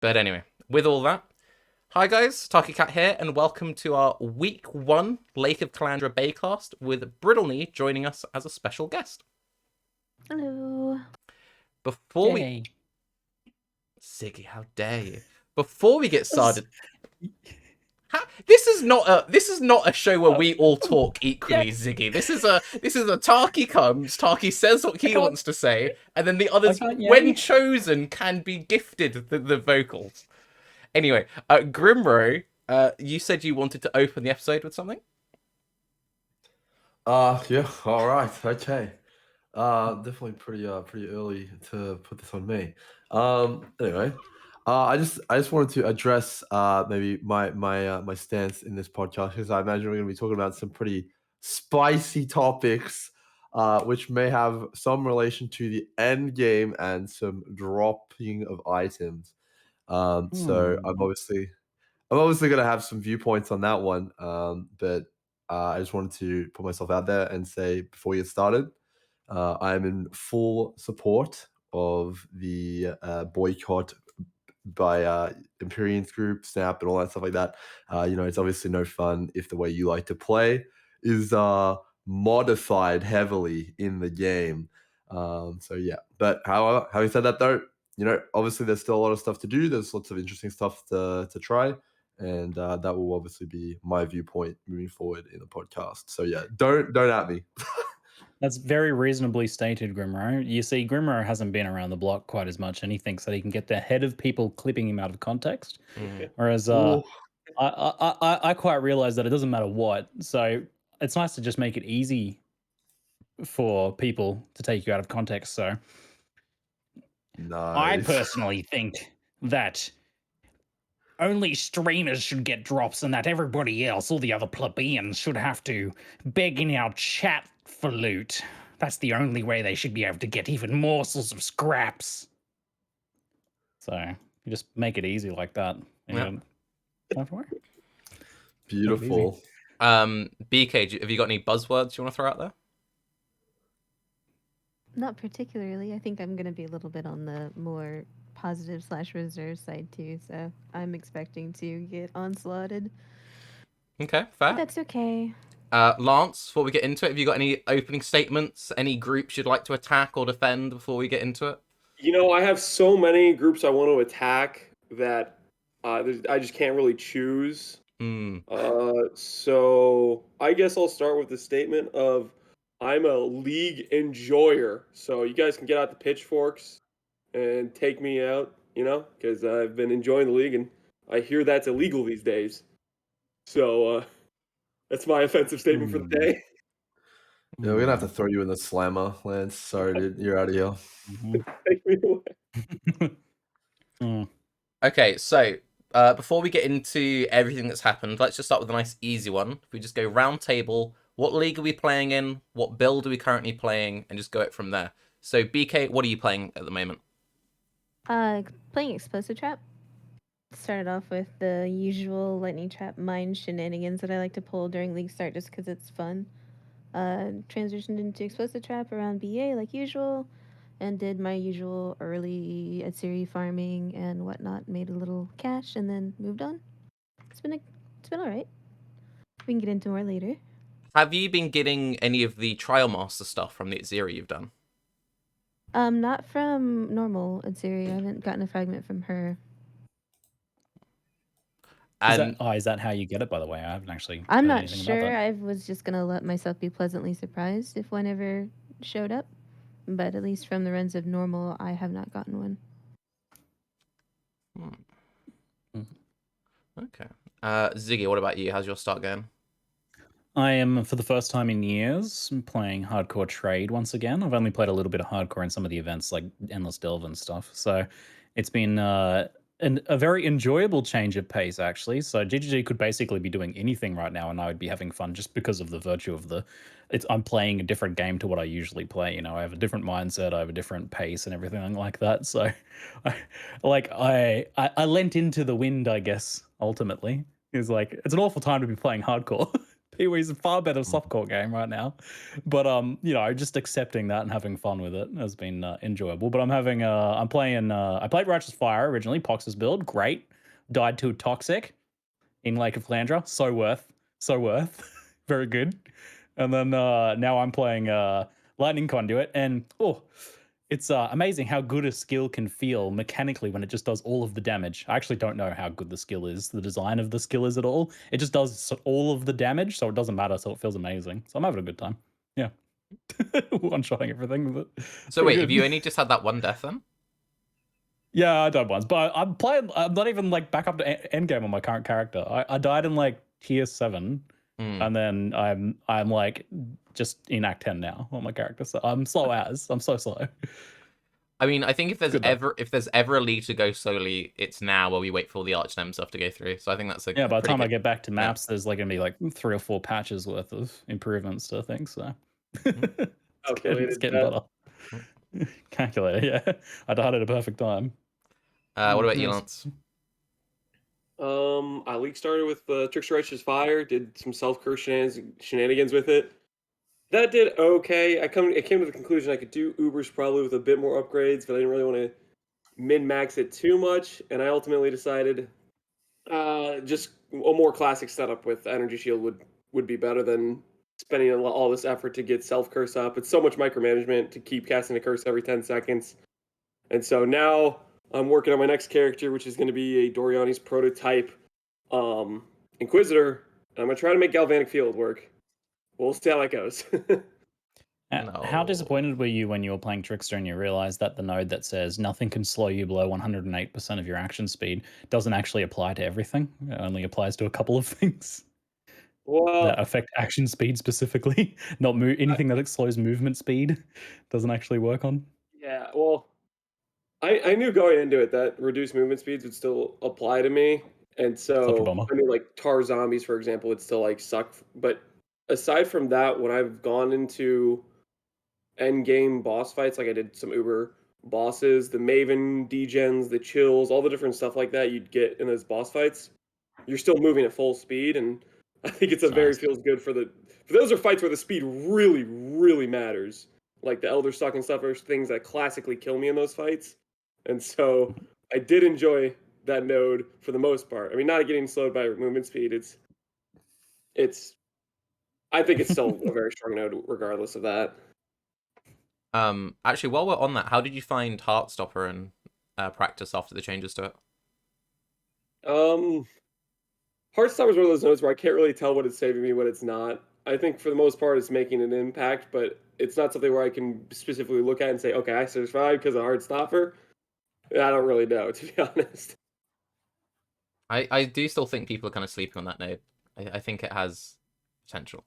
But anyway, with all that, hi guys, Tarke Cat here, and welcome to our week 1 Lake of Kalandra Baeclast with BrittleKnee joining us as a special guest. Hello. Before we... Ziggy, how dare you? Before we get started... This is not a show where we all talk equally, Ziggy. This is a Tarke comes, Tarke says what he wants to say, and then the others, when chosen, can be gifted the vocals. Anyway, Grimro, you said you wanted to open the episode with something? Yeah, all right, okay. Definitely pretty early to put this on me. Anyway, I just wanted to address maybe my stance in this podcast, because I imagine we're going to be talking about some pretty spicy topics, which may have some relation to the end game and some dropping of items. So I'm obviously going to have some viewpoints on that one. But I just wanted to put myself out there and say before we get started, I am in full support of the boycott by Empyrean's group, Snap, and all that stuff like that. It's obviously no fun if the way you like to play is modified heavily in the game. So yeah, but however, having said that though, obviously there's still a lot of stuff to do. There's lots of interesting stuff to try. And that will obviously be my viewpoint moving forward in the podcast. So yeah, don't at me. That's very reasonably stated, Grimro. You see, Grimro hasn't been around the block quite as much, and he thinks that he can get the head of people clipping him out of context. Whereas I quite realize that it doesn't matter what. So it's nice to just make it easy for people to take you out of context. So I Nice. personally think that only streamers should get drops, and that everybody else, all the other plebeians, should have to beg in our chat for loot. That's the only way they should be able to get even morsels of scraps. So you just make it easy like that. Yeah. Beautiful. BK, have you got any buzzwords you want to throw out there? Not particularly. I think I'm going to be a little bit on the more positive / reserve side too, so I'm expecting to get onslaughted. Okay, fair. But that's okay. Lance, before we get into it, have you got any opening statements, any groups you'd like to attack or defend before we get into it? I have so many groups I want to attack that I just can't really choose. So I guess I'll start with the statement of I'm a league enjoyer. So you guys can get out the pitchforks and take me out, because I've been enjoying the league, and I hear that's illegal these days. So that's my offensive statement for the day. Yeah, we're gonna have to throw you in the slammer, Lance. Sorry, dude, you're out of here. Take me away. Okay, so before we get into everything that's happened, let's just start with a nice easy one. If we just go round table, what league are we playing in? What build are we currently playing? And just go it from there. So BK, what are you playing at the moment? Playing Explosive Trap. Started off with the usual lightning trap mine shenanigans that I like to pull during league start just because it's fun. Transitioned into Explosive Trap around BA like usual, and did my usual early Atsiri farming and whatnot. Made a little cash and then moved on. It's been all right. We can get into more later. Have you been getting any of the Trial Master stuff from the Atziri you've done? Not from normal Atsiri. I haven't gotten a fragment from her. Is that how you get it, by the way? I haven't actually. I'm not sure. I was just gonna let myself be pleasantly surprised if one ever showed up, but at least from the runs of normal, I have not gotten one. Okay. Ziggy, what about you? How's your start going? I am, for the first time in years, playing hardcore trade once again. I've only played a little bit of hardcore in some of the events like Endless Delve and stuff. So it's been a very enjoyable change of pace, actually. So GGG could basically be doing anything right now, and I would be having fun just because of the virtue of I'm playing a different game to what I usually play. I have a different mindset, I have a different pace and everything like that. So I lent into the wind, I guess, ultimately. It's an awful time to be playing hardcore. Peewee's a far better softcore game right now. But you know, just accepting that and having fun with it has been enjoyable. But I'm playing I played Righteous Fire originally, Pox's build, great. Died to Toxic in Lake of Kalandra, so worth, very good. And then now I'm playing Lightning Conduit, and it's amazing how good a skill can feel mechanically when it just does all of the damage. I actually don't know how good the skill is, the design of the skill is at all. It just does all of the damage, so it doesn't matter, so it feels amazing. So I'm having a good time. Yeah. One-shotting everything with it. So wait, have you only just had that one death then? Yeah, I died once, but I'm not even like back up to end game on my current character. I died in like tier 7, and then I'm like just in Act 10 now on my character. So I'm so slow. I mean, I think if there's ever a league to go slowly, it's now while we wait for all the Archnemesis stuff to go through. So I think that's by the time I get back to maps, there's like gonna be like 3 or 4 patches worth of improvements to things. So it's getting better. Calculator, yeah. I died at a perfect time. What about you, Lance? I league started with Trickster Righteous Fire, did some self-curse shenanigans with it. That did okay. I came to the conclusion I could do Ubers probably with a bit more upgrades, but I didn't really want to min-max it too much, and I ultimately decided just a more classic setup with Energy Shield would be better than spending all this effort to get self-curse up. It's so much micromanagement to keep casting a curse every 10 seconds. And so now I'm working on my next character, which is going to be a Doriani's prototype Inquisitor. And I'm going to try to make Galvanic Field work. We'll see how that goes. How disappointed were you when you were playing Trickster and you realized that the node that says nothing can slow you below 108% of your action speed doesn't actually apply to everything? It only applies to a couple of things that affect action speed specifically. Not anything that slows movement speed doesn't actually work on. Yeah, well, I knew going into it that reduced movement speeds would still apply to me. And so, I mean, like tar zombies, for example, would still like suck. But aside from that, when I've gone into end game boss fights, like I did some Uber bosses, the Maven, Degens, the Chills, all the different stuff like that you'd get in those boss fights, you're still moving at full speed. And I think it's very feels good for those are fights where the speed really, really matters. Like the Elder Suck and stuff are things that classically kill me in those fights. And so I did enjoy that node for the most part. I mean, not getting slowed by movement speed. I think it's still a very strong node regardless of that. Actually, while we're on that, how did you find Heartstopper and practice after the changes to it? Heartstopper is one of those nodes where I can't really tell what it's saving me, what it's not. I think for the most part it's making an impact, but it's not something where I can specifically look at and say, okay, I survived because of Heartstopper. I don't really know, to be honest. I do still think people are kind of sleeping on that node. I think it has potential.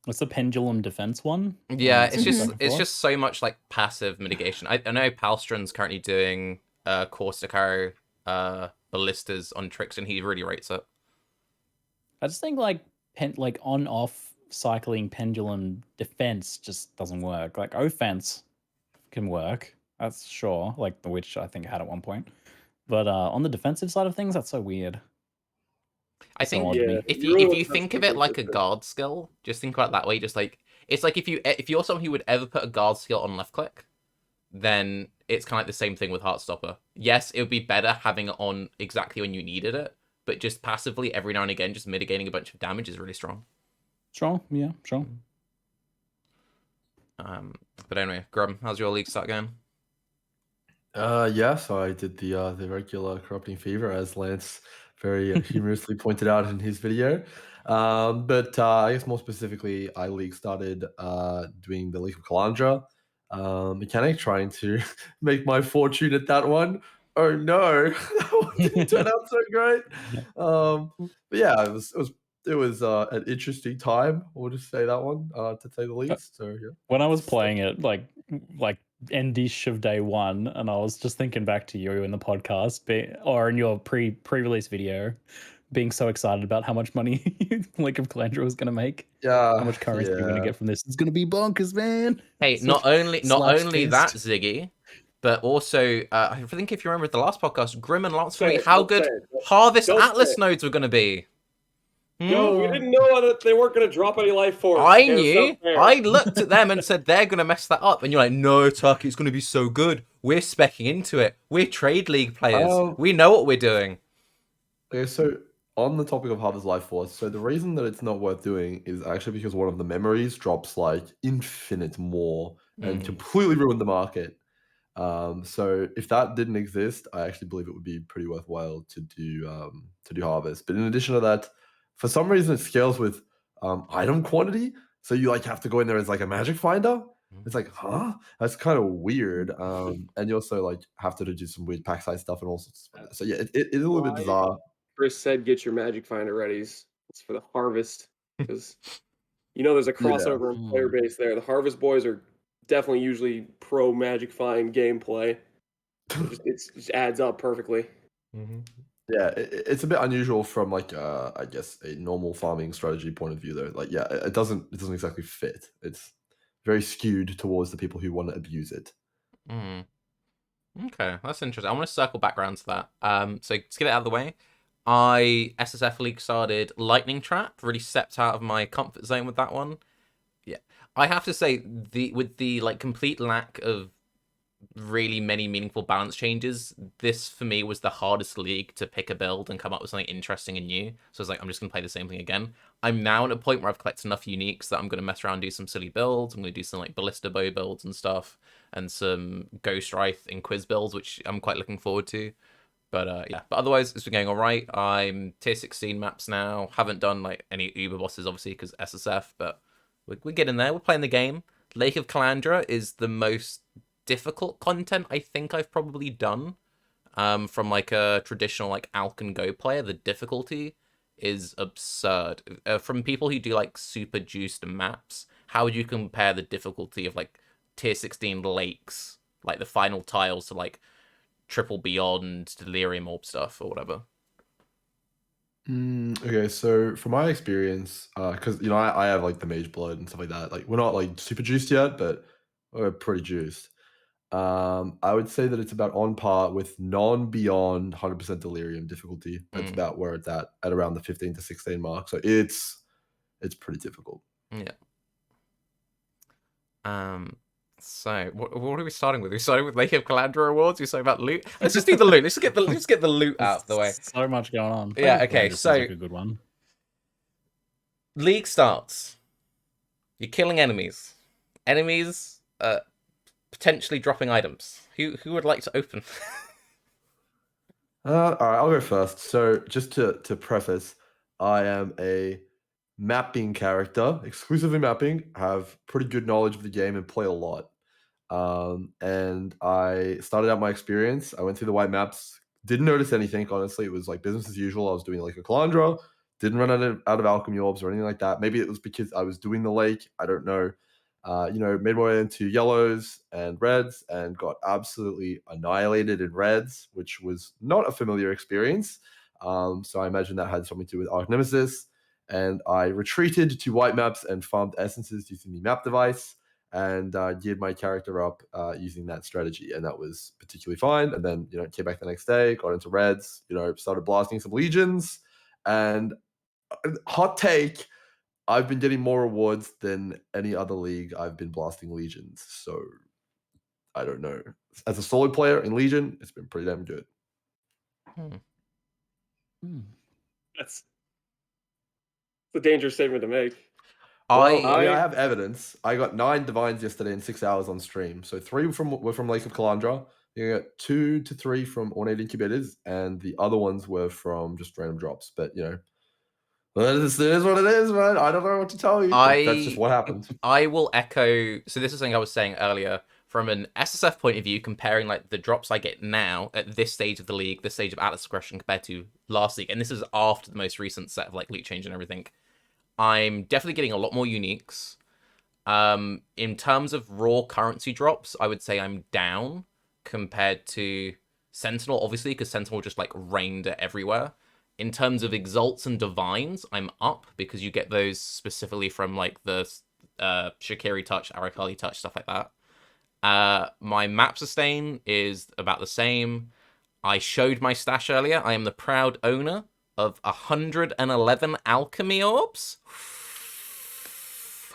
What's the pendulum defense one? Yeah, it's just so much like passive mitigation. I know Palstron's currently doing Corsico ballistas on tricks, and he really rates it. I just think like on-off cycling pendulum defense just doesn't work. Like offense can work, that's sure. Like the Witch, I think, had at one point. But on the defensive side of things, that's so weird. I think if you think of it like a guard skill, just think about it that way. Just like it's like if you're someone who would ever put a guard skill on left click, then it's kind of like the same thing with Heartstopper. Yes, it would be better having it on exactly when you needed it, but just passively every now and again, just mitigating a bunch of damage is really strong. Strong, yeah, strong. But anyway, Grum, how's your league start going? Yeah, so I did the regular Corrupting Fever, as Lance very humorously pointed out in his video. But I guess more specifically, I league started doing the Lake of Kalandra mechanic, trying to make my fortune at that one. Oh no, that one didn't turn out so great. But yeah, it was an interesting time. We'll just say that one to say the least. So yeah. When I was playing it, like endish of day one, and I was just thinking back to you in the podcast, or in your pre-release video, being so excited about how much money Lake of Kalandra was going to make. Yeah, how much currency you're going to get from this? It's going to be bonkers, man. Hey, not only that, Ziggy, but also I think if you remember the last podcast, Grim and Lance told me how good Harvest Atlas nodes were going to be. Yo, we didn't know that they weren't going to drop any life force. I Can't knew. stop there. I looked at them and said they're gonna mess that up, and you're like, no, Tarke, it's gonna be so good. We're specking into it. We're trade league players. We know what we're doing. Okay, so on the topic of Harvest Life Force, so the reason that it's not worth doing is actually because one of the memories drops like infinite more and completely ruined the market. So if that didn't exist, I actually believe it would be pretty worthwhile to do Harvest. But in addition to that, for some reason it scales with item quantity. So you like have to go in there as like a magic finder. It's like, huh? That's kind of weird. And you also like have to do some weird pack size stuff and all sorts of stuff. So yeah, it's a little bit bizarre. Chris said, "Get your magic finder readies." It's for the harvest because there's a crossover in player base there. The harvest boys are definitely usually pro magic find gameplay. It just adds up perfectly. Yeah, it's a bit unusual from like I guess a normal farming strategy point of view though. Like yeah, it doesn't exactly fit. It's very skewed towards the people who want to abuse it. Okay, that's interesting. I want to circle back around to that. So to get it out of the way, I SSF League started Lightning Trap, really stepped out of my comfort zone with that one. Yeah. I have to say with the like complete lack of really many meaningful balance changes, this for me was the hardest league to pick a build and come up with something interesting and new. So I was like, I'm just gonna play the same thing again. I'm now at a point where I've collected enough uniques that I'm gonna mess around and do some silly builds. I'm gonna do some like ballista bow builds and stuff, and some ghost wraith and quiz builds, which I'm quite looking forward to. But yeah, but otherwise it's been going all right. I'm tier 16 maps now. Haven't done like any Uber bosses obviously because SSF, but we're getting there. We're playing the game. Lake of Kalandra is the most difficult content I think I've probably done. From like a traditional like Alk and Go player, the difficulty is absurd. From people who do like super juiced maps, how would you compare the difficulty of like tier 16 lakes, like the final tiles, to like triple beyond delirium orb stuff or whatever? Okay, so from my experience, because I have like the mage blood and stuff like that. Like we're not like super juiced yet, but we're pretty juiced. I would say that it's about on par with non-beyond 100% delirium difficulty. That's about where it's at around the 15 to 16 mark. So it's pretty difficult. Yeah. So what are we starting with? We're starting with Lake of Kalandra awards. We're starting about loot. Let's just do the loot. Let's get the loot out of the way. So much going on. Yeah. Okay. So like a good one. League starts. You're killing enemies. Enemies potentially dropping items. Who would like to open? All right, I'll go first. So just to preface, I am a mapping character, exclusively mapping, have pretty good knowledge of the game and play a lot. And I started out my experience. I went through the white maps, didn't notice anything. Honestly, it was like business as usual. I was doing like a Calandra, didn't run out of alchemy orbs or anything like that. Maybe it was because I was doing the lake. I don't know. Made my way into yellows and reds and got absolutely annihilated in reds, which was not a familiar experience. So I imagine that had something to do with Archnemesis. And I retreated to white maps and farmed essences using the map device and geared my character up using that strategy. And that was particularly fine. And then, came back the next day, got into reds, started blasting some legions. And hot take, I've been getting more rewards than any other league I've been blasting legions. So I don't know. As a solo player in Legion, it's been pretty damn good. That's a dangerous statement to make. Well, I have evidence. I got 9 divines yesterday in 6 hours on stream. So 3 were from Lake of Kalandra. You got 2 to 3 from ornate incubators, and the other ones were from just random drops. But well, this is what it is, man. I don't know what to tell you. That's just what happened. I will echo. So this is something I was saying earlier. From an SSF point of view, comparing like the drops I get now at this stage of the league, this stage of Atlas Aggression compared to last league, and this is after the most recent set of like loot change and everything, I'm definitely getting a lot more uniques. In terms of raw currency drops, I would say I'm down compared to Sentinel, obviously, because Sentinel just like rained everywhere. In terms of exalts and divines, I'm up because you get those specifically from like the Shakiri touch, Arakali touch, stuff like that. My map sustain is about the same. I showed my stash earlier. I am the proud owner of 111 alchemy orbs,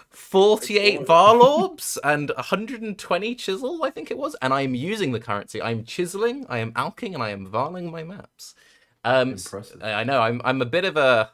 48 Varlorbs, and 120 chisel, I think it was. And I am using the currency. I am chiseling, I am alching, and I am varling my maps. Impressive. I know I'm a bit of a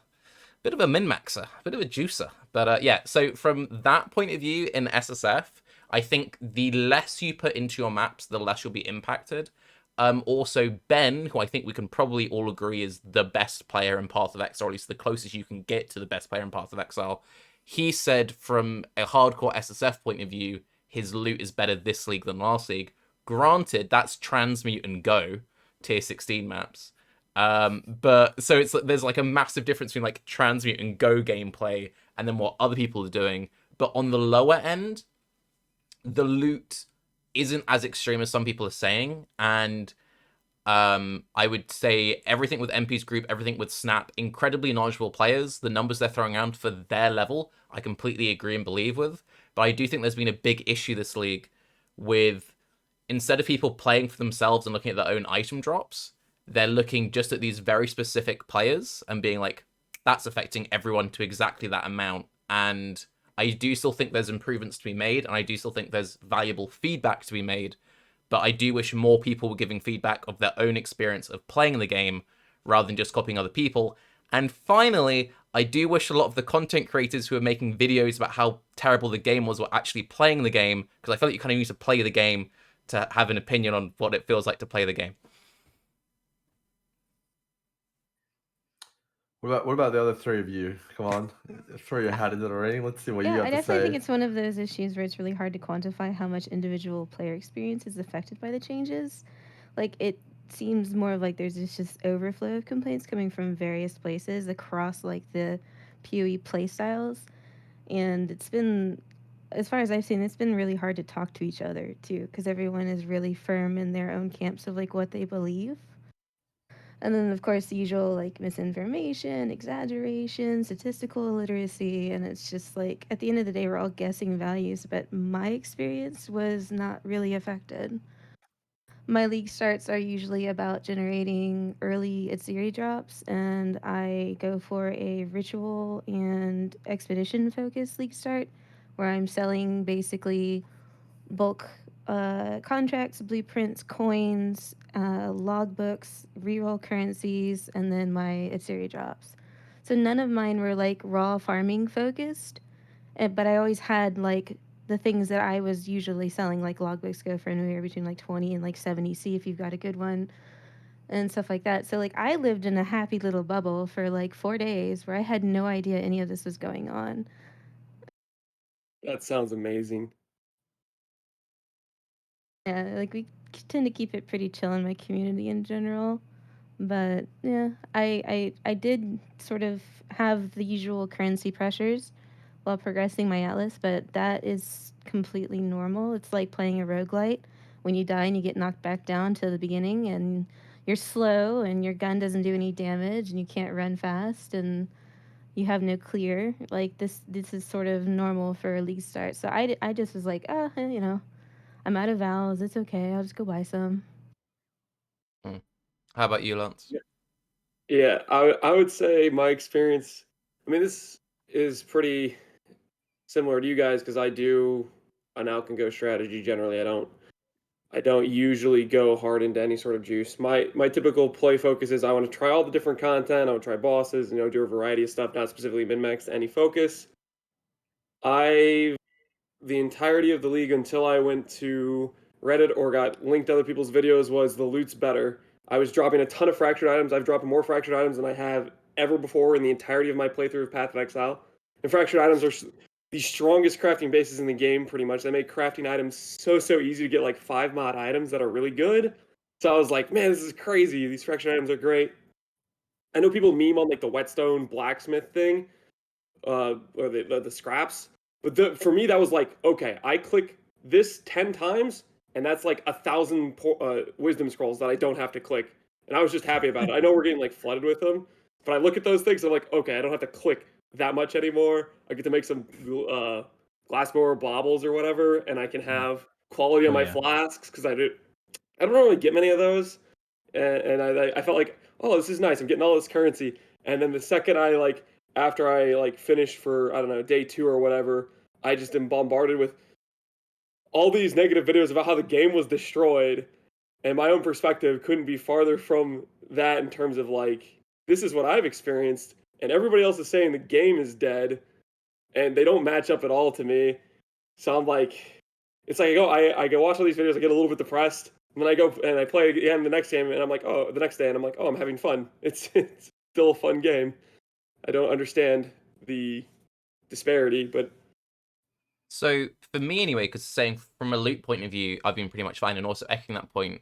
min-maxer, a bit of a juicer. But yeah, so from that point of view in SSF, I think the less you put into your maps, the less you'll be impacted. Also, Ben, who I think we can probably all agree is the best player in Path of Exile, or at least the closest you can get to the best player in Path of Exile, he said from a hardcore SSF point of view, his loot is better this league than last league. Granted, that's Transmute and Go, tier 16 maps. But so there's like a massive difference between like Transmute and Go gameplay and then what other people are doing. But on the lower end, the loot isn't as extreme as some people are saying, and I would say everything with MP's group, everything with Snap, incredibly knowledgeable players. The numbers they're throwing around for their level, I completely agree and believe with. But I do think there's been a big issue this league with, instead of people playing for themselves and looking at their own item drops, they're looking just at these very specific players and being like, that's affecting everyone to exactly that amount. And I do still think there's improvements to be made, and I do still think there's valuable feedback to be made. But I do wish more people were giving feedback of their own experience of playing the game rather than just copying other people. And finally, I do wish a lot of the content creators who are making videos about how terrible the game was were actually playing the game, because I feel like you kind of need to play the game to have an opinion on what it feels like to play the game. What about the other three of you? Come on, throw your hat into the ring. Let's see what you Yeah, have I to definitely say. think it's one of those issues where it's really hard to quantify how much individual player experience is affected by the changes. Like, it seems more like there's just overflow of complaints coming from various places across like the PoE playstyles, and it's been, as far as I've seen, it's been really hard to talk to each other too, because everyone is really firm in their own camps of like what they believe. And then, of course, the usual like misinformation, exaggeration, statistical illiteracy. And it's just like, at the end of the day, we're all guessing values, but my experience was not really affected. My league starts are usually about generating early Atziri drops, and I go for a ritual and expedition focused league start where I'm selling basically bulk contracts, blueprints, coins, logbooks, reroll currencies, and then my Atziri drops. So none of mine were like raw farming focused, but I always had like the things that I was usually selling, like logbooks go for anywhere between like 20 and like 70 C if you've got a good one, and stuff like that. So like I lived in a happy little bubble for like 4 days where I had no idea any of this was going on. That sounds amazing. Yeah, like we tend to keep it pretty chill in my community in general. But yeah, I did sort of have the usual currency pressures while progressing my atlas, but that is completely normal. It's like playing a roguelite. When you die and you get knocked back down to the beginning and you're slow and your gun doesn't do any damage and you can't run fast and you have no clear. Like this is sort of normal for a league start. So I just was like, I'm out of vowels. It's okay. I'll just go buy some. How about you, Lance? Yeah, I would say my experience. I mean, this is pretty similar to you guys because I do an out and go strategy generally. I don't usually go hard into any sort of juice. My typical play focus is I want to try all the different content. I want to try bosses, do a variety of stuff, not specifically min max to any focus. I the entirety of the league until I went to Reddit or got linked to other people's videos was the loot's better. I was dropping a ton of fractured items. I've dropped more fractured items than I have ever before in the entirety of my playthrough of Path of Exile. And fractured items are the strongest crafting bases in the game, pretty much. They make crafting items so easy to get like 5 mod items that are really good. So I was like, man, this is crazy. These fractured items are great. I know people meme on like the whetstone blacksmith thing, or the scraps. But for me, that was like, okay, I click this 10 times, and that's like 1,000 wisdom scrolls that I don't have to click. And I was just happy about it. I know we're getting like flooded with them, but I look at those things, I'm like, okay, I don't have to click that much anymore. I get to make some glassbore baubles or whatever, and I can have quality on my flasks because I don't really get many of those. and I felt like, oh, this is nice. I'm getting all this currency. And then the second I like after I like finished for I don't know day 2 or whatever, I just am bombarded with all these negative videos about how the game was destroyed, and my own perspective couldn't be farther from that in terms of like this is what I've experienced, and everybody else is saying the game is dead, and they don't match up at all to me. So I'm like, it's like I go watch all these videos, I get a little bit depressed, and then I go and I play again the next game, and I'm like, oh, the next day, and I'm like, oh, I'm having fun. It's still a fun game. I don't understand the disparity, but So for me anyway, because saying from a loot point of view, I've been pretty much fine, and also echoing that point,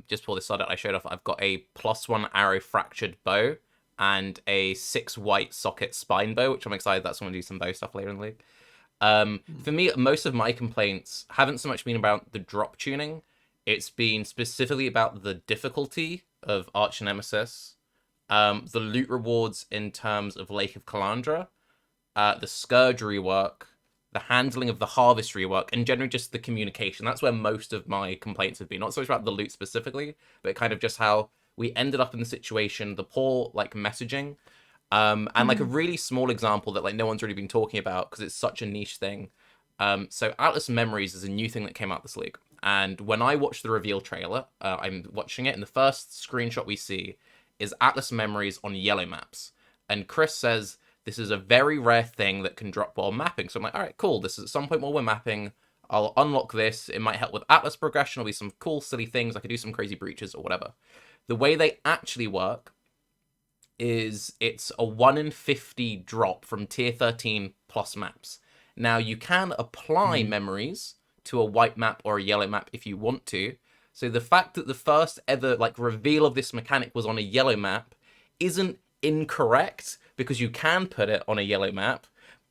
just before this started, I showed off I've got a +1 arrow fractured bow and a 6 white socket spine bow, which I'm excited that's going to do some bow stuff later in the league. For me, most of my complaints haven't so much been about the drop tuning. It's been specifically about the difficulty of Archnemesis, the loot rewards in terms of Lake of Kalandra, the Scourge rework, the handling of the Harvest rework, and generally just the communication. That's where most of my complaints have been. Not so much about the loot specifically, but kind of just how we ended up in the situation, the poor like messaging, and like a really small example that like no one's really been talking about because it's such a niche thing. So Atlas Memories is a new thing that came out this league, and when I watched the reveal trailer, I'm watching it, and the first screenshot we see is Atlas Memories on yellow maps, and Chris says this is a very rare thing that can drop while mapping. So I'm like, all right, cool. This is at some point while we're mapping, I'll unlock this. It might help with Atlas progression. There'll be some cool, silly things. I could do some crazy breaches or whatever. The way they actually work is it's a 1 in 50 drop from tier 13 plus maps. Now, you can apply memories to a white map or a yellow map if you want to. So the fact that the first ever like reveal of this mechanic was on a yellow map isn't incorrect, because you can put it on a yellow map,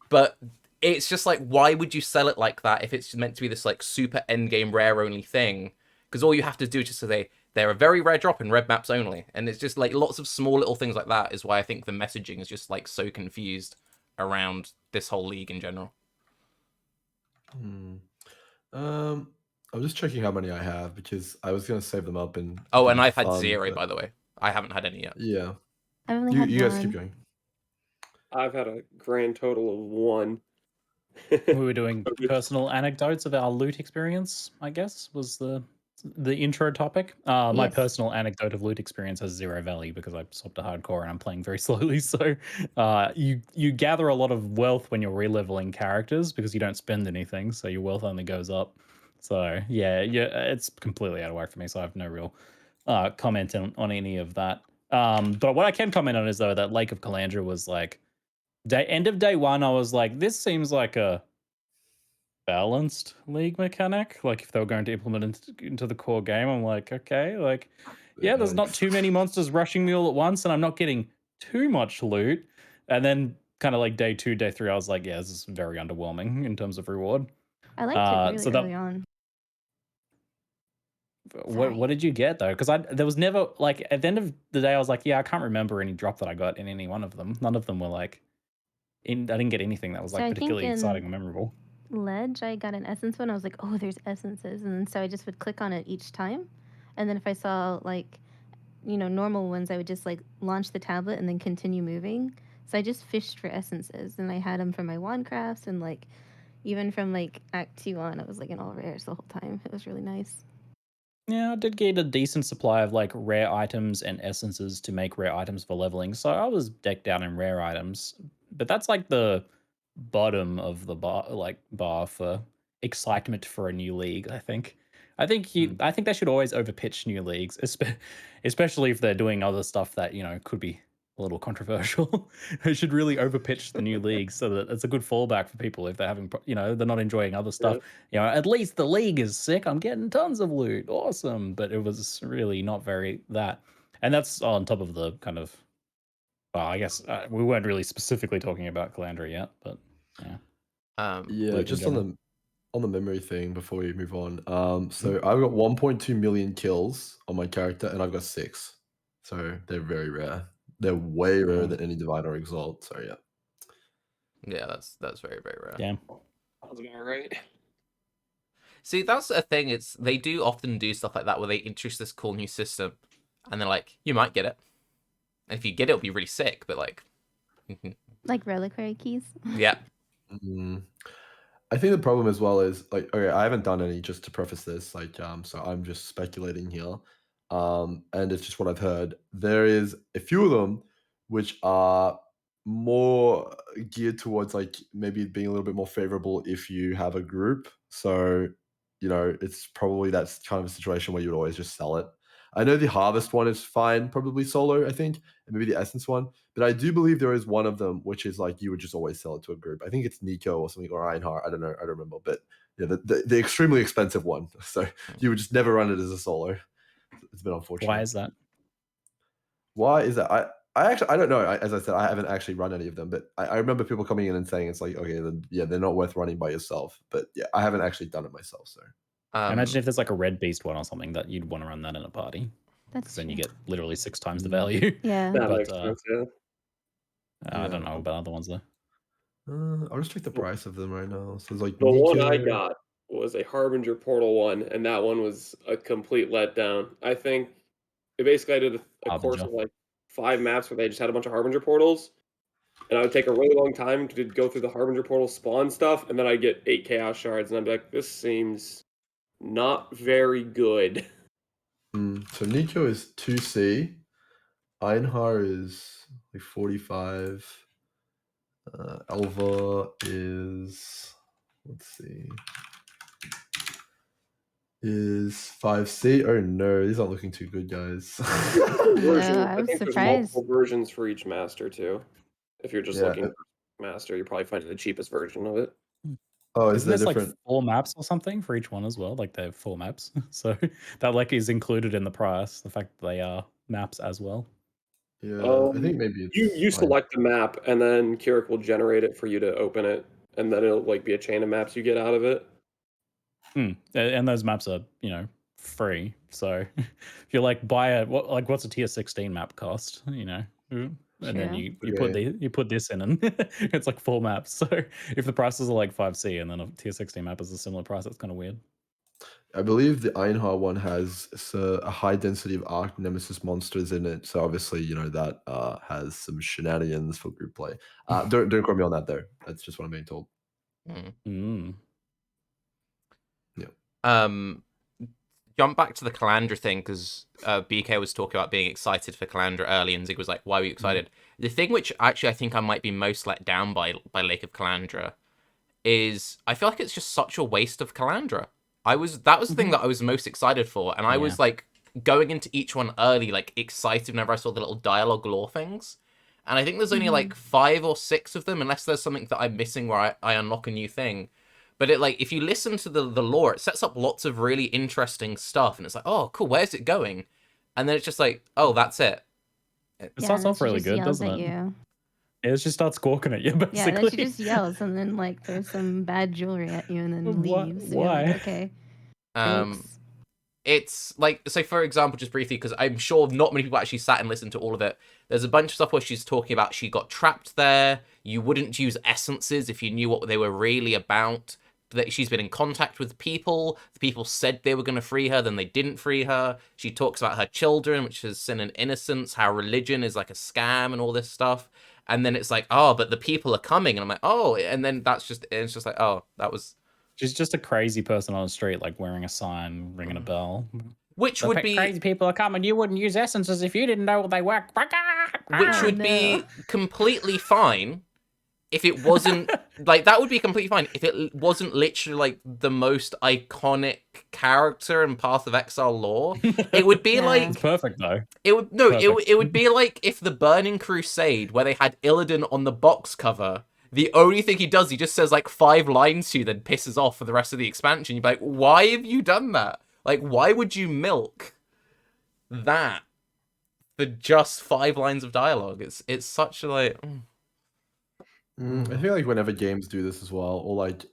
but it's just like, why would you sell it like that if it's meant to be this like super endgame rare only thing? Because all you have to do is just say they're a very rare drop in red maps only, and it's just like lots of small little things like that is why I think the messaging is just like so confused around this whole league in general. I'm just checking how many I have because I was gonna save them up and. Oh, do and them I've for had fun, 0, but- by the way. I haven't had any yet. Yeah, I've only had you guys keep one. going. I've had a grand total of 1. We were doing personal anecdotes of our loot experience, I guess, was the intro topic. My Yes. personal anecdote of loot experience has 0 value because I swapped to hardcore and I'm playing very slowly. So you gather a lot of wealth when you're releveling characters because you don't spend anything, so your wealth only goes up. So yeah, it's completely out of whack for me. So I have no real comment on any of that. But what I can comment on is though that Lake of Kalandra was like end of day 1. I was like, this seems like a balanced league mechanic. Like if they were going to implement it into the core game, I'm like, okay, like yeah, there's not too many monsters rushing me all at once, and I'm not getting too much loot. And then kind of like day 2, day 3, I was like, yeah, this is very underwhelming in terms of reward. I liked it really so that- early on. What did you get though? Because there was never like at the end of the day, I was like, yeah, I can't remember any drop that I got in any one of them. None of them were like, I didn't get anything that was So like I think particularly in exciting or memorable. Ledge, I got an essence one. I was like, oh, there's essences. And so I just would click on it each time. And then if I saw like, normal ones, I would just like launch the tablet and then continue moving. So I just fished for essences, and I had them from my wand crafts, and like even from like Act 2 on, I was like in all rares the whole time. It was really nice. Yeah, I did get a decent supply of like rare items and essences to make rare items for leveling. So I was decked out in rare items, but that's like the bottom of the bar for excitement for a new league. I think. I think they should always overpitch new leagues, especially if they're doing other stuff that could be a little controversial. They should really overpitch the new league so that it's a good fallback for people if they're having they're not enjoying other stuff. At least the league is sick. I'm getting tons of loot. Awesome. But it was really not very that. And that's on top of the kind of, well, I guess we weren't really specifically talking about Calandra yet, but yeah. Yeah, just on the memory thing before we move on. So I've got 1.2 million kills on my character, and I've got 6. So they're very rare. They're way rarer than any Divine or Exalt. So yeah. Yeah, that's very, very rare. Damn. Sounds about right. See, that's a thing. They do often do stuff like that where they introduce this cool new system, and they're like, you might get it. And if you get it, it'll be really sick. But like, Like reliquary keys. yeah. I think the problem as well is like, okay, I haven't done any, just to preface this, like, so I'm just speculating here, and it's just what I've heard. There is a few of them which are more geared towards like maybe being a little bit more favorable if you have a group. So, it's probably that's kind of a situation where you would always just sell it. I know the harvest one is fine, probably solo, I think, and maybe the essence one. But I do believe there is one of them which is like you would just always sell it to a group. I think it's Nico or something, or Einhar. I don't know. I don't remember. But yeah, the extremely expensive one. So you would just never run it as a solo. It's been unfortunate. Why is that? Why is that? I actually I don't know. As I said, I haven't actually run any of them, but I remember people coming in and saying it's like, okay, then yeah, they're not worth running by yourself. But yeah, I haven't actually done it myself. So I imagine if there's like a red beast one or something that you'd want to run that in a party. That's Then you true. get literally 6 times the value. Yeah. That But, makes sense. Yeah. I don't know about other ones though. I'll just check the price of them right now. So it's like The one I Nico. got was a Harbinger Portal one, and that one was a complete letdown. I think it basically I did a course Harbinger. of like 5 maps where they just had a bunch of Harbinger portals, and I would take a really long time to go through the Harbinger portal spawn stuff, and then I'd get 8 Chaos Shards, and I'd be like, this seems not very good. So Nico is 2C. Einhar is like 45. Elva is, let's see, is 5C. Oh no, these aren't looking too good, guys. No, I was think surprised. there's multiple versions for each master too. If you're just Yeah. looking for master, you probably find the cheapest version of it. Oh, is Isn't there this like different? 4 maps or something for each one as well? Like they have 4 maps. So that like is included in the price, the fact that they are maps as well. Yeah, I think maybe it's You fine. select the map, and then Keurig will generate it for you to open it, and then it'll like be a chain of maps you get out of it. And those maps are, free. So if you're like buy what's a tier 16 map cost, and then True. you put this in and it's like 4 maps. So if the prices are like 5C and then a tier 16 map is a similar price, that's kind of weird. I believe the Einhar one has a high density of Archnemesis monsters in it, so obviously that has some shenanigans for group play. Don't quote me on that though. That's just what I'm being told. Jump back to the Calandra thing because BK was talking about being excited for Calandra early, and Zig was like, "Why were you excited?" The thing which actually I think I might be most let down by Lake of Kalandra is I feel like it's just such a waste of Calandra. That was the thing that I was most excited for, and I was like going into each one early, like excited whenever I saw the little dialogue lore things. And I think there's only like 5 or 6 of them, unless there's something that I'm missing where I unlock a new thing. But it like if you listen to the lore, it sets up lots of really interesting stuff, and it's like, oh, cool, where's it going? And then it's just like, oh, that's it. It starts off really good, doesn't it? You. It just starts squawking at you, basically. Yeah, then she just yells and then like throws some bad jewelry at you and then leaves. And Why? you're like, okay. Thanks. It's like, so for example, just briefly, because I'm sure not many people actually sat and listened to all of it. There's a bunch of stuff where she's talking about she got trapped there. You wouldn't use essences if you knew what they were really about. That she's been in contact with people. The people said they were going to free her, then they didn't free her. She talks about her children, which is sin and innocence, how religion is like a scam and all this stuff. And then it's like, oh, but the people are coming. And I'm like, oh, and then it's just like, oh, that was... She's just a crazy person on the street, like wearing a sign, ringing a bell. Which would be... Crazy people are coming. You wouldn't use essences if you didn't know what they were. Which would be completely fine if it wasn't... like, that would be completely fine if it wasn't literally, like, the most iconic character in Path of Exile lore. It would be like... It's perfect, though. It would be like if the Burning Crusade, where they had Illidan on the box cover, the only thing he does, he just says, like, 5 lines to you, then pisses off for the rest of the expansion. You'd be like, why have you done that? Like, why would you milk that for just 5 lines of dialogue? It's such a, like... I feel like whenever games do this as well, or like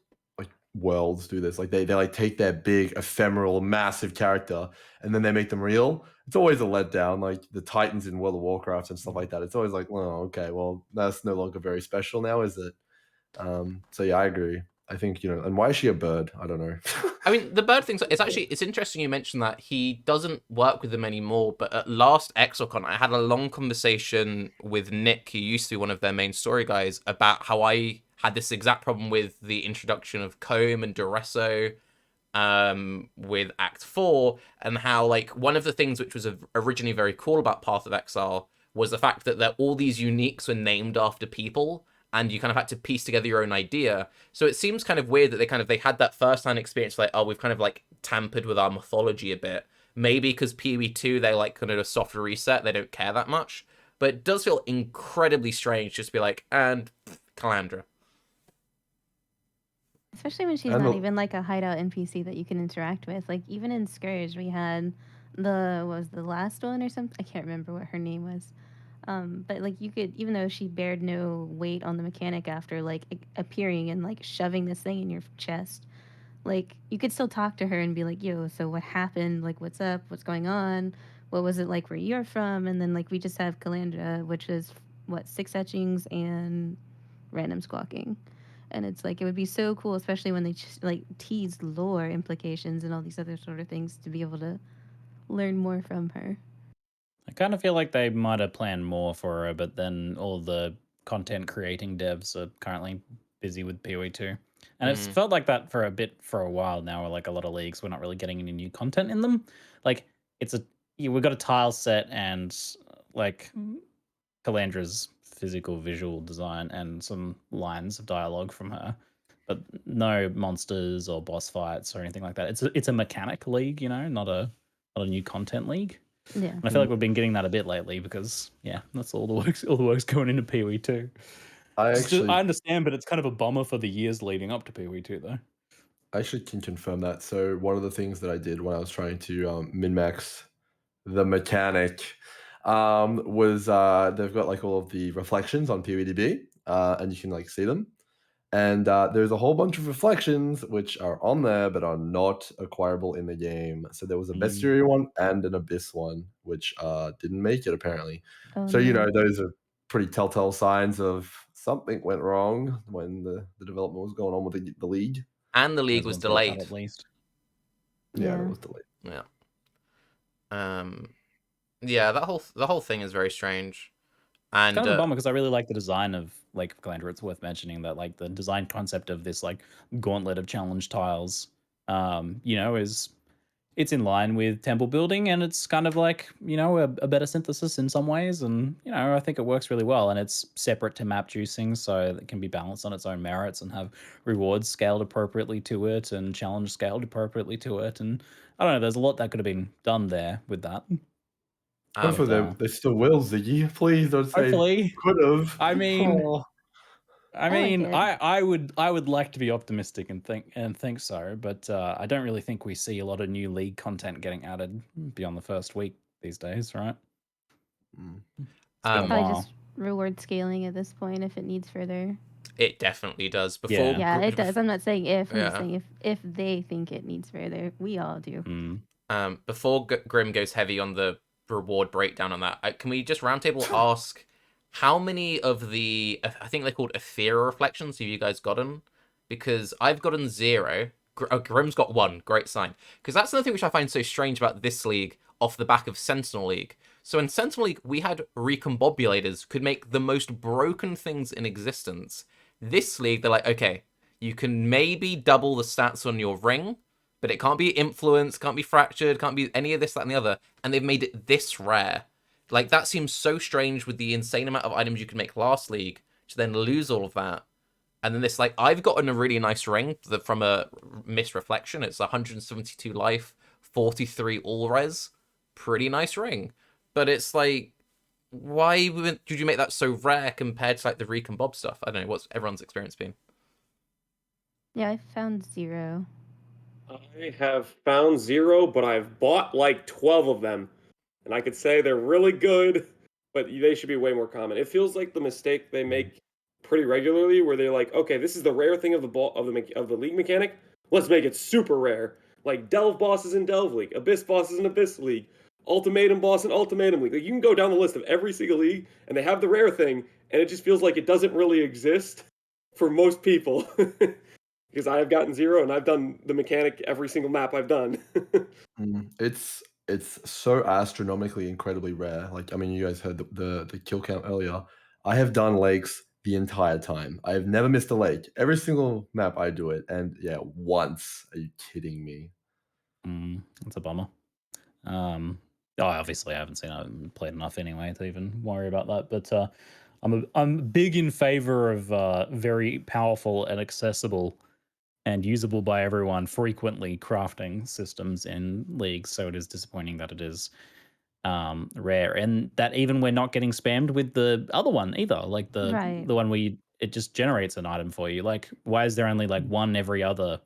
worlds do this, like they like take their big ephemeral massive character and then they make them real. It's always a letdown, like the Titans in World of Warcraft and stuff like that. It's always like, well, okay, well, that's no longer very special now, is it? So yeah, I agree. I think, and why is she a bird? I don't know. I mean, the bird thing, it's interesting you mentioned that he doesn't work with them anymore, but at last ExileCon, I had a long conversation with Nick, who used to be one of their main story guys, about how I had this exact problem with the introduction of Comb and Duresso with Act 4, and how, like, one of the things which was originally very cool about Path of Exile was the fact that all these uniques were named after people, and you kind of had to piece together your own idea. So it seems kind of weird that they had that first-hand experience, like, oh, we've kind of, like, tampered with our mythology a bit. Maybe because PoE 2, they, like, kind of a soft reset, they don't care that much. But it does feel incredibly strange just to be like, and Calandra. Especially when she's not even like a hideout NPC that you can interact with. Like, even in Scourge, we had what was the last one or something? I can't remember what her name was. But like, you could, even though she bared no weight on the mechanic after like appearing and like shoving this thing in your chest, like you could still talk to her and be like, yo, so what happened? Like, what's up? What's going on? What was it like where you're from? And then like we just have Calandra, which is what, 6 etchings and random squawking. And it's like, it would be so cool, especially when they like tease lore implications and all these other sort of things, to be able to learn more from her. I kind of feel like they might have planned more for her, but then all the content creating devs are currently busy with PoE 2. And it's felt like that for a while now, where like a lot of leagues, we're not really getting any new content in them. Like, we've got a tile set and like Calandra's physical visual design and some lines of dialogue from her, but no monsters or boss fights or anything like that. It's a mechanic league, not a new content league. Yeah. And I feel like we've been getting that a bit lately because, yeah, that's all the work's going into PoE 2. I understand, but it's kind of a bummer for the years leading up to PoE 2, though. I actually can confirm that. So one of the things that I did when I was trying to min-max the mechanic was they've got like all of the reflections on PoEDB, and you can like see them. And there's a whole bunch of reflections which are on there but are not acquirable in the game. So there was a bestiary one and an abyss one, which didn't make it apparently. So those are pretty telltale signs of something went wrong when the development was going on with the league. And the league was delayed. At least. Yeah, it was delayed. Yeah. Yeah, the whole thing is very strange. And it's kind of a bummer because I really like the design of Lake of Kalandra. It's worth mentioning that like the design concept of this like gauntlet of challenge tiles, it's in line with temple building, and it's kind of like, a better synthesis in some ways. And, I think it works really well, and it's separate to map juicing, so it can be balanced on its own merits and have rewards scaled appropriately to it and challenge scaled appropriately to it. And I don't know, there's a lot that could have been done there with that. Hopefully they still will, Ziggy. Please don't say hopefully. Could have. I mean, like I would like to be optimistic and think so, but I don't really think we see a lot of new league content getting added beyond the first week these days, right? Probably just reward scaling at this point if it needs further. It definitely does. Yeah, it does. I'm not saying if. I'm just saying if they think it needs further. We all do. Before Grim goes heavy on the reward breakdown on that, can we just roundtable ask how many of the, I think they're called ethereal reflections, have you guys gotten? Because I've gotten 0. Grim's got 1. Great sign. Because that's another thing which I find so strange about this league off the back of Sentinel League. So in Sentinel League, we had recombobulators could make the most broken things in existence. This league, they're like, okay, you can maybe double the stats on your ring, but it can't be influenced, can't be fractured, can't be any of this, that, and the other. And they've made it this rare. Like, that seems so strange with the insane amount of items you could make last league to then lose all of that. And then this, like, I've gotten a really nice ring from a Mist Reflection. It's 172 life, 43 all res. Pretty nice ring. But it's like, why did you make that so rare compared to, like, the Recombob stuff? I don't know, what's everyone's experience been? Yeah, I found 0. I have found 0, but I've bought like 12 of them. And I could say they're really good, but they should be way more common. It feels like the mistake they make pretty regularly, where they're like, okay, this is the rare thing of the league mechanic. Let's make it super rare. Like Delve bosses in Delve League, Abyss bosses in Abyss League, Ultimatum boss in Ultimatum League. Like, you can go down the list of every single league, and they have the rare thing, and it just feels like it doesn't really exist for most people. because I have gotten 0 and I've done the mechanic every single map I've done. It's so astronomically incredibly rare. Like, I mean, you guys heard the kill count earlier. I have done lakes the entire time. I have never missed a lake. Every single map I do it, and yeah, once. Are you kidding me? That's a bummer. Obviously I haven't played enough anyway to even worry about that. But I'm big in favor of very powerful and accessible and usable by everyone frequently crafting systems in leagues. So it is disappointing that it is rare, and that even we're not getting spammed with the other one either, like the Right. one where it just generates an item for you. Like, why is there only like one every other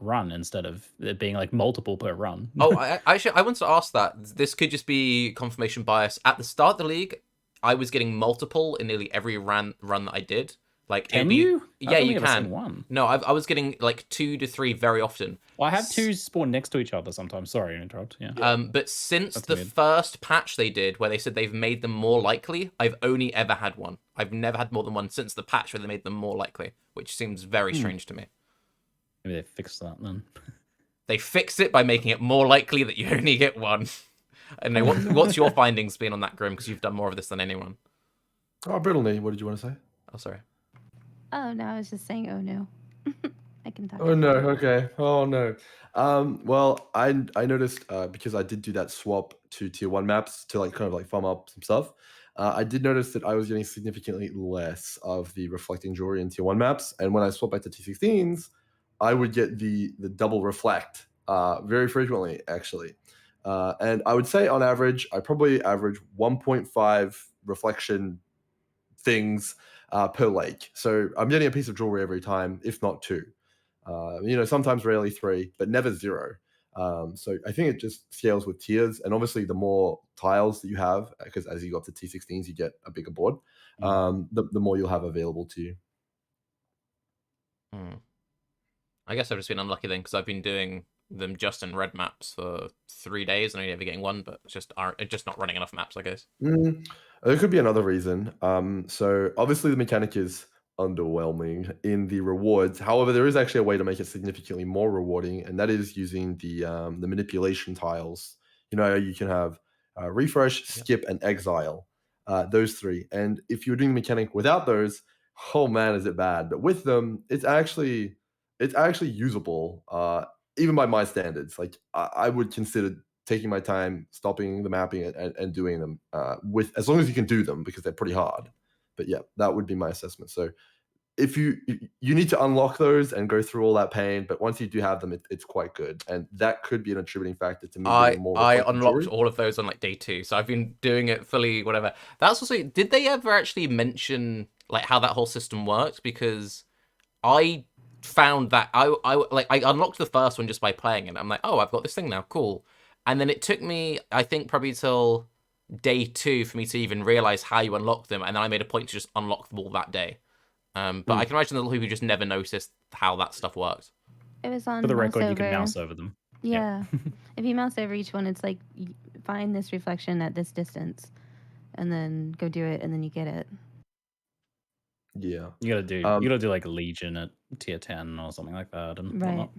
run instead of it being like multiple per run? Oh, I wanted to ask that. This could just be confirmation bias. At the start of the league, I was getting multiple in nearly every run that I did. Like, Can you? Yeah, I've only you ever seen can. one. No, I was getting like 2 to 3 very often. Well, I have two spawn next to each other sometimes. Sorry to interrupt. Yeah. But since That's the weird. first patch they did, where they said they've made them more likely, I've only ever had one. I've never had more than one since the patch where they made them more likely, which seems very strange to me. Maybe they fixed that then. They fixed it by making it more likely that you only get one. I don't know. What's your findings been on that, Grim? Because you've done more of this than anyone. Oh, BrittleKnee, what did you want to say? Oh, sorry. Oh no, I was just saying. Oh no, I can talk. Oh no, okay. Oh no. Well, I noticed because I did do that swap to tier 1 maps to like kind of like farm up some stuff. I did notice that I was getting significantly less of the reflecting jewelry in tier 1 maps, and when I swapped back to T16s, I would get the double reflect very frequently actually. And I would say on average, I probably average 1.5 reflection things per lake. So I'm getting a piece of jewelry every time, if not 2. Sometimes rarely 3, but never 0. So I think it just scales with tiers, and obviously the more tiles that you have, because as you go up to T16s, you get a bigger board. The more you'll have available to you. I guess I've just been unlucky then, because I've been doing them just in red maps for 3 days and only ever getting one, but just not running enough maps, I guess. There could be another reason. So obviously the mechanic is underwhelming in the rewards. However, there is actually a way to make it significantly more rewarding, and that is using the manipulation tiles. You can have refresh, skip, and exile. Those 3. And if you're doing the mechanic without those, oh man, is it bad. But with them, it's actually usable, even by my standards. Like I would consider taking my time, stopping the mapping and doing them with as long as you can do them, because they're pretty hard. But yeah, that would be my assessment. So if you need to unlock those and go through all that pain, but once you do have them, it's quite good, and that could be an attributing factor to me getting more. I unlocked all of those on like day 2, so I've been doing it fully. Whatever. That's also. Did they ever actually mention like how that whole system worked? Because I found that I unlocked the first one just by playing it. I'm like, oh, I've got this thing now, cool. And then it took me, I think, probably till day 2 for me to even realize how you unlock them, and then I made a point to just unlock them all that day. But I can imagine the people who just never noticed how that stuff worked. It was on For the mouse record, over. you can mouse over them. Yeah. If you mouse over each one, it's like find this reflection at this distance, and then go do it, and then you get it. Yeah, You gotta do like Legion at tier 10 or something like that, and Right. whatnot.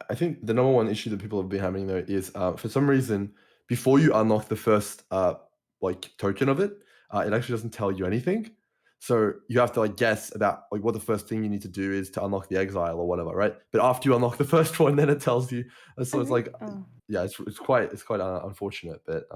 I think the number one issue that people have been having though is for some reason before you unlock the first like token of it, it actually doesn't tell you anything. So you have to like guess about like what the first thing you need to do is to unlock the exile or whatever, right? But after you unlock the first one, then it tells you. So it's like, yeah, it's quite unfortunate. But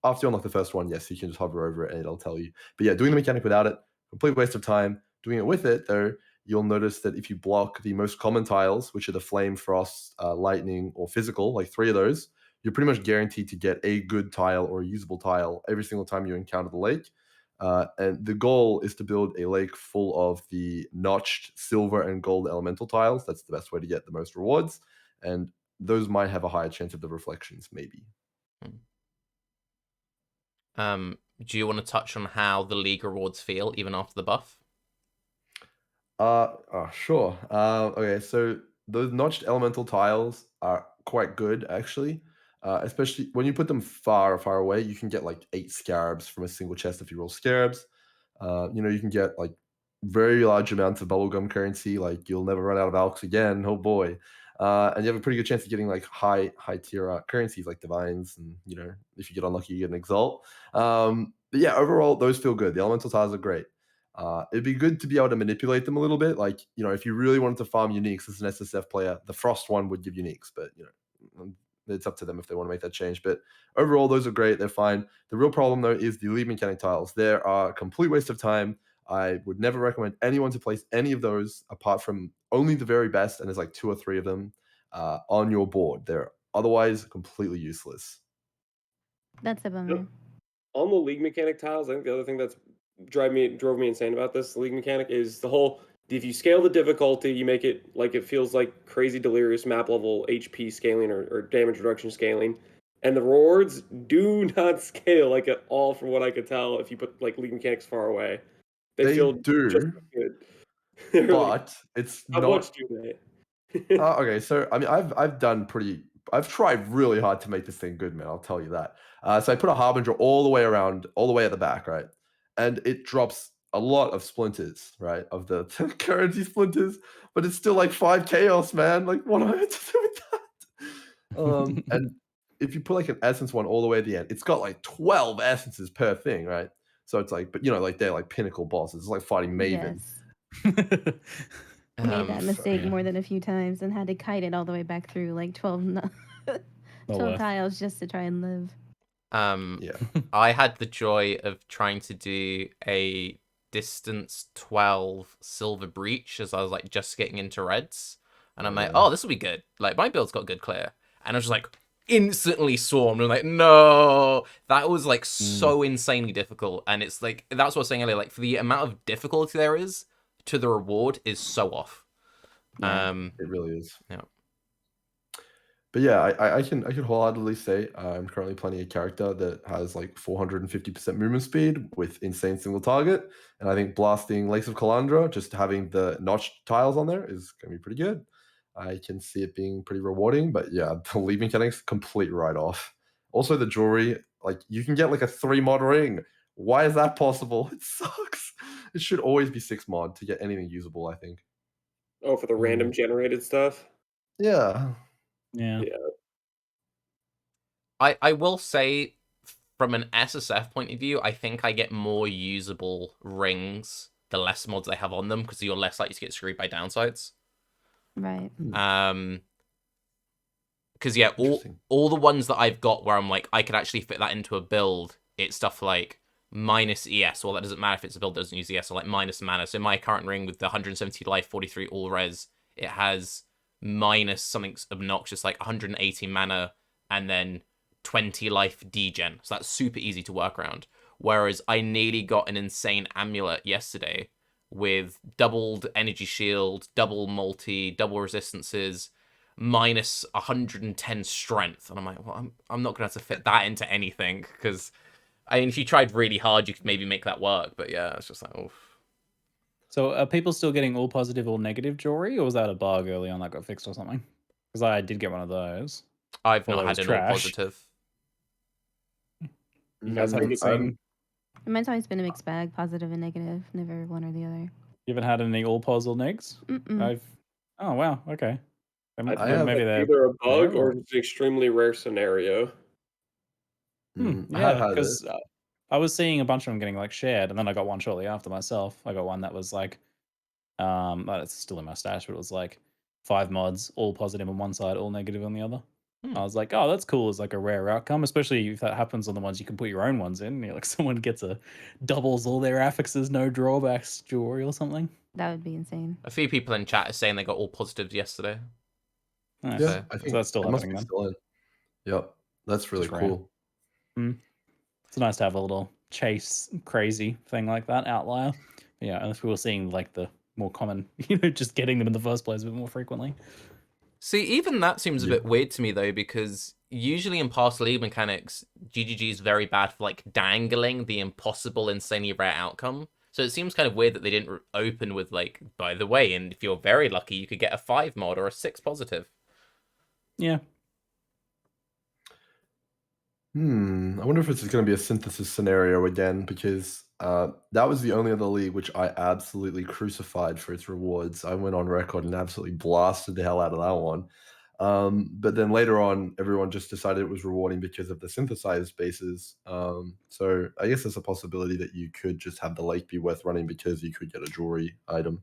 after you unlock the first one, yes, you can just hover over it and it'll tell you. But yeah, doing the mechanic without it, complete waste of time. Doing it with it though, you'll notice that if you block the most common tiles, which are the flame, frost, lightning, or physical, like 3 of those, you're pretty much guaranteed to get a good tile or a usable tile every single time you encounter the lake. And the goal is to build a lake full of the notched silver and gold elemental tiles. That's the best way to get the most rewards. And those might have a higher chance of the reflections, maybe. Do you want to touch on how the league rewards feel even after the buff? Sure. Okay, so those notched elemental tiles are quite good, actually. Especially when you put them far, far away, you can get like 8 scarabs from a single chest if you roll scarabs. You can get like very large amounts of bubblegum currency. Like you'll never run out of alks again. Oh boy. And you have a pretty good chance of getting like high tier currencies like divines, and if you get unlucky, you get an exalt. But yeah, overall those feel good. The elemental tiles are great. It'd be good to be able to manipulate them a little bit. Like if you really wanted to farm uniques as an SSF player, the frost one would give uniques, but it's up to them if they want to make that change. But overall, those are great. They're fine. The real problem though is the league mechanic tiles. They are a complete waste of time. I would never recommend anyone to place any of those apart from only the very best, and there's like 2 or 3 of them on your board. They're otherwise completely useless. That's a bummer. On the league mechanic tiles, I think the other thing that's drove me insane about this league mechanic is the whole, if you scale the difficulty, you make it like it feels like crazy delirious map level HP scaling or damage reduction scaling. And the rewards do not scale like at all from what I could tell if you put like league mechanics far away. They feel do, just good. but it's How not. much do they? Okay, so I mean, I've tried really hard to make this thing good, man. I'll tell you that. So I put a harbinger all the way around, all the way at the back, right? And it drops a lot of splinters, right? Of the currency splinters, but it's still like 5 chaos, man. Like, what am I meant to do with that? And if you put like an essence one all the way at the end, it's got like 12 essences per thing, right? So it's like, but like they're like pinnacle bosses. It's like fighting Maven. Yes. Made that mistake yeah. more than a few times and had to kite it all the way back through like 12 tiles just to try and live. Yeah. I had the joy of trying to do a distance 12 silver breach as I was like just getting into reds, and I'm like, oh, this will be good. Like my build's got good clear, and I was just like instantly swarmed. I'm like, no, that was like so insanely difficult, and it's like that's what I was saying earlier. Like for the amount of difficulty there is to the reward is so off. Yeah. It really is. Yeah. But yeah, I can wholeheartedly say I'm currently playing a character that has like 450% movement speed with insane single target, and I think blasting Lakes of Kalandra, just having the notch tiles on there, is going to be pretty good. I can see it being pretty rewarding, but yeah, the league mechanics complete write-off. Also, the jewelry, like you can get like a 3-mod ring. Why is that possible? It sucks. It should always be 6 mod to get anything usable, I think. Oh, for the random generated stuff? Yeah. Yeah. I will say, from an SSF point of view, I think I get more usable rings the less mods I have on them, because you're less likely to get screwed by downsides. Right. Because yeah, all the ones that I've got where I'm like, I could actually fit that into a build, it's stuff like minus ES, well, that doesn't matter if it's a build that doesn't use ES, or like minus mana. So my current ring with the 170 life, 43 all res, it has minus something obnoxious like 180 mana and then 20 life degen. So that's super easy to work around. Whereas I nearly got an insane amulet yesterday with doubled energy shield, double multi, double resistances, minus 110 strength. And I'm like, well, I'm not going to have to fit that into anything, because I mean, if you tried really hard, you could maybe make that work. But yeah, it's just like, oof. So are people still getting all positive or negative jewelry, or was that a bug early on that got fixed or something? Because I did get one of those. I've Well, not it had was an all trash. positive. You guys haven't seen... Mine's always been a mixed bag, positive and negative, never one or the other. You haven't had any all pos or negs? Mm-mm. Oh, wow, okay. I have maybe they're either a bug rare, or it's an extremely rare scenario. I have had it. because I was seeing a bunch of them getting like shared, and then I got one shortly after myself. I got one that was like, it's still in my stash, but it was like 5 mods, all positive on one side, all negative on the other. I was like, oh, that's cool as like a rare outcome, especially if that happens on the ones you can put your own ones in. You're like, someone gets a doubles all their affixes, no drawbacks jewelry or something. That would be insane. A few people in chat are saying they got all positives yesterday. Nice. Yeah, I think so that's still it must happening be then. still in. Yep, that's really Just rare. cool. It's nice to have a little chase crazy thing like that, outlier. Yeah, unless we were seeing like the more common, just getting them in the first place a bit more frequently. See, even that seems a bit weird to me, though, because usually in past league mechanics, GGG is very bad for, like, dangling the impossible, insanely rare outcome. So it seems kind of weird that they didn't open with, like, by the way, and if you're very lucky, you could get a 5 mod or a 6 positive. Yeah. I wonder if it's going to be a synthesis scenario again, because That was the only other league which I absolutely crucified for its rewards. I went on record and absolutely blasted the hell out of that one. But then later on, everyone just decided it was rewarding because of the synthesized bases. So I guess there's a possibility that you could just have the lake be worth running because you could get a jewelry item.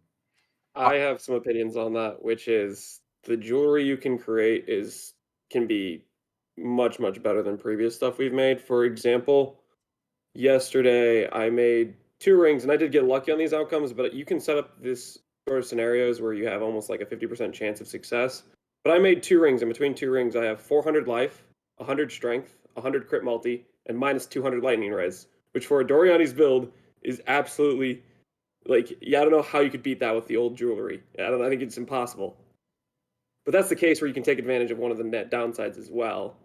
I have some opinions on that, which is the jewelry you can create can be much, much better than previous stuff we've made. For example, yesterday I made 2 rings, and I did get lucky on these outcomes, but you can set up this sort of scenarios where you have almost like a 50% chance of success. But I made 2 rings, and between 2 rings, I have 400 life, 100 strength, 100 crit multi, and minus 200 lightning res, which for a Doriani's build is absolutely like, yeah, I don't know how you could beat that with the old jewelry. I think it's impossible. But that's the case where you can take advantage of one of the net downsides as well.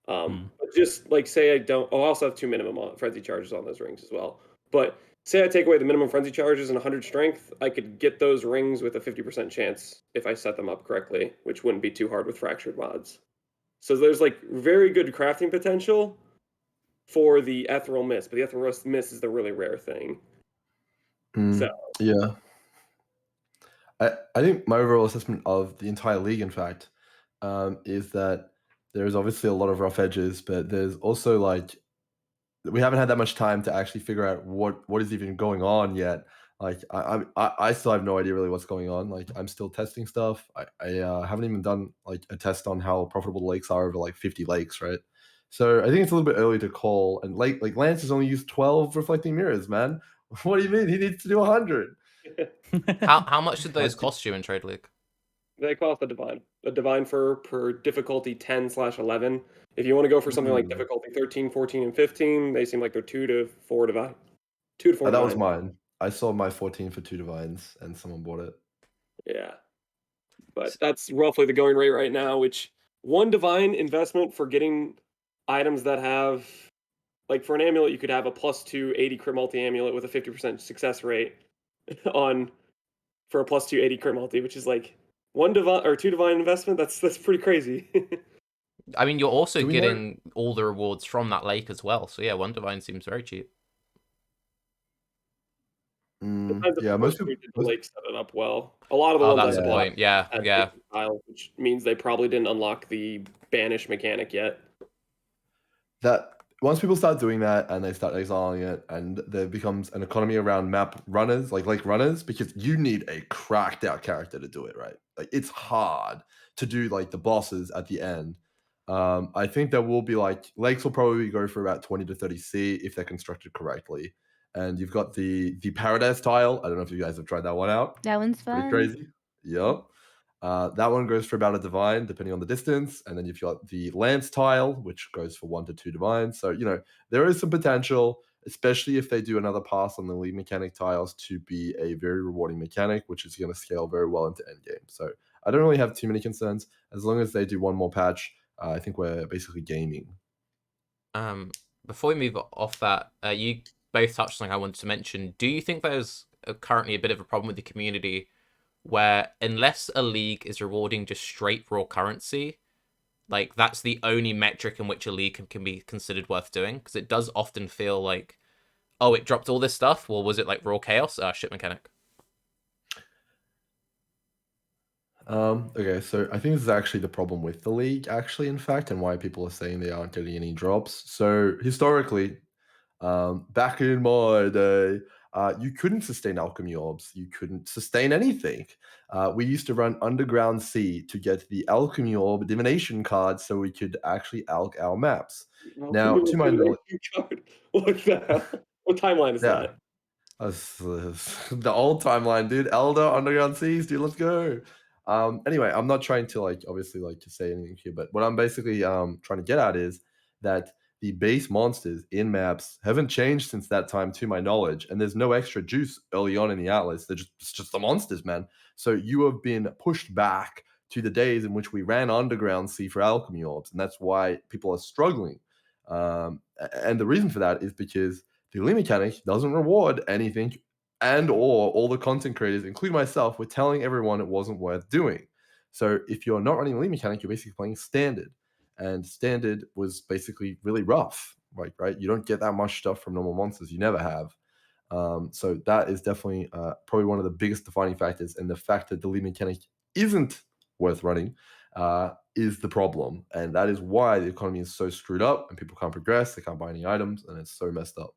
But just like say I don't. Oh, I also have 2 minimum frenzy charges on those rings as well. But say I take away the minimum frenzy charges and 100 strength, I could get those rings with a 50% chance if I set them up correctly, which wouldn't be too hard with fractured mods. So there's like very good crafting potential for the ethereal mist, but the ethereal mist is the really rare thing. So Yeah. I think my overall assessment of the entire league, in fact, is that there's obviously a lot of rough edges, but there's also like we haven't had that much time to actually figure out what is even going on yet. Like I still have no idea really what's going on. Like I'm still testing stuff. I haven't even done like a test on how profitable the lakes are over like 50 lakes, right? So I think it's a little bit early to call. And like Lance has only used 12 reflecting mirrors, man. What do you mean? He needs to do 100. How much did those cost you in Trade League? they cost a divine for per difficulty 10/11. If you want to go for something like difficulty 13, 14, and 15, they seem like they're 2 to 4 divine. 2 to 4 That was divine. mine. I sold my 14 for 2 divines, and someone bought it. Yeah. But that's roughly the going rate right now, which 1 divine investment for getting items that have, like for an amulet, you could have a +2 80 crit multi amulet with a 50% success rate on for a +2 80 crit multi, which is like 1 divine or 2 divine investment. That's pretty crazy. I mean, you're also Do we know- getting all the rewards from that lake as well. So yeah, 1 divine seems very cheap. Yeah, most people. the lake set it up well. A lot of the Oh, ones that's I the bought point. Yeah, had yeah. tiles, which means they probably didn't unlock the banish mechanic yet. That once people start doing that and they start exiling it, and there becomes an economy around map runners, like lake runners, because you need a cracked out character to do it, right? Like it's hard to do like the bosses at the end. I think there will be like lakes will probably go for about 20 to 30 C if they're constructed correctly. And you've got the paradise tile. I don't know if you guys have tried that one out. That one's Pretty fun. crazy. Yep. That one goes for about a divine, depending on the distance. And then you've got the lance tile, which goes for 1 to 2 divines. So, there is some potential, especially if they do another pass on the lead mechanic tiles, to be a very rewarding mechanic, which is going to scale very well into endgame. So I don't really have too many concerns. As long as they do one more patch, I think we're basically gaming. Before we move off that, you both touched on something I wanted to mention. Do you think there's currently a bit of a problem with the community where unless a league is rewarding just straight raw currency, like that's the only metric in which a league can be considered worth doing? Because it does often feel like, oh, it dropped all this stuff. Well, was it like raw chaos? Shit mechanic. Okay, so I think this is actually the problem with the league, actually, in fact, and why people are saying they aren't getting any drops. So historically, back in my day, you couldn't sustain alchemy orbs. You couldn't sustain anything. We used to run Underground Sea to get the alchemy orb divination card so we could actually alch our maps. Now, to my knowledge, What the hell? What timeline is that? The old timeline, dude. Elder Underground Seas, dude. Let's go. Anyway, I'm not trying to obviously to say anything here, but what I'm basically trying to get at is that the base monsters in maps haven't changed since that time, to my knowledge, and there's no extra juice early on in the Atlas. It's just the monsters, man. So you have been pushed back to the days in which we ran Underground Sea for alchemy orbs, and that's why people are struggling. And the reason for that is because the elite mechanic doesn't reward anything, and or all the content creators, including myself, were telling everyone it wasn't worth doing. So if you're not running elite mechanic, you're basically playing standard, and standard was basically really rough. Right? You don't get that much stuff from normal monsters. You never have. So that is definitely probably one of the biggest defining factors, and the fact that the league mechanic isn't worth running is the problem, and that is why the economy is so screwed up, and people can't progress, they can't buy any items, and it's so messed up.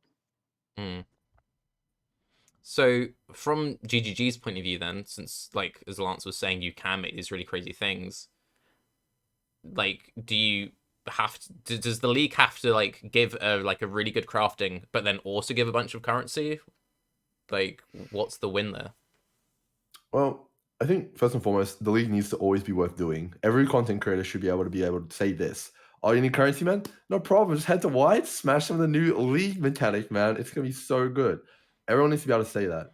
So from GGG's point of view, then, since like as Lance was saying, you can make these really crazy things. Like, do you have to? Does the league have to like give a really good crafting, but then also give a bunch of currency? Like, what's the win there? Well, I think first and foremost, the league needs to always be worth doing. Every content creator should be able to say this. Oh, you need currency, man? No problem. Just head to White, smash some of the new league mechanic, man. It's gonna be so good. Everyone needs to be able to say that.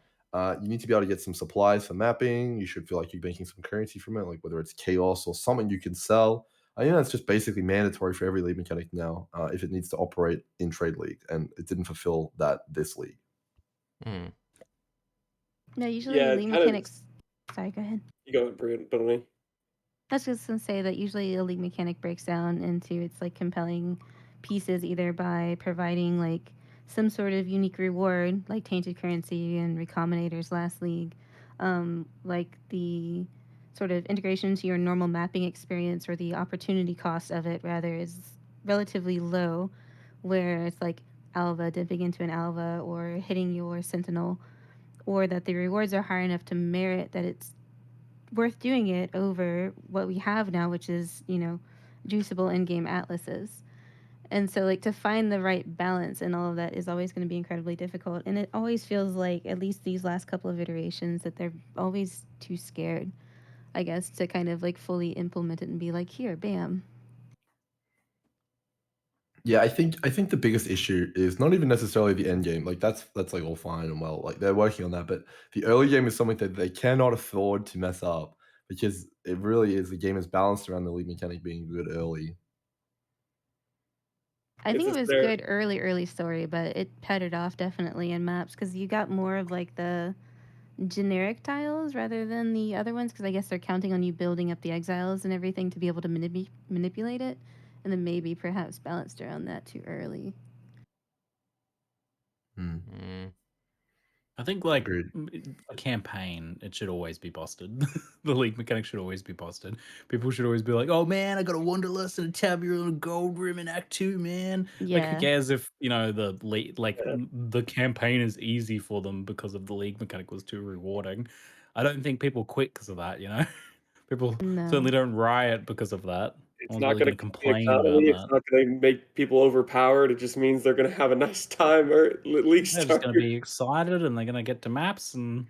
You need to be able to get some supplies for mapping. You should feel like you're making some currency from it, like whether it's chaos or something you can sell. I think that's just basically mandatory for every league mechanic now, if it needs to operate in Trade League, and it didn't fulfill that this league. No, usually Yeah, league mechanics. Sorry, go ahead. You go ahead, BrittleKnee. I was just gonna say that usually a league mechanic breaks down into its like compelling pieces, either by providing like some sort of unique reward, like tainted currency and Recombinators last league, like the sort of integration into your normal mapping experience, or the opportunity cost of it rather is relatively low, where it's like Alva dipping into an Alva or hitting your Sentinel, or that the rewards are high enough to merit that it's worth doing it over what we have now, which is, juiceable in-game atlases. And so, like, to find the right balance and all of that is always going to be incredibly difficult. And it always feels like, at least these last couple of iterations, that they're always too scared, I guess, to kind of like fully implement it and be like, here, bam. Yeah, I think the biggest issue is not even necessarily the end game. Like that's like all fine and well. Like they're working on that, but the early game is something that they cannot afford to mess up, because it really is, the game is balanced around the league mechanic being good early. I think it was good early story, but it petted off definitely in maps, because you got more of like the generic tiles rather than the other ones, because I guess they're counting on you building up the exiles and everything to be able to manipulate it, and then maybe perhaps balanced around that too early. I think like a campaign, it should always be busted. The league mechanic should always be busted. People should always be like, "Oh man, I got a Wanderlust and a Tabula and a Gold Rim in Act 2, man." Like, who Yeah. cares if the the campaign is easy for them because of the league mechanic was too rewarding. I don't think people quit because of that. People certainly don't riot because of that. It's not really going to complain about that. It's not going to make people overpowered. It just means they're going to have a nice time, or at least They're just going to be excited, and they're going to get to maps and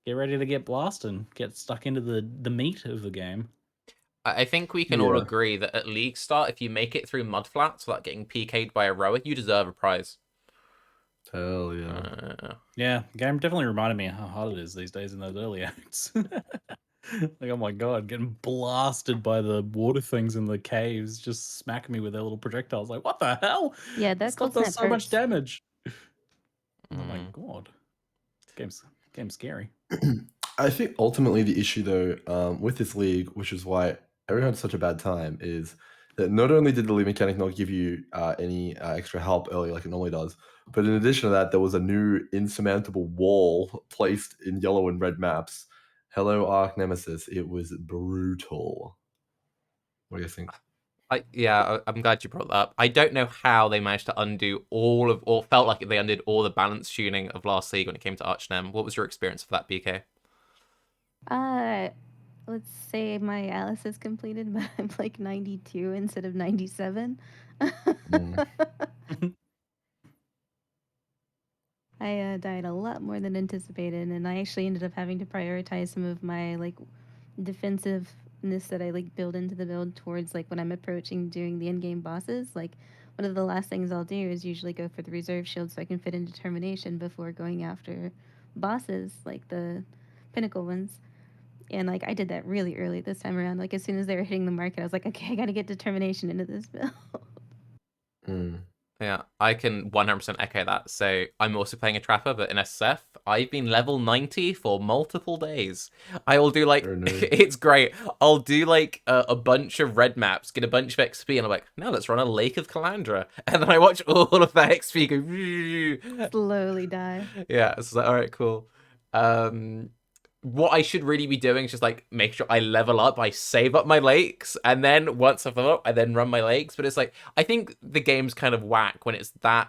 get ready to get blasted and get stuck into the meat of the game. I think we can all agree that at League Start, if you make it through Mudflats without getting PK'd by a rower, you deserve a prize. Hell yeah. Yeah, the game definitely reminded me of how hard it is these days in those early acts. Like, oh my god, getting blasted by the water things in the caves, just smacking me with their little projectiles. Like, what the hell? Yeah, that stuff does so much damage. Oh my god, game's scary. I think ultimately the issue though, with this league, which is why everyone had such a bad time, is that not only did the league mechanic not give you any extra help early like it normally does, but in addition to that, there was a new insurmountable wall placed in yellow and red maps. Hello, Archnemesis. It was brutal. What do you think? I'm glad you brought that up. I don't know how they managed to undo or felt like they undid all the balance tuning of last league when it came to Archnem. What was your experience for that, BK? Let's say my Alice is completed, but I'm like 92 instead of 97. I died a lot more than anticipated, and I actually ended up having to prioritize some of my like defensiveness that I like build into the build towards like when I'm approaching doing the end game bosses. Like, one of the last things I'll do is usually go for the reserve shield so I can fit in determination before going after bosses, like the pinnacle ones. And like I did that really early this time around. Like, as soon as they were hitting the market, I was like, okay, I gotta get determination into this build. Yeah, I can 100% echo that. So I'm also playing a Trapper, but in SSF, I've been level 90 for multiple days. I will do like, Very nice. it's great. I'll do like a bunch of red maps, get a bunch of XP, and I'm like, now let's run a Lake of Kalandra. And then I watch all of that XP go. Slowly die. Yeah, it's like, all right, cool. What I should really be doing is just like make sure I level up, I save up my lakes, and then once I've leveled up, I then run my lakes. But it's like, I think the game's kind of whack when it's that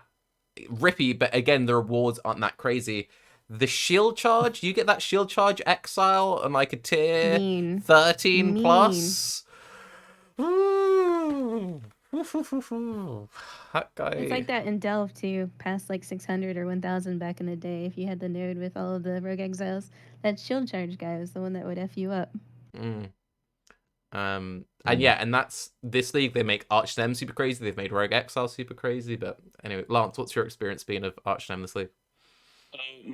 rippy, but again, the rewards aren't that crazy. The shield charge, you get that shield charge Exile on like a tier Mean. 13 Mean. plus. Ooh. That guy. It's like that in Delve too, past like 600 or 1000 back in the day. If you had the node with all of the rogue exiles, that shield charge guy was the one that would F you up. And yeah, and that's this league. They make Archnemesis super crazy. They've made Rogue Exile super crazy. But anyway, Lance, what's your experience being of Archnemesis this league?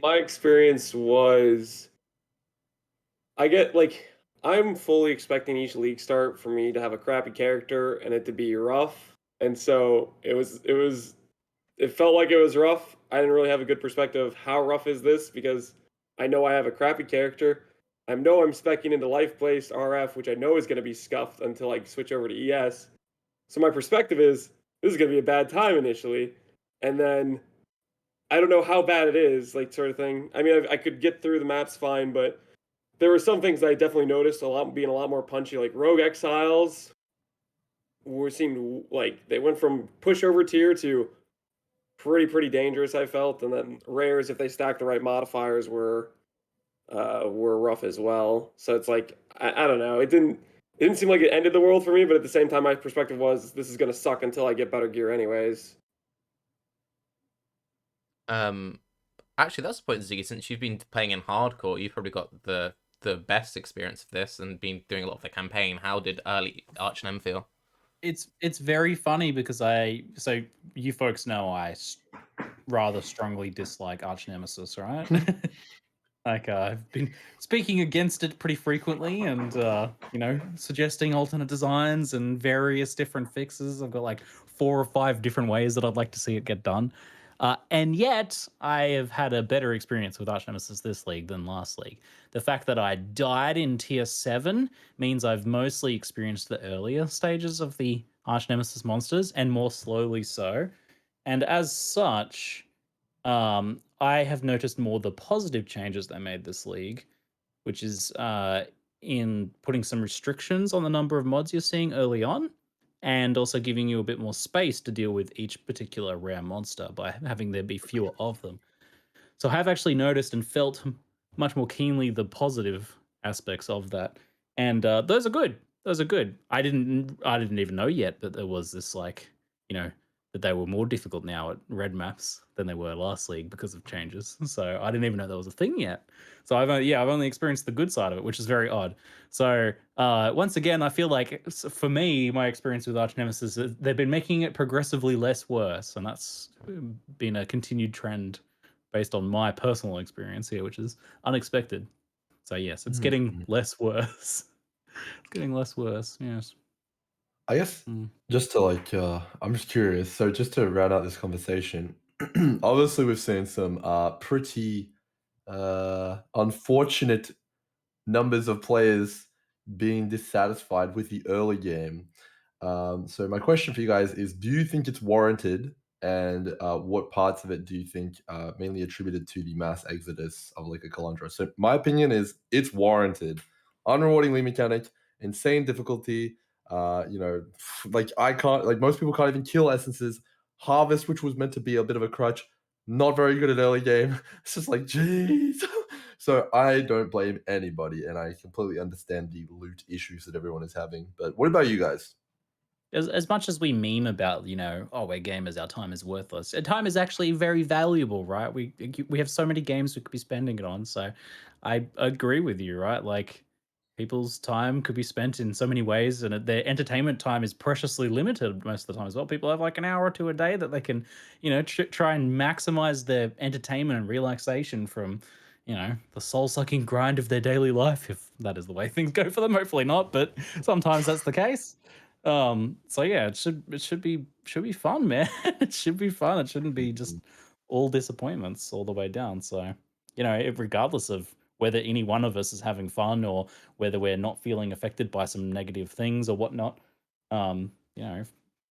My experience was, I'm fully expecting each league start for me to have a crappy character and it to be rough, and so it felt like it was rough. I didn't really have a good perspective of how rough is this because I know I have a crappy character. I know I'm speccing into life-based RF, which I know is going to be scuffed until I switch over to ES. So my perspective is this is going to be a bad time initially, and then I don't know how bad it is, like sort of thing. I mean, I could get through the maps fine, but there were some things that I definitely noticed being a lot more punchy, like Rogue Exiles seemed like they went from pushover tier to pretty dangerous, I felt, and then rares, if they stacked the right modifiers, were rough as well. So it's like I don't know. It didn't seem like it ended the world for me, but at the same time, my perspective was this is gonna suck until I get better gear, anyways. Actually, that's the point, Ziggy. Since you've been playing in hardcore, you've probably got the best experience of this and been doing a lot of the campaign. How did early Archnem feel? It's very funny because so you folks know I rather strongly dislike Archnemesis, right? Like I've been speaking against it pretty frequently and suggesting alternate designs and various different fixes. I've got like 4 or 5 different ways that I'd like to see it get done. And yet I have had a better experience with Archnemesis this league than last league. The fact that I died in tier 7 means I've mostly experienced the earlier stages of the Archnemesis monsters and more slowly so. And as such, I have noticed more the positive changes they made this league, which is in putting some restrictions on the number of mods you're seeing early on, and also giving you a bit more space to deal with each particular rare monster by having there be fewer of them. So I have actually noticed and felt much more keenly the positive aspects of that, and those are good. Those are good. I didn't even know yet that there was this that they were more difficult now at red maps than they were last league because of changes. So I didn't even know there was a thing yet. So I've only experienced the good side of it, which is very odd. So once again, I feel like for me, my experience with Archnemesis is they've been making it progressively less worse, and that's been a continued trend based on my personal experience here, which is unexpected. So yes, it's getting less worse. It's getting less worse. Yes. I guess just to I'm just curious. So just to round out this conversation, obviously we've seen some pretty unfortunate numbers of players being dissatisfied with the early game. So my question for you guys is: do you think it's warranted, and what parts of it do you think mainly attributed to the mass exodus of Lake of Kalandra? So my opinion is it's warranted. Unrewarding league mechanic, insane difficulty. Most people can't even kill essences. Harvest, which was meant to be a bit of a crutch, not very good at early game. It's just like, jeez. So I don't blame anybody, and I completely understand the loot issues that everyone is having. But what about you guys? As much as we meme about, we're gamers, our time is worthless. Time is actually very valuable, right? We have so many games we could be spending it on. So I agree with you, right? Like people's time could be spent in so many ways, and their entertainment time is preciously limited most of the time as well. People have like an hour or two a day that they can, try and maximize their entertainment and relaxation from, the soul-sucking grind of their daily life, if that is the way things go for them. Hopefully not, but sometimes that's the case. So yeah, it should be fun, man. It should be fun. It shouldn't be just all disappointments all the way down. So regardless of whether any one of us is having fun or whether we're not feeling affected by some negative things or whatnot, if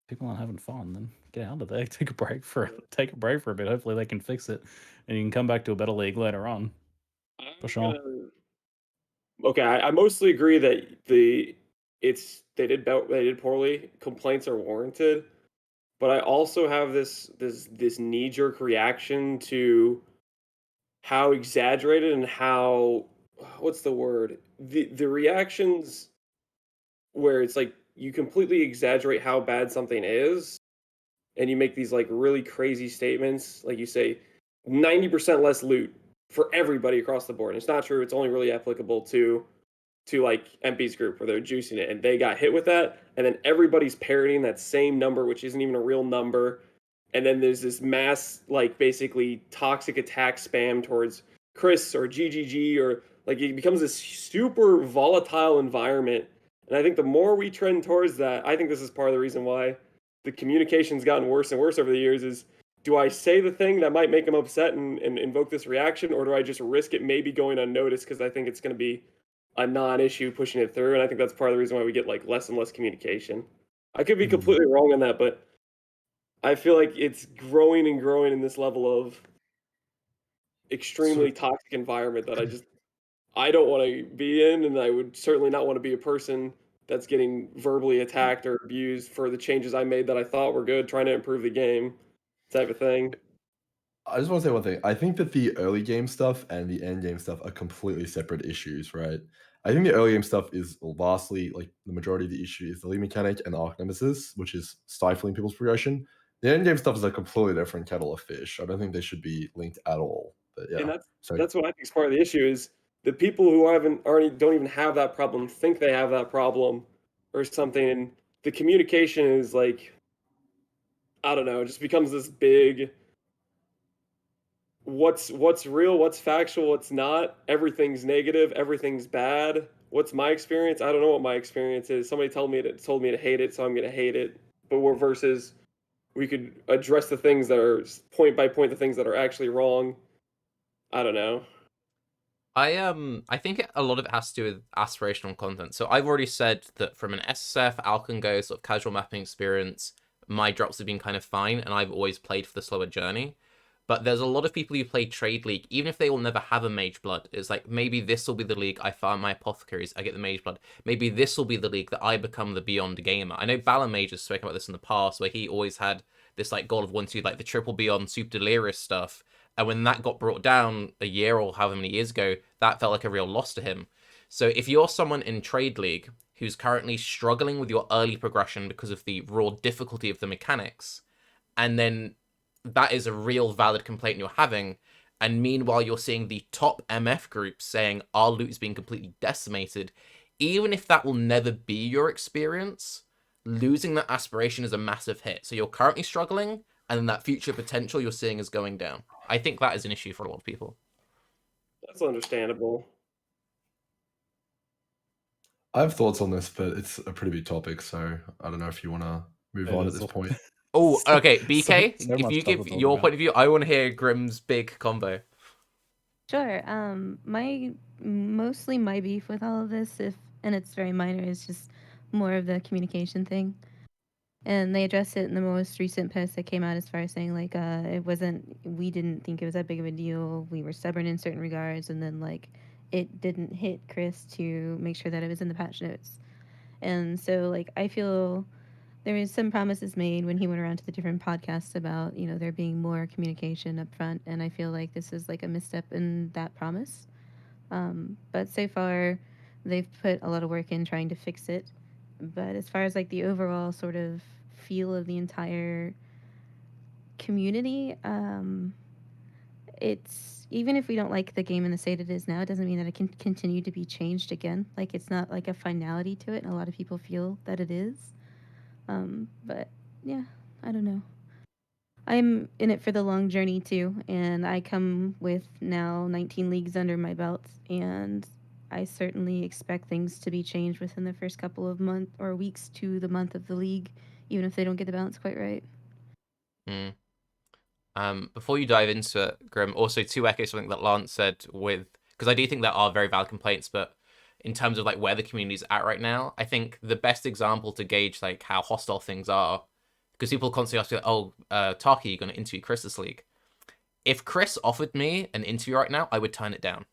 people aren't having fun, then get out of there. Take a break for a bit. Hopefully they can fix it, and you can come back to a better league later on. For sure. Okay, I mostly agree that they did poorly. Complaints are warranted, but I also have this knee jerk reaction to how exaggerated and how what's the word the reactions where it's like you completely exaggerate how bad something is, and you make these like really crazy statements, like you say 90% less loot for everybody across the board. And it's not true. It's only really applicable to like MP's group where they're juicing it and they got hit with that, and then everybody's parroting that same number, which isn't even a real number. And then there's this mass like basically toxic attack spam towards Chris or GGG, or like it becomes this super volatile environment. And I think the more we trend towards that, I think this is part of the reason why the communication's gotten worse and worse over the years is, do I say the thing that might make them upset and invoke this reaction, or do I just risk it maybe going unnoticed because I think it's going to be a non-issue pushing it through? And I think that's part of the reason why we get like less and less communication. I could be completely wrong on that, but I feel like it's growing and growing in this level of extremely toxic environment that I don't want to be in, and I would certainly not want to be a person that's getting verbally attacked or abused for the changes I made that I thought were good, trying to improve the game, type of thing. I just want to say one thing. I think that the early game stuff and the end game stuff are completely separate issues, right? I think the early game stuff is vastly, like, the majority of the issue is the league mechanic and the Archnemesis, which is stifling people's progression. The end game stuff is a completely different kettle of fish. I don't think they should be linked at all. But yeah, And that's what I think is part of the issue is the people who don't even have that problem think they have that problem or something, and the communication is like, I don't know, it just becomes this big what's real, what's factual, what's not. Everything's negative, everything's bad. What's my experience? I don't know what my experience is. Somebody told me to hate it, so I'm gonna hate it. But we're versus we could address the things that are point by point, the things that are actually wrong. I don't know. I think a lot of it has to do with aspirational content. So I've already said that from an SSF, Alkengo sort of casual mapping experience, my drops have been kind of fine, and I've always played for the slower journey. But there's a lot of people who play Trade League, even if they will never have a Mage Blood. It's like, maybe this will be the league I farm my Apothecaries, I get the Mage Blood. Maybe this will be the league that I become the Beyond Gamer. I know Balan Mage has spoken about this in the past, where he always had this like goal of wanting to do like the triple Beyond Super Delirious stuff. And when that got brought down a year or however many years ago, that felt like a real loss to him. So if you're someone in Trade League who's currently struggling with your early progression because of the raw difficulty of the mechanics, and then that is a real valid complaint you're having, and meanwhile you're seeing the top MF groups saying our loot is being completely decimated, even if that will never be your experience, losing that aspiration is a massive hit. So you're currently struggling, and then that future potential you're seeing is going down. I think that is an issue for a lot of people. That's understandable. I have thoughts on this, but it's a pretty big topic, so I don't know if you want to move on at this point. Oh, okay, BK, so if much you stuff to give talk your about. point of view, I want to hear Grim's big combo. Sure. Mostly my beef with all of this, and it's very minor, is just more of the communication thing. And they addressed it in the most recent post that came out, as far as saying like we didn't think it was that big of a deal. We were stubborn in certain regards, and then like it didn't hit Chris to make sure that it was in the patch notes. And so like I feel there was some promises made when he went around to the different podcasts about there being more communication up front, and I feel like this is like a misstep in that promise. But so far, they've put a lot of work in trying to fix it. But as far as like the overall sort of feel of the entire community, it's even if we don't like the game in the state it is now, it doesn't mean that it can continue to be changed again. Like it's not like a finality to it, and a lot of people feel that it is. But yeah, I don't know. I'm in it for the long journey too, and I come with now 19 leagues under my belt, and I certainly expect things to be changed within the first couple of months or weeks to the month of the league, even if they don't get the balance quite right. Before you dive into it, Grim, also to echo something that Lance said because I do think there are very valid complaints, but in terms of like where the community's at right now, I think the best example to gauge like how hostile things are, because people constantly ask me, oh, Tarke, you're going to interview Chris this league. If Chris offered me an interview right now, I would turn it down.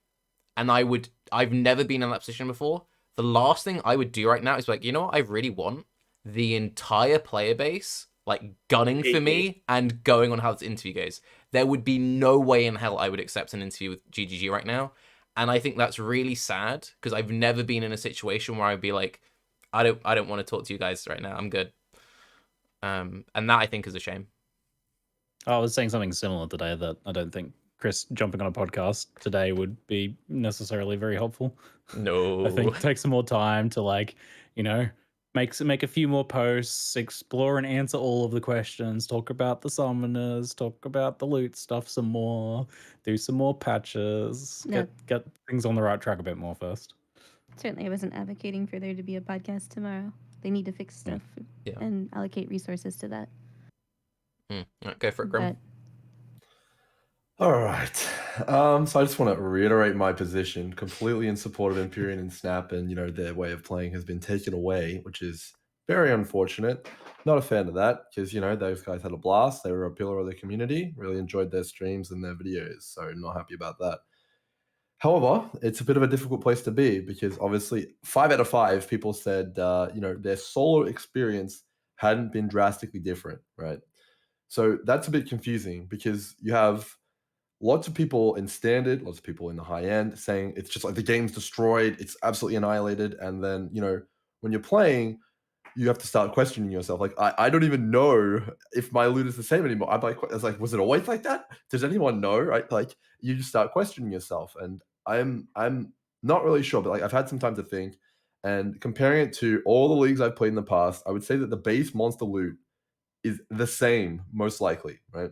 And I've never been in that position before. The last thing I would do right now is like, you know what I really want? The entire player base like gunning for me and going on how this interview goes. There would be no way in hell I would accept an interview with GGG right now. And I think that's really sad because I've never been in a situation where I'd be like, I don't want to talk to you guys right now. I'm good. And that I think is a shame. I was saying something similar today that I don't think Chris jumping on a podcast today would be necessarily very helpful. No. I think take some more time to like, you know, make a few more posts, explore and answer all of the questions, talk about the summoners, talk about the loot stuff some more, do some more patches, No. get things on the right track a bit more first. Certainly, I wasn't advocating for there to be a podcast tomorrow. They need to fix stuff and allocate resources to that. Right, go for it, Grim. All right. So I just want to reiterate my position, completely in support of Empyrean and Snap, and their way of playing has been taken away, which is very unfortunate. Not a fan of that because those guys had a blast. They were a pillar of the community. Really enjoyed their streams and their videos. So not happy about that. However, it's a bit of a difficult place to be because obviously 5 out of 5 people said their solo experience hadn't been drastically different, right? So that's a bit confusing because you have lots of people in standard, lots of people in the high end saying it's just like the game's destroyed, it's absolutely annihilated. And then, when you're playing, you have to start questioning yourself. Like, I don't even know if my loot is the same anymore. I was like, was it always like that? Does anyone know? Right? Like, you just start questioning yourself. And I'm not really sure, but like I've had some time to think. And comparing it to all the leagues I've played in the past, I would say that the base monster loot is the same, most likely, right?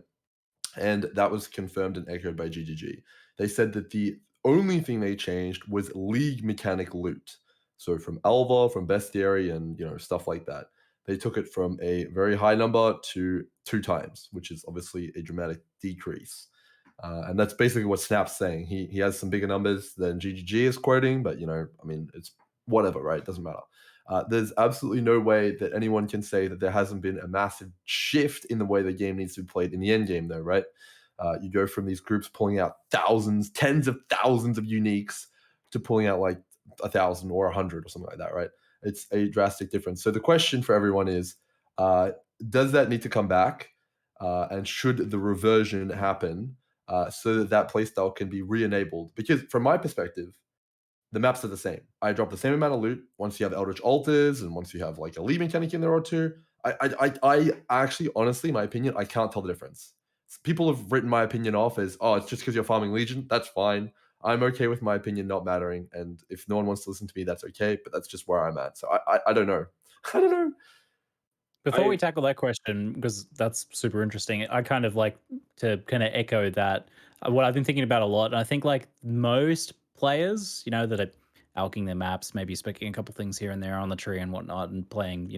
And that was confirmed and echoed by GGG. They said that the only thing they changed was league mechanic loot. So from Alva, from Bestiary, and stuff like that. They took it from a very high number to 2 times, which is obviously a dramatic decrease. And that's basically what Snap's saying. He has some bigger numbers than GGG is quoting, but it's whatever, right? It doesn't matter. There's absolutely no way that anyone can say that there hasn't been a massive shift in the way the game needs to be played in the end game, though, right? You go from these groups pulling out thousands, tens of thousands of uniques to pulling out like 1,000 or 100 or something like that, right? It's a drastic difference. So the question for everyone is, does that need to come back? And should the reversion happen so that playstyle can be re-enabled? Because from my perspective, the maps are the same. I drop the same amount of loot once you have Eldritch Altars and once you have like a lead mechanic in there or two. I actually, honestly, my opinion, I can't tell the difference. People have written my opinion off as, oh, it's just because you're farming Legion. That's fine. I'm okay with my opinion not mattering. And if no one wants to listen to me, that's okay. But that's just where I'm at. So I don't know. I don't know. Before we tackle that question, because that's super interesting, I kind of like to kind of echo that. What I've been thinking about a lot, and I think like most players, that are alking their maps, maybe specking a couple things here and there on the tree and whatnot, and playing,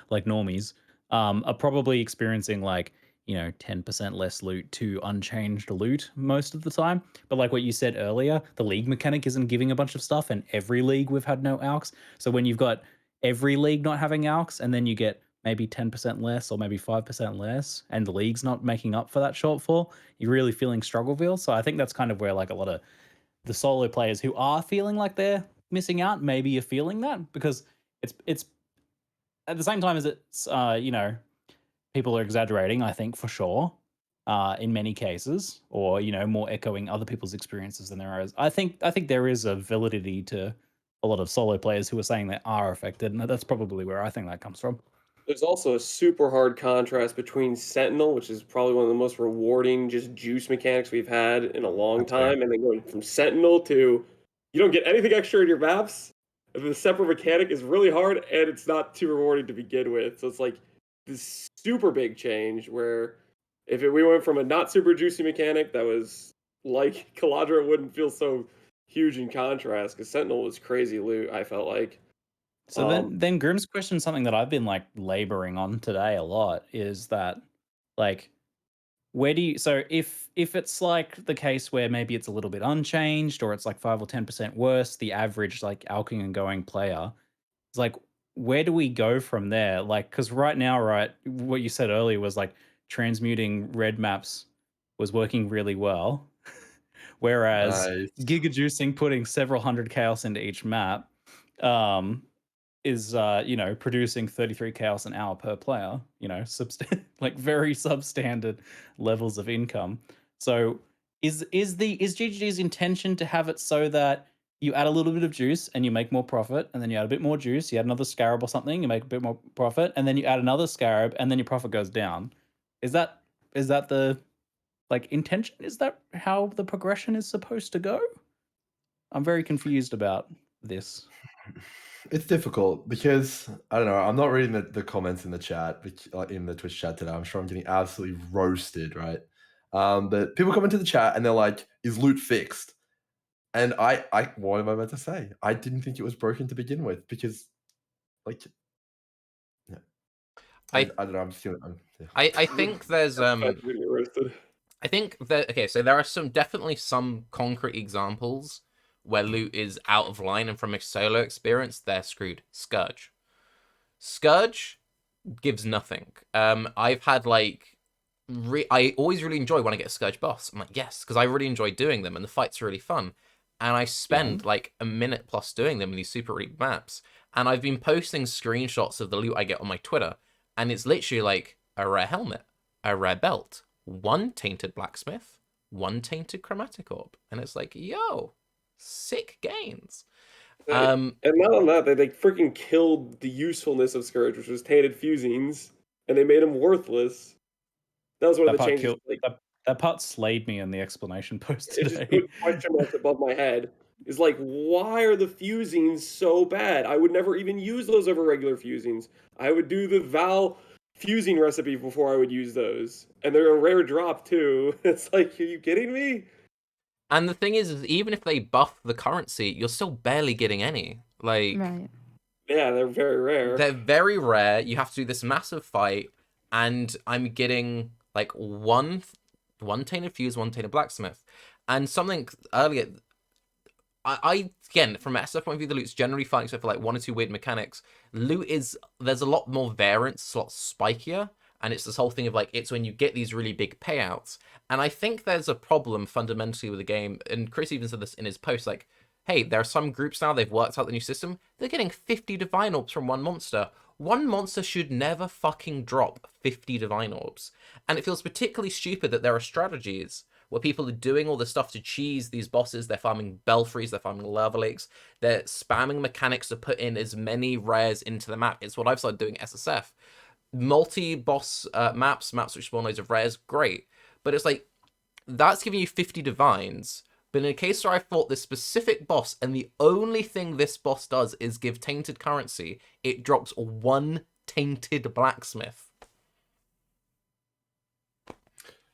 like normies, are probably experiencing like 10% less loot to unchanged loot most of the time. But like what you said earlier, the league mechanic isn't giving a bunch of stuff, and every league we've had no alks. So when you've got every league not having alks, and then you get maybe 10% less or maybe 5% less, and the league's not making up for that shortfall, you're really feeling struggleville. So I think that's kind of where like a lot of the solo players who are feeling like they're missing out, maybe you're feeling that, because it's at the same time as it's people are exaggerating, I think, for sure, in many cases, or more echoing other people's experiences than there is. I think there is a validity to a lot of solo players who are saying they are affected, and that's probably where I think that comes from. There's also a super hard contrast between Sentinel, which is probably one of the most rewarding just juice mechanics we've had in a long time, and then going from Sentinel to you don't get anything extra in your maps. The separate mechanic is really hard, and it's not too rewarding to begin with. So it's like this super big change where if we went from a not super juicy mechanic that was like Calandra, it wouldn't feel so huge in contrast because Sentinel was crazy loot, I felt like. So then Grim's question, something that I've been like laboring on today a lot, is that like where do you, so if it's like the case where maybe it's a little bit unchanged or it's like 5 or 10% worse, the average like alking and going player, it's like, where do we go from there? Like, because right now, right, what you said earlier was like transmuting red maps was working really well. Whereas Nice. gigajuicing, putting several hundred chaos into each map, is producing 33 chaos an hour per player. Like very substandard levels of income. So is GGG's intention to have it so that you add a little bit of juice and you make more profit, and then you add a bit more juice, you add another scarab or something, you make a bit more profit, and then you add another scarab, and then your profit goes down? Is that the like intention? Is that how the progression is supposed to go? I'm very confused about this. It's difficult because I don't know. I'm not reading the comments in the chat, in the Twitch chat today. I'm sure I'm getting absolutely roasted, right? But people come into the chat and they're like, "Is loot fixed?" And I what am I meant to say? I didn't think it was broken to begin with because, like, yeah. I don't know. I'm just feeling. Yeah. I think there's Really roasted. I think that okay, so there are definitely some concrete examples where loot is out of line, and from a solo experience, they're screwed. Scourge gives nothing. I've had like I always really enjoy when I get a Scourge boss. I'm like, yes, because I really enjoy doing them and the fights are really fun. And I spend like a minute plus doing them in these super elite maps. And I've been posting screenshots of the loot I get on my Twitter, and it's literally like a rare helmet, a rare belt, one tainted blacksmith, one tainted chromatic orb. And it's like, yo, sick gains. And not on that, they freaking killed the usefulness of Scourge, which was tainted fusings, and they made him worthless. That was one of the changes. That part slayed me in the explanation post today. It just put question marks above my head. It's like, why are the fusings so bad? I would never even use those over regular fusings. I would do the Val fusing recipe before I would use those. And they're a rare drop, too. It's like, are you kidding me? And the thing is even if they buff the currency, you're still barely getting any. Like, Right. Yeah, they're very rare. They're very rare. You have to do this massive fight, and I'm getting like one tainted fuse, one tainted blacksmith. And something earlier, I again, from an SF point of view, the loot's generally fine except for like one or two weird mechanics. There's a lot more variance, it's a lot spikier, and it's this whole thing of like, it's when you get these really big payouts. And I think there's a problem fundamentally with the game, and Chris even said this in his post, like, hey, there are some groups now, they've worked out the new system, they're getting 50 divine orbs from one monster. One monster should never fucking drop 50 divine orbs. And it feels particularly stupid that there are strategies where people are doing all this stuff to cheese these bosses. They're farming belfries, they're farming lava lakes, they're spamming mechanics to put in as many rares into the map. It's what I've started doing SSF. Multi-boss maps which spawn loads of rares, great. But it's like, that's giving you 50 divines. But in a case where I fought this specific boss, and the only thing this boss does is give tainted currency, it drops one tainted blacksmith.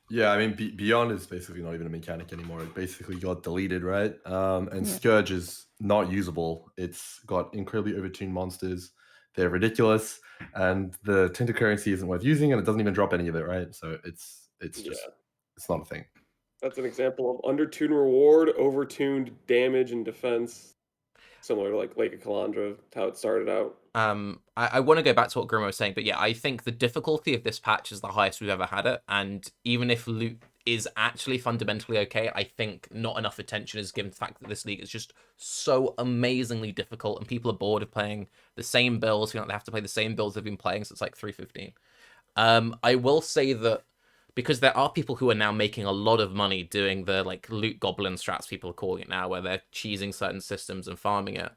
Yeah, I mean, Beyond is basically not even a mechanic anymore. It basically got deleted, right? And Scourge is not usable. It's got incredibly overtuned monsters. They're ridiculous, and the tainted currency isn't worth using, and it doesn't even drop any of it, right? So it's just it's not a thing. That's an example of undertuned reward, overtuned damage and defense. Similar to like Lake of Kalandra, how it started out. I want to go back to what Grimro was saying, but yeah, I think the difficulty of this patch is the highest we've ever had it, and even if loot is actually fundamentally okay, I think not enough attention is given to the fact that this league is just so amazingly difficult, and people are bored of playing the same builds. They have to play the same builds they've been playing since like 3.15. I will say that because there are people who are now making a lot of money doing the like loot goblin strats, people are calling it now, where they're cheesing certain systems and farming it.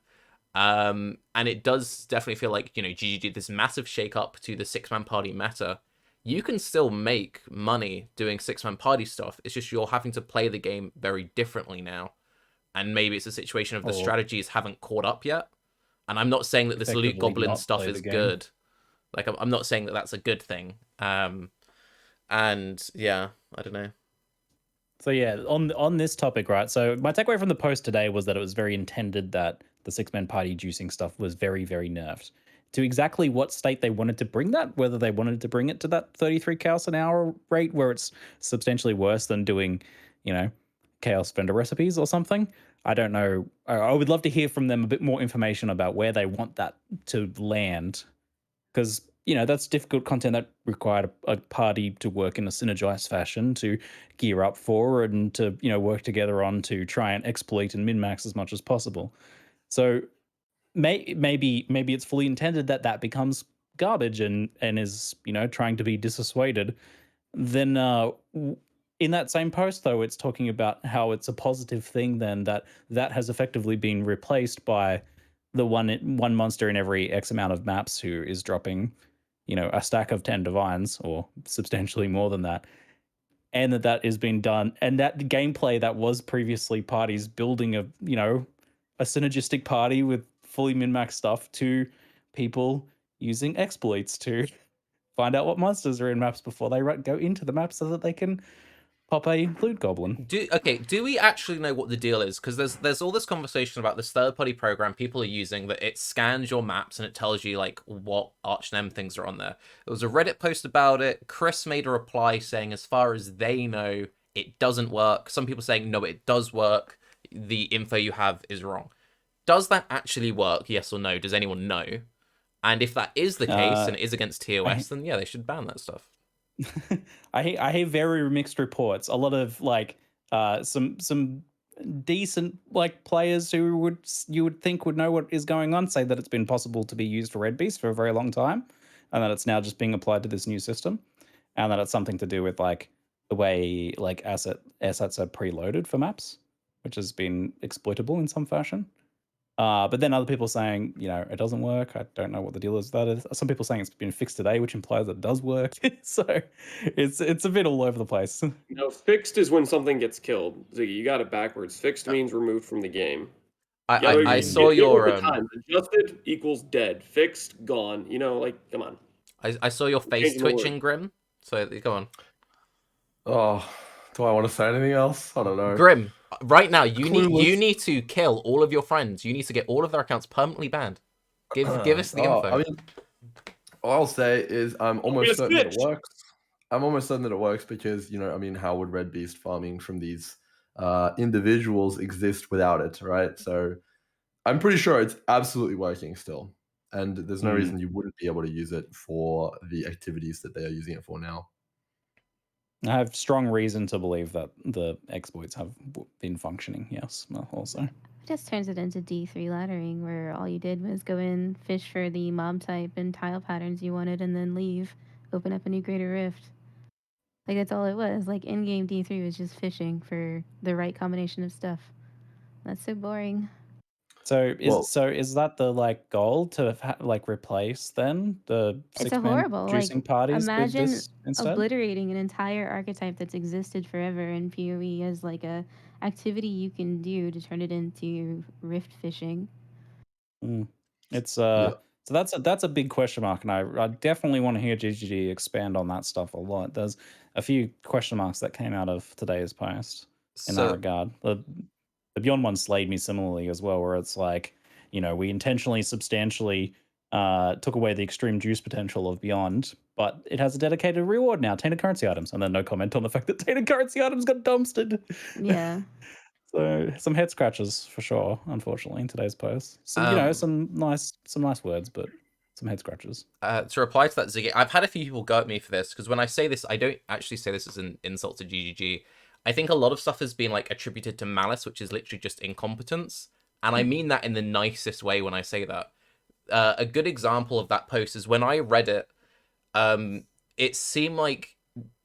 And it does definitely feel like, GG did this massive shake up to the 6-man party meta. You can still make money doing 6-man party stuff. It's just you're having to play the game very differently now. And maybe it's a situation of the strategies haven't caught up yet. And I'm not saying that this loot goblin stuff is good. Like, I'm not saying that that's a good thing. And yeah, I don't know. So yeah, on this topic, right? So my takeaway from the post today was that it was very intended that the 6-man party juicing stuff was very, very nerfed. to exactly what state they wanted to bring that, whether they wanted to bring it to that 33 chaos an hour rate where it's substantially worse than doing, chaos vendor recipes or something. I don't know. I would love to hear from them a bit more information about where they want that to land, because that's difficult content that required a party to work in a synergized fashion to gear up for and to work together on to try and exploit and min-max as much as possible. So maybe it's fully intended that becomes garbage and is trying to be dissuaded. Then in that same post, though, it's talking about how it's a positive thing then that has effectively been replaced by the one monster in every X amount of maps who is dropping a stack of 10 divines or substantially more than that, and that is being done, and that gameplay that was previously parties building a synergistic party with fully min-max stuff to people using exploits to find out what monsters are in maps before they go into the map so that they can pop a loot goblin. Do we actually know what the deal is? Because there's all this conversation about this third-party program people are using that it scans your maps and it tells you like what Archnem things are on there. There was a Reddit post about it. Chris made a reply saying as far as they know, it doesn't work. Some people saying no, it does work. The info you have is wrong. Does that actually work? Yes or no? Does anyone know? And if that is the case and it is against TOS, then yeah, they should ban that stuff. I hear very mixed reports. A lot of like some decent like players who you would think would know what is going on say that it's been possible to be used for Red Beast for a very long time, and that it's now just being applied to this new system, and that it's something to do with like the way like assets are preloaded for maps, which has been exploitable in some fashion. But then other people saying, it doesn't work. I don't know what the deal is with that. Some people saying it's been fixed today, which implies it does work. So it's a bit all over the place. Fixed is when something gets killed. Ziggy, you got it backwards. Fixed means removed from the game. I saw your adjusted equals dead. Fixed, gone. Come on. I saw your face twitching, Grim. So go on. Oh, do I want to say anything else? I don't know. Grim, right now you need to kill all of your friends. You need to get all of their accounts permanently banned. Give us the info. I mean, all I'll say is I'm almost certain that it works. I'm almost certain that it works because how would Red Beast farming from these individuals exist without it, right? So I'm pretty sure it's absolutely working still, and there's no reason you wouldn't be able to use it for the activities that they are using it for now. I have strong reason to believe that the exploits have been functioning, yes, also. It just turns it into D3 laddering, where all you did was go in, fish for the mob type and tile patterns you wanted, and then leave, open up a new Greater Rift. Like, that's all it was. Like, in-game D3 was just fishing for the right combination of stuff. That's so boring. So is that the like goal to replace then the six-man juicing parties with this instead? Obliterating an entire archetype that's existed forever in PoE as like a activity you can do to turn it into rift fishing. It's so that's a big question mark, and I definitely want to hear ZiggyD expand on that stuff a lot. There's a few question marks that came out of today's post in that regard. The Beyond one slayed me similarly as well, where it's like, we intentionally substantially took away the extreme juice potential of Beyond, but it has a dedicated reward now, tainted currency items, and then no comment on the fact that tainted currency items got dumpstered. Yeah. So some head scratches for sure, unfortunately, in today's post. Some some nice words, but some head scratches. To reply to that, Ziggy, I've had a few people go at me for this, because when I say this, I don't actually say this as an insult to GGG. I think a lot of stuff has been attributed to malice, which is literally just incompetence. And I mean that in the nicest way when I say that. A good example of that post is when I read it, it seemed like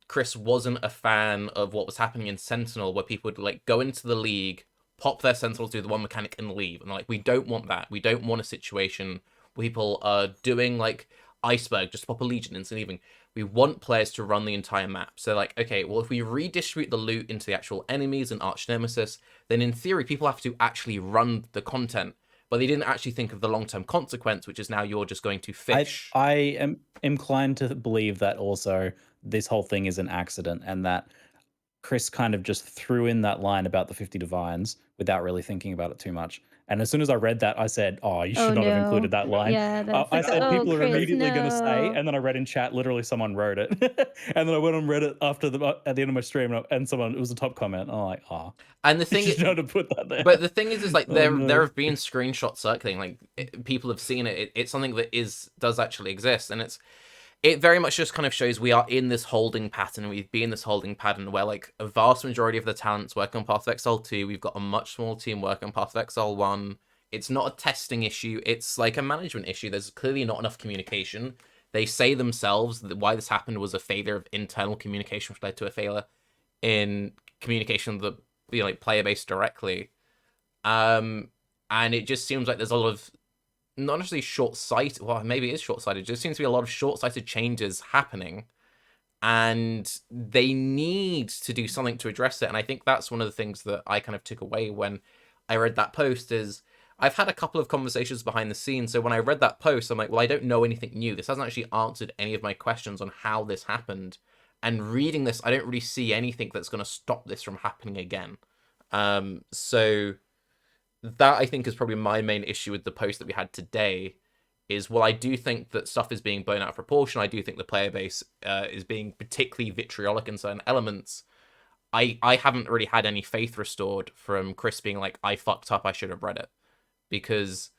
Chris wasn't a fan of what was happening in Sentinel, where people would go into the league, pop their Sentinels, do the one mechanic, and leave. And we don't want that. We don't want a situation where people are doing Iceberg, just pop a Legion and leaving. We want players to run the entire map. So okay, well, if we redistribute the loot into the actual enemies and Archnemesis, then in theory, people have to actually run the content. But they didn't actually think of the long-term consequence, which is now you're just going to fish. I am inclined to believe that also this whole thing is an accident, and that Chris kind of just threw in that line about the 50 divines without really thinking about it too much. And as soon as I read that, I said, "Oh, you Oh should not have included no. that line." Yeah, that's I like said oh people are Chris, immediately going to say, no. and then I read in chat, literally someone wrote it, and then I went on Reddit after at the end of my stream, and someone, it was a top comment. I'm like, oh, And the you thing should is, know to put that there. but the thing is like Oh, there no. have been screenshots circling, like people have seen it. It's something that does actually exist, and it very much just kind of shows we are in this holding pattern. We've been in this holding pattern where like a vast majority of the talents work on Path of Exile 2. We've got a much smaller team work on Path of Exile 1. It's not a testing issue. It's like a management issue. There's clearly not enough communication. They say themselves that why this happened was a failure of internal communication, which led to a failure in communication of the like player base directly. And it just seems like there's a lot of not necessarily short-sighted, well, maybe it is short-sighted, just seems to be a lot of short-sighted changes happening, and they need to do something to address it. And I think that's one of the things that I kind of took away when I read that post is I've had a couple of conversations behind the scenes, so when I read that post, I'm like, well, I don't know anything new. This hasn't actually answered any of my questions on how this happened. And reading this, I don't really see anything that's going to stop this from happening again. So that I think is probably my main issue with the post that we had today is, well, I do think that stuff is being blown out of proportion. I do think the player base is being particularly vitriolic in certain elements. I haven't really had any faith restored from Chris being like, I fucked up, I should have read it. Because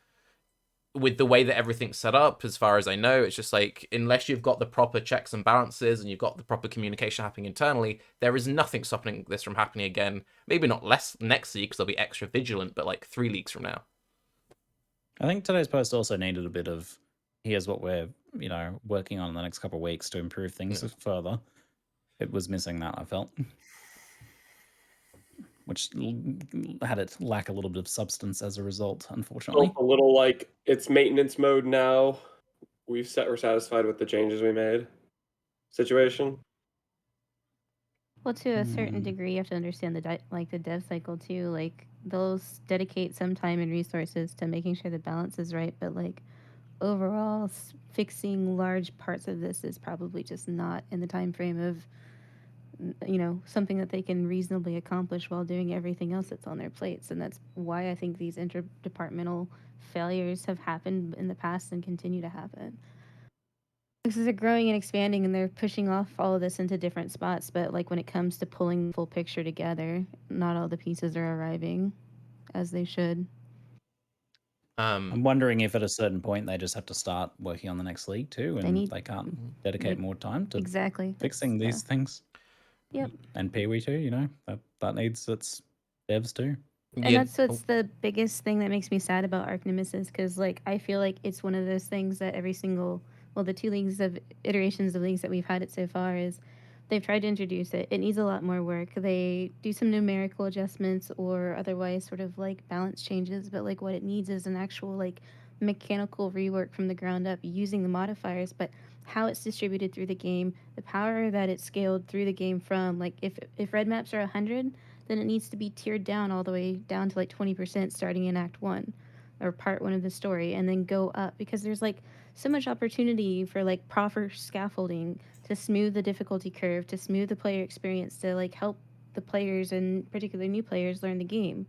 with the way that everything's set up, as far as I know, it's just like, unless you've got the proper checks and balances and you've got the proper communication happening internally, there is nothing stopping this from happening again. Maybe not less next league because they'll be extra vigilant, but like 3 leagues from now. I think today's post also needed a bit of, here's what we're, working on in the next couple of weeks to improve things further. It was missing that, I felt. Which had it lack a little bit of substance as a result, unfortunately. A little like it's maintenance mode now. We're satisfied with the changes we made. Situation. Well, to a certain degree, you have to understand the dev cycle too. Like those dedicate some time and resources to making sure the balance is right, but like overall, fixing large parts of this is probably just not in the time frame of something that they can reasonably accomplish while doing everything else that's on their plates. And that's why I think these interdepartmental failures have happened in the past and continue to happen. Because they're growing and expanding and they're pushing off all of this into different spots, but like when it comes to pulling the full picture together, not all the pieces are arriving as they should. I'm wondering if at a certain point they just have to start working on the next league too, and they can't dedicate more time to fixing these things. Yep. And Pee-wee too, that needs its devs too. And that's what's the biggest thing that makes me sad about Archnemesis, because like I feel like it's one of those things that every single, the 2 iterations of leagues that we've had it so far is they've tried to introduce it. It needs a lot more work. They do some numerical adjustments or otherwise sort of like balance changes, but like what it needs is an actual like mechanical rework from the ground up using the modifiers, but how it's distributed through the game, the power that it's scaled through the game from, like if red maps are 100, then it needs to be tiered down all the way down to like 20% starting in Act 1 or Part 1 of the story, and then go up, because there's like so much opportunity for like proper scaffolding to smooth the difficulty curve, to smooth the player experience, to like help the players and particularly new players learn the game.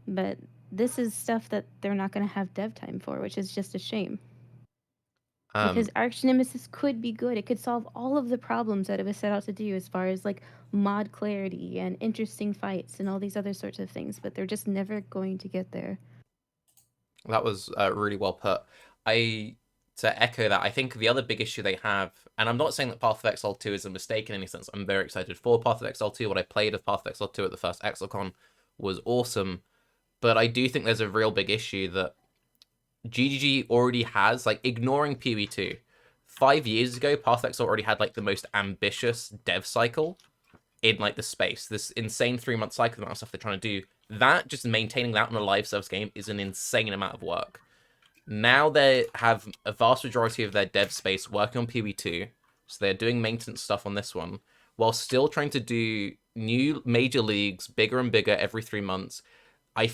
But this is stuff that they're not going to have dev time for, which is just a shame. Because Archnemesis could be good. It could solve all of the problems that it was set out to do as far as like mod clarity and interesting fights and all these other sorts of things, but they're just never going to get there. That was really well put. To echo that, I think the other big issue they have, and I'm not saying that Path of Exile 2 is a mistake in any sense. I'm very excited for Path of Exile 2. What I played of Path of Exile 2 at the first ExileCon was awesome. But I do think there's a real big issue that GGG already has, like, ignoring PoE2. 5 years ago, Path of Exile already had, like, the most ambitious dev cycle in, like, the space. This insane 3-month cycle, the amount of stuff they're trying to do. That, just maintaining that in a live service game is an insane amount of work. Now they have a vast majority of their dev space working on PoE2, so they're doing maintenance stuff on this one, while still trying to do new major leagues, bigger and bigger every 3 months. I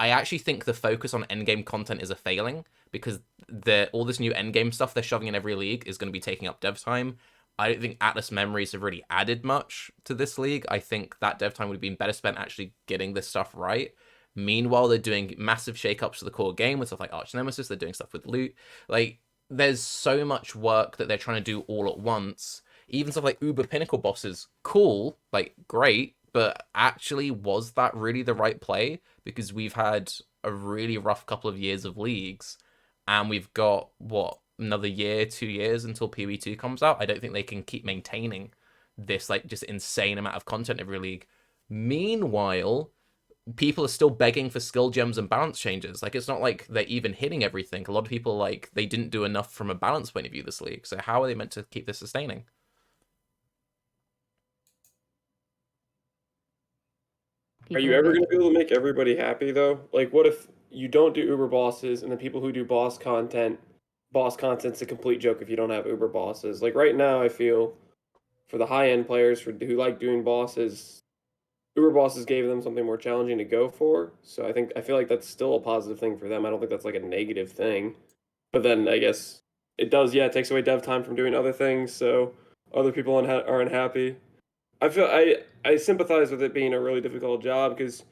actually think the focus on endgame content is a failing, because all this new endgame stuff they're shoving in every league is going to be taking up dev time. I don't think Atlas Memories have really added much to this league. I think that dev time would have been better spent actually getting this stuff right. Meanwhile, they're doing massive shakeups to the core game with stuff like Archnemesis. They're doing stuff with loot. Like, there's so much work that they're trying to do all at once. Even stuff like Uber Pinnacle bosses, cool, like, great, but actually, was that really the right play? Because we've had a really rough couple of years of leagues, and we've got, what, another year, 2 years until PoE2 comes out. I don't think they can keep maintaining this, like, just insane amount of content every league. Meanwhile, people are still begging for skill gems and balance changes. Like, it's not like they're even hitting everything. A lot of people, like, they didn't do enough from a balance point of view this league. So how are they meant to keep this sustaining? Are you ever going to be able to make everybody happy, though? Like, what if you don't do Uber bosses, and the people who do boss content's a complete joke if you don't have Uber bosses? Like, right now, I feel for the high-end players who like doing bosses, Uber bosses gave them something more challenging to go for. So I feel like that's still a positive thing for them. I don't think that's like a negative thing. But then I guess it does. Yeah, it takes away dev time from doing other things, so other people are unhappy. I sympathize with it being a really difficult job because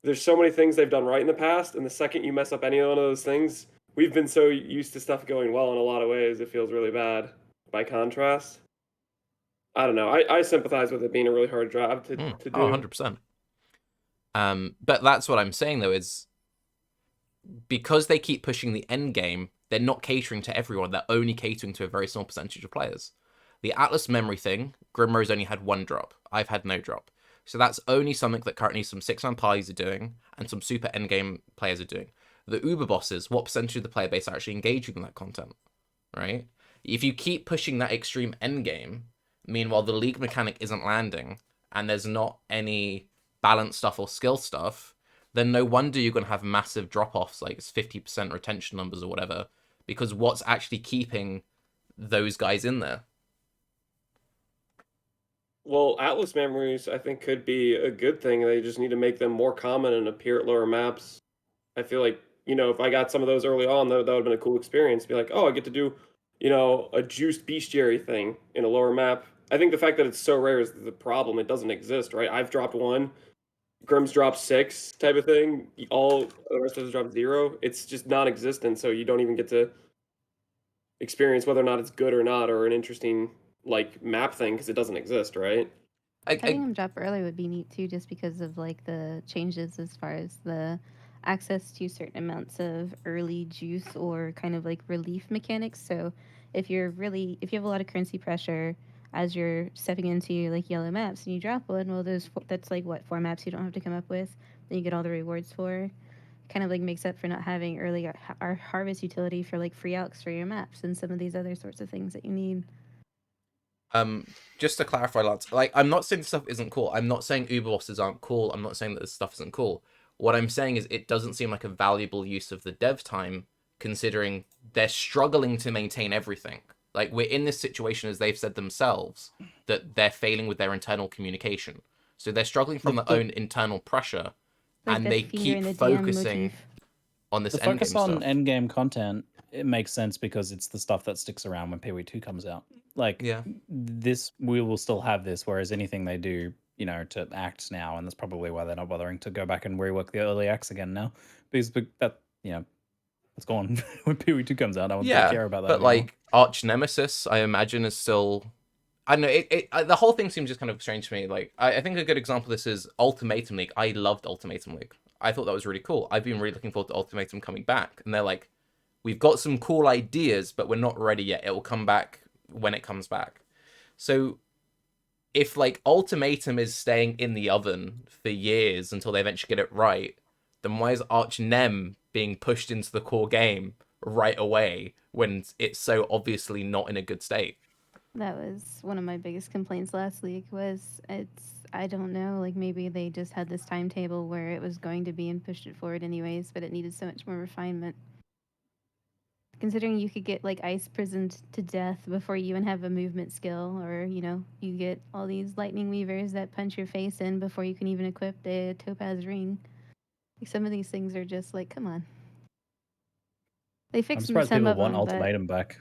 there's so many things they've done right in the past, and the second you mess up any one of those things, we've been so used to stuff going well in a lot of ways, it feels really bad. By contrast, I don't know. I sympathize with it being a really hard job to do. 100%. But that's what I'm saying, though, is because they keep pushing the end game, they're not catering to everyone. They're only catering to a very small percentage of players. The Atlas memory thing, Grimro's only had 1 drop. I've had no drop. So that's only something that currently some 6-man parties are doing and some super endgame players are doing. The Uber bosses, what percentage of the player base are actually engaging in that content, right? If you keep pushing that extreme endgame, meanwhile the league mechanic isn't landing and there's not any balance stuff or skill stuff, then no wonder you're going to have massive drop-offs, like it's 50% retention numbers or whatever, because what's actually keeping those guys in there? Well, Atlas memories, I think, could be a good thing. They just need to make them more common and appear at lower maps. I feel like, if I got some of those early on, that would have been a cool experience. Be like, oh, I get to do, a juiced bestiary thing in a lower map. I think the fact that it's so rare is the problem. It doesn't exist, right? I've dropped 1, Grim's dropped 6 type of thing. All the rest of us dropped 0. It's just non-existent, so you don't even get to experience whether or not it's good or not, or an interesting like map thing because it doesn't exist, right? Having them drop early would be neat too, just because of like the changes as far as the access to certain amounts of early juice or kind of like relief mechanics. So if you have a lot of currency pressure as you're stepping into like yellow maps and you drop one, well, that's like what 4 maps you don't have to come up with, then you get all the rewards for. Kind of like makes up for not having early our harvest utility for like free alks for your maps and some of these other sorts of things that you need. Just to clarify, lads, like, I'm not saying this stuff isn't cool. I'm not saying Uber bosses aren't cool. I'm not saying that this stuff isn't cool. What I'm saying is it doesn't seem like a valuable use of the dev time, considering they're struggling to maintain everything. Like, we're in this situation, as they've said themselves, that they're failing with their internal communication. So they're struggling from their own internal pressure, Like and that they finger in keep the DM focusing motif. on this The endgame focus on stuff. endgame content, it makes sense because it's the stuff that sticks around when PoE2 comes out. Like, Yeah. this, we will still have this, whereas anything they do, to act now, and that's probably why they're not bothering to go back and rework the early acts again now, because that, it's gone. When PoE2 comes out, I won't care about that but anymore. like Archnemesis, I imagine, is still... I don't know, the whole thing seems just kind of strange to me. Like, I think a good example of this is Ultimatum League. I loved Ultimatum League. I thought that was really cool. I've been really looking forward to Ultimatum coming back. And they're like, we've got some cool ideas, but we're not ready yet. It will come back when it comes back. So if, like, Ultimatum is staying in the oven for years until they eventually get it right, then why is Archnem being pushed into the core game right away when it's so obviously not in a good state? That was one of my biggest complaints last week was I don't know, like maybe they just had this timetable where it was going to be and pushed it forward anyways, but it needed so much more refinement. Considering you could get like ice prisoned to death before you even have a movement skill, or you get all these lightning weavers that punch your face in before you can even equip the topaz ring. Like, some of these things are just like, come on. They I'm fixed surprised some people of want them, but Ultimatum back.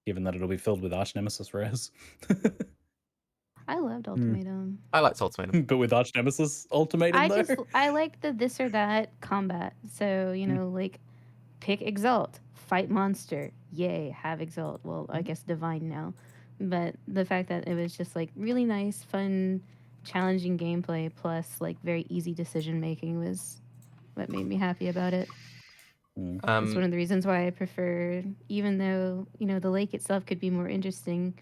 given that it'll be filled with Archnemesis rares. I loved Ultimatum. I liked Ultimatum. But with Archnemesis Ultimatum, I like the this or that combat. So, like pick Exalt, fight monster. Yay, have Exalt. Well, I guess Divine now. But the fact that it was just like really nice, fun, challenging gameplay plus like very easy decision making was what made me happy about it. It's one of the reasons why I prefer, even though, the lake itself could be more interesting,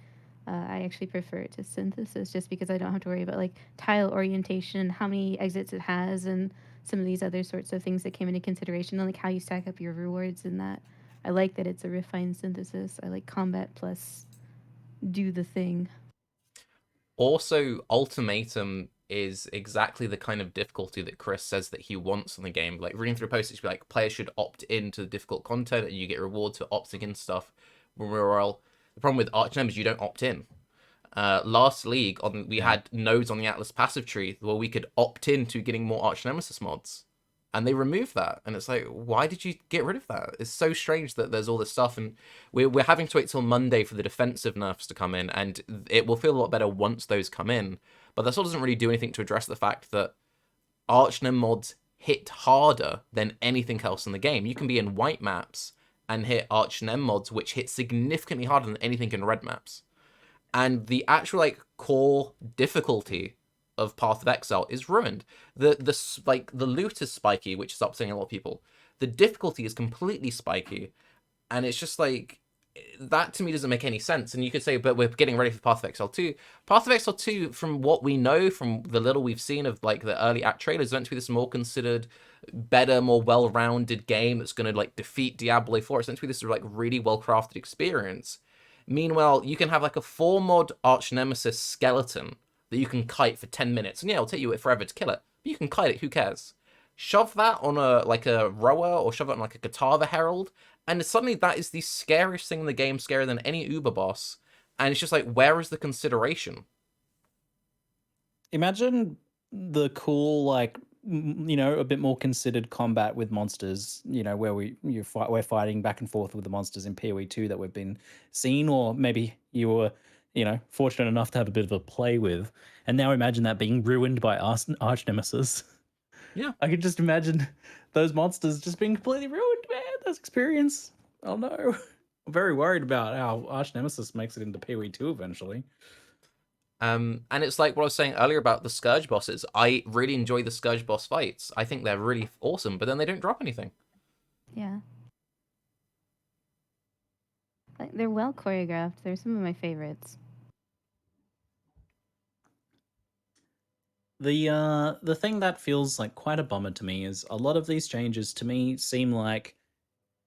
I actually prefer it to Synthesis just because I don't have to worry about like tile orientation, how many exits it has, and some of these other sorts of things that came into consideration, and like how you stack up your rewards and that. I like that it's a refined Synthesis. I like combat plus do the thing. Also, Ultimatum is exactly the kind of difficulty that Chris says that he wants in the game. Like, reading through posts, it's like, players should opt into the difficult content and you get rewards for opting in stuff. Well, the problem with Archnemesis is you don't opt in. Last league, we had nodes on the Atlas passive tree where we could opt in to getting more Archnemesis mods. And they removed that. And it's like, why did you get rid of that? It's so strange that there's all this stuff. And we're having to wait till Monday for the defensive nerfs to come in. And it will feel a lot better once those come in. But that still doesn't really do anything to address the fact that Archnem mods hit harder than anything else in the game. You can be in white maps and hit Archnem mods, which hit significantly harder than anything in red maps. And the actual like core difficulty of Path of Exile is ruined. The loot is spiky, which is upsetting a lot of people. The difficulty is completely spiky, and it's just like, that to me doesn't make any sense. And you could say, but we're getting ready for Path of Exile 2. Path of Exile 2, from what we know, from the little we've seen of like the early act trailers, is meant to be this more considered, better, more well-rounded game that's going to like defeat Diablo 4. It's meant to be this like really well-crafted experience. Meanwhile, you can have like a 4-mod Archnemesis skeleton that you can kite for 10 minutes. And yeah, it'll take you forever to kill it. But you can kite it, who cares? Shove that on a rower, or shove it on like a Katava Herald, and suddenly that is the scariest thing in the game, scarier than any Uber boss. And it's just like, where is the consideration? Imagine the cool, like, a bit more considered combat with monsters, where we're fighting back and forth with the monsters in PoE 2 that we've been seeing, or maybe you were, fortunate enough to have a bit of a play with. And now imagine that being ruined by Archnemesis. Yeah. I could just imagine those monsters just being completely ruined, man. That's experience. Oh no. I'm very worried about how Archnemesis makes it into PoE 2 eventually. And it's like what I was saying earlier about the Scourge bosses. I really enjoy the Scourge boss fights. I think they're really awesome, but then they don't drop anything. Yeah. They're well choreographed. They're some of my favorites. The thing that feels like quite a bummer to me is a lot of these changes to me seem like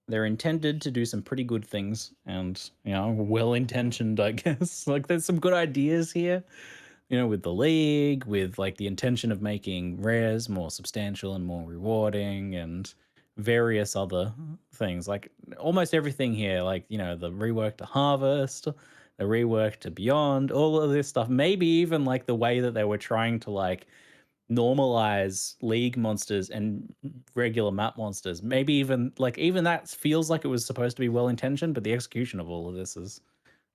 they're intended to do some pretty good things and, well-intentioned, I guess. Like there's some good ideas here, with the league, with like the intention of making rares more substantial and more rewarding and various other things. Like almost everything here, like, the rework to Harvest, the rework to Beyond, all of this stuff, maybe even like the way that they were trying to like normalize league monsters and regular map monsters. Maybe even that feels like it was supposed to be well intentioned, but the execution of all of this is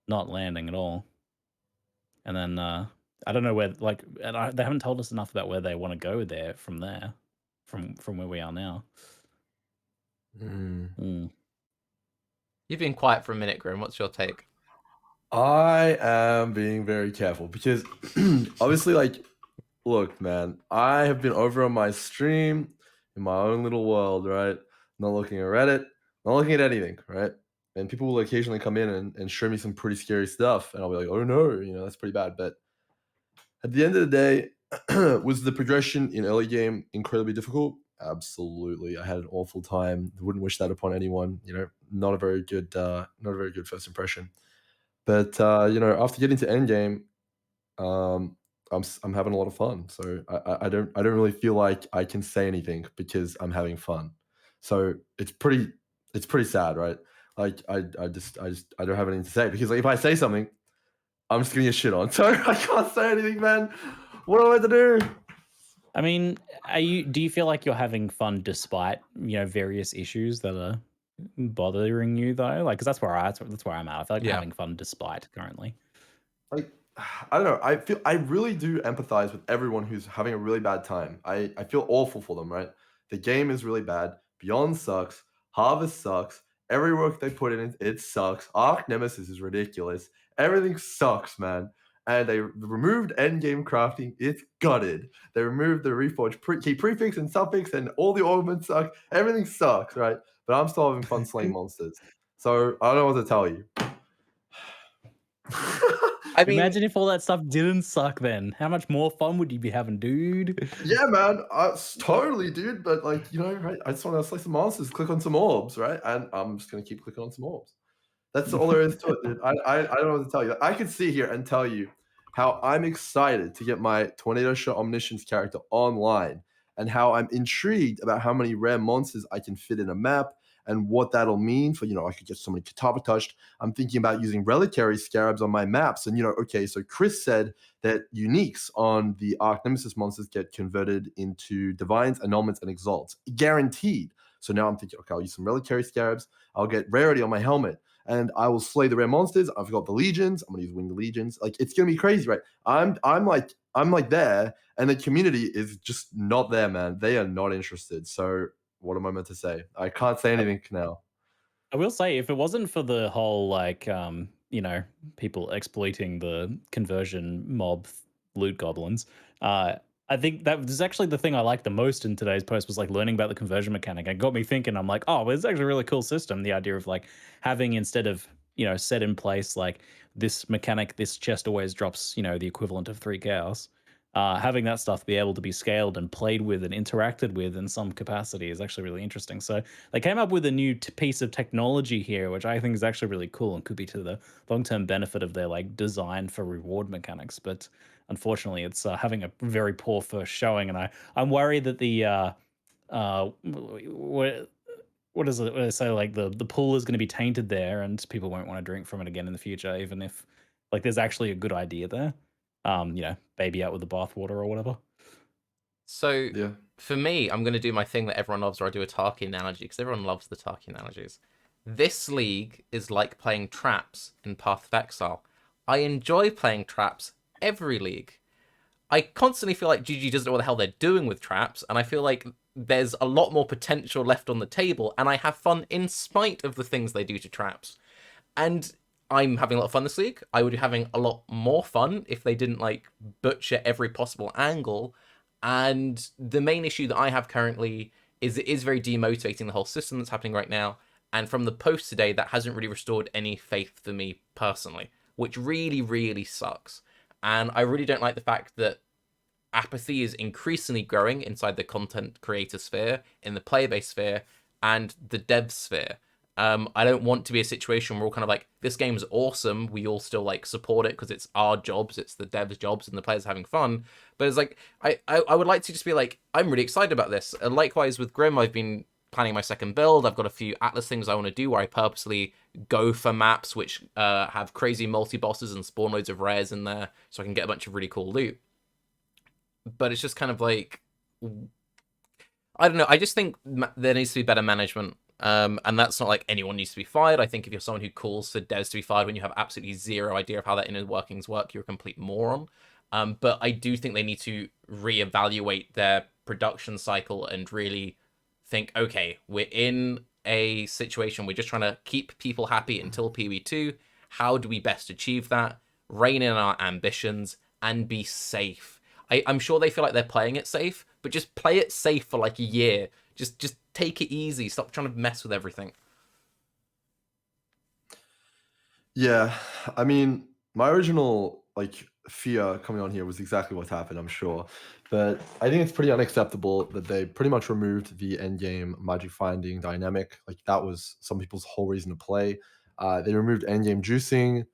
not landing at all. And then I don't know where they haven't told us enough about where they want to go there from where we are now. You've been quiet for a minute, Grim. What's your take? I am being very careful because obviously, like, look, man, I have been over on my stream in my own little world, right? Not looking at Reddit, not looking at anything, right? And people will occasionally come in and show me some pretty scary stuff, and I'll be like, oh no, that's pretty bad. But at the end of the day, was the progression in early game incredibly difficult? Absolutely. I had an awful time. Wouldn't wish that upon anyone. Not a very good first impression. But after getting to end game, I'm having a lot of fun. So I don't really feel like I can say anything because I'm having fun. So it's pretty sad, right? Like I don't have anything to say because like if I say something, I'm just gonna get shit on. So I can't say anything, man. What am I to do? I mean, do you feel like you're having fun despite, various issues that are bothering you though? Like, because that's where I'm at. I feel like I'm Yeah. having fun despite currently. Like, I don't know. I really do empathize with everyone who's having a really bad time. I feel awful for them, right? The game is really bad. Beyond sucks. Harvest sucks. Every work they put in it sucks. Archnemesis is ridiculous. Everything sucks, man. And they removed endgame crafting. It's gutted. They removed the reforge key prefix and suffix, and all the ornaments suck. Everything sucks, right? But I'm still having fun slaying monsters. So I don't know what to tell you. I mean, Imagine if all that stuff didn't suck then. How much more fun would you be having, dude? Yeah, man, totally, dude. But like, right? I just want to slay some monsters, click on some orbs, right? And I'm just gonna keep clicking on some orbs. That's all there is to it, dude. I don't know what to tell you. I could sit here and tell you how I'm excited to get my Tornado Shot Omniscience character online, and how I'm intrigued about how many rare monsters I can fit in a map, and what that'll mean for, I could get so many Katava touched. I'm thinking about using reliquary scarabs on my maps. And okay, so Chris said that uniques on the Archnemesis monsters get converted into divines, annulments, and exalts. Guaranteed. So now I'm thinking, okay, I'll use some reliquary scarabs. I'll get rarity on my helmet, and I will slay the rare monsters. I've got the legions. I'm gonna use winged legions. Like, it's gonna be crazy, right? I'm like there, and the community is just not there, man. They are not interested. So what am I meant to say? I can't say anything now. I will say, if it wasn't for the whole people exploiting the conversion mob loot goblins, I think that was actually the thing I liked the most in today's post, was like learning about the conversion mechanic. It got me thinking. I'm like, oh, well, it's actually a really cool system. The idea of like having, instead of set in place like this mechanic, this chest always drops the equivalent of 3 chaos. Having that stuff be able to be scaled and played with and interacted with in some capacity is actually really interesting. So they came up with a new piece of technology here, which I think is actually really cool and could be to the long-term benefit of their like design for reward mechanics. But unfortunately, it's having a very poor first showing, and I'm worried that the what is it? What do they say? Like the pool is going to be tainted there, and people won't want to drink from it again in the future, even if like there's actually a good idea there. Baby out with the bathwater or whatever. So Yeah. for me, I'm going to do my thing that everyone loves, where I do a Tarke analogy, because everyone loves the Tarke analogies. This league is like playing traps in Path of Exile. I enjoy playing traps every league. I constantly feel like GG doesn't know what the hell they're doing with traps, and I feel like there's a lot more potential left on the table, and I have fun in spite of the things they do to traps. And I'm having a lot of fun this league. I would be having a lot more fun if they didn't like butcher every possible angle. And the main issue that I have currently is it is very demotivating, the whole system that's happening right now. And from the post today, that hasn't really restored any faith for me personally, which really, really sucks. And I really don't like the fact that apathy is increasingly growing inside the content creator sphere, in the player base sphere, and the dev sphere. I don't want to be a situation where we're all kind of like, this game's awesome, we all still like support it because it's our jobs, it's the devs' jobs, and the players having fun. But it's like, I would like to just be like, I'm really excited about this. And likewise with Grim, I've been planning my second build. I've got a few Atlas things I want to do where I purposely go for maps which have crazy multi-bosses and spawn loads of rares in there so I can get a bunch of really cool loot. But it's just kind of like, I don't know, I just think there needs to be better management. And that's not like anyone needs to be fired. I think if you're someone who calls for devs to be fired when you have absolutely zero idea of how that inner workings work, you're a complete moron. But I do think they need to reevaluate their production cycle and really think, okay, we're in a situation, we're just trying to keep people happy until PB2. How do we best achieve that? Rein in our ambitions and be safe. I'm sure they feel like they're playing it safe, but just play it safe for like a year. Just take it easy. Stop trying to mess with everything. Yeah, I mean, my original like fear coming on here was exactly what's happened, I'm sure. But I think it's pretty unacceptable that they pretty much removed the endgame magic finding dynamic. Like, that was some people's whole reason to play. They removed endgame juicing,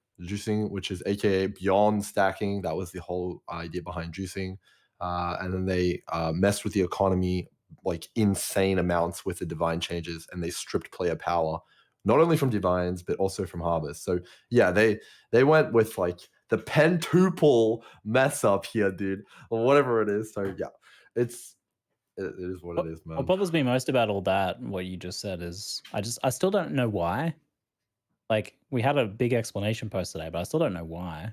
which is AKA beyond stacking. That was the whole idea behind juicing. And then they messed with the economy like insane amounts with the divine changes, and they stripped player power, not only from divines but also from harvest. So yeah, they went with like the pentuple mess up here, dude, or whatever it is. So yeah, it's it is what it is, man. What bothers me most about all that, what you just said, is I still don't know why. Like, we had a big explanation post today, but I still don't know why.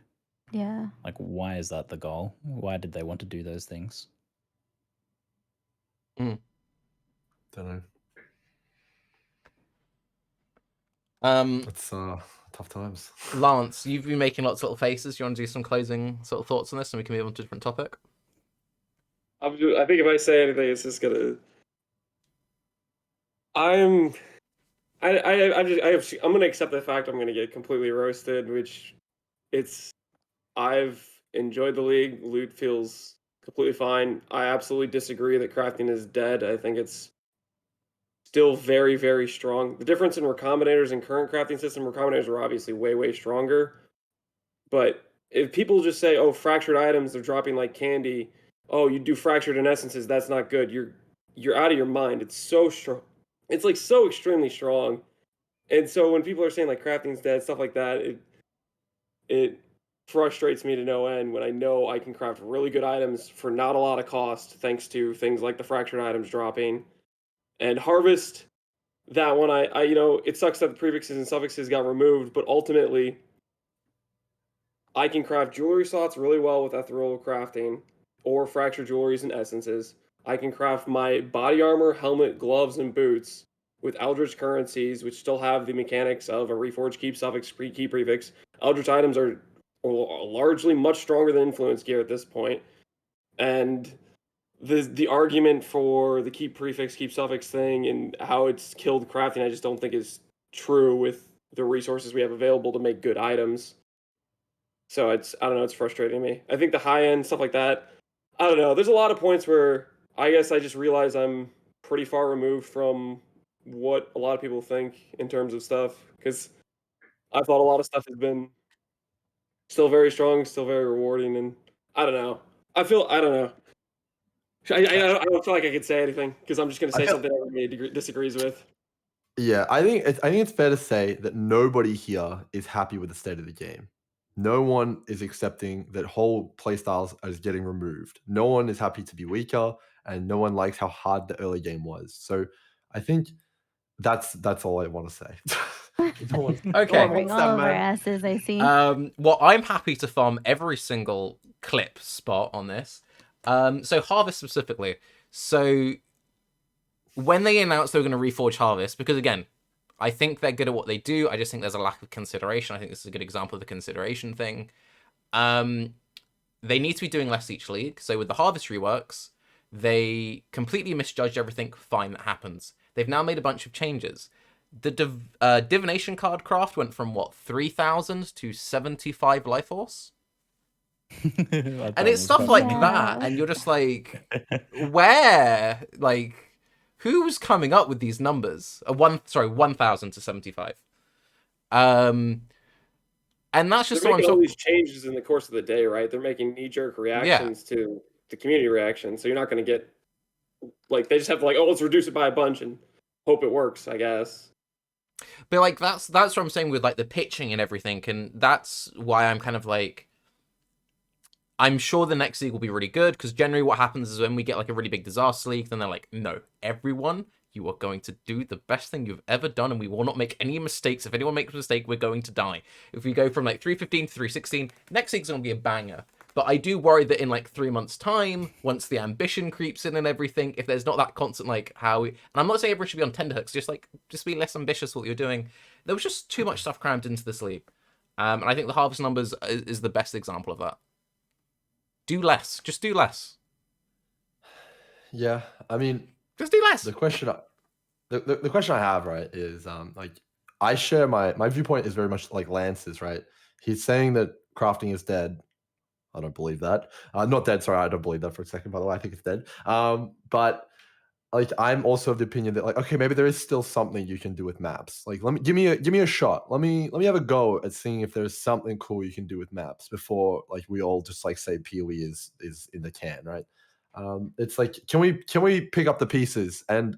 Yeah. Like, why is that the goal? Why did they want to do those things? Don't know. It's tough times. Lance, you've been making lots of little faces. You want to do some closing sort of thoughts on this, and we can move on to a different topic? I think if I say anything, it's just gonna. I'm gonna accept the fact I'm gonna get completely roasted, which I've enjoyed the league. Loot feels completely fine. I absolutely disagree that crafting is dead. I think it's still very, very strong. The difference in recombinators and current crafting system, recombinators are obviously way, way stronger. But if people just say, "Oh, fractured items are dropping like candy," oh, you do fractured in essences, that's not good. You're out of your mind. It's so strong. It's like so extremely strong. And so when people are saying like crafting's dead, stuff like that, it frustrates me to no end when I know I can craft really good items for not a lot of cost, thanks to things like the fractured items dropping. And harvest, that one, it sucks that the prefixes and suffixes got removed, but ultimately, I can craft jewelry slots really well with ethereal crafting or fractured jewelries and essences. I can craft my body armor, helmet, gloves, and boots with Eldritch currencies, which still have the mechanics of a reforged keep suffix, key prefix. Eldritch items are largely much stronger than influence gear at this point. And the argument for the keep prefix, keep suffix thing and how it's killed crafting, I just don't think is true with the resources we have available to make good items. So I don't know, it's frustrating me. I think the high end stuff like that, I don't know. There's a lot of points where I guess I just realize I'm pretty far removed from what a lot of people think in terms of stuff, because I thought a lot of stuff has been still very strong, still very rewarding, and I don't know. I don't know. I don't feel like I could say anything because I'm just going to say something everybody disagrees with. Yeah, I think it's fair to say that nobody here is happy with the state of the game. No one is accepting that whole playstyles are getting removed. No one is happy to be weaker, and no one likes how hard the early game was. So I think that's all I want to say. Okay. Covering all of our asses, I see. Well, I'm happy to farm every single clip spot on this. So Harvest specifically. So when they announced they were going to reforge Harvest, because again, I think they're good at what they do. I just think there's a lack of consideration. I think this is a good example of the consideration thing. They need to be doing less each league. So with the Harvest reworks, they completely misjudged everything. Fine, that happens. They've now made a bunch of changes. The divination card craft went from what, 3,000 to 75 life force? And it's stuff like that, and you're just like, where? Like, who's coming up with these numbers? 1,000 to 75. And that's just they're making all these changes in the course of the day, right? They're making knee-jerk reactions to the community reaction, so you're not going to get like they just have to like, oh, let's reduce it by a bunch and hope it works, I guess. But like that's what I'm saying with like the pitching and everything, and that's why I'm kind of like, I'm sure the next league will be really good, because generally what happens is when we get like a really big disaster league, then they're like, no, everyone, you are going to do the best thing you've ever done, and we will not make any mistakes. If anyone makes a mistake, we're going to die. If we go from like 315 to 316, next league's going to be a banger. But I do worry that in like 3 months' time, once the ambition creeps in and everything, if there's not that constant like and I'm not saying everyone should be on tenterhooks, just be less ambitious with what you're doing. There was just too much stuff crammed into this league. And I think the Harvest numbers is the best example of that. Do less. Just do less. Yeah, I mean, just do less. The question I have, right, is like I share my viewpoint is very much like Lance's, right? He's saying that crafting is dead. I don't believe that. Not dead. Sorry, I don't believe that for a second. By the way, I think it's dead. But like I'm also of the opinion that like, okay, maybe there is still something you can do with maps. Like give me a shot. Let me have a go at seeing if there's something cool you can do with maps before like we all just like say PoE is in the can, right? It's like can we pick up the pieces, and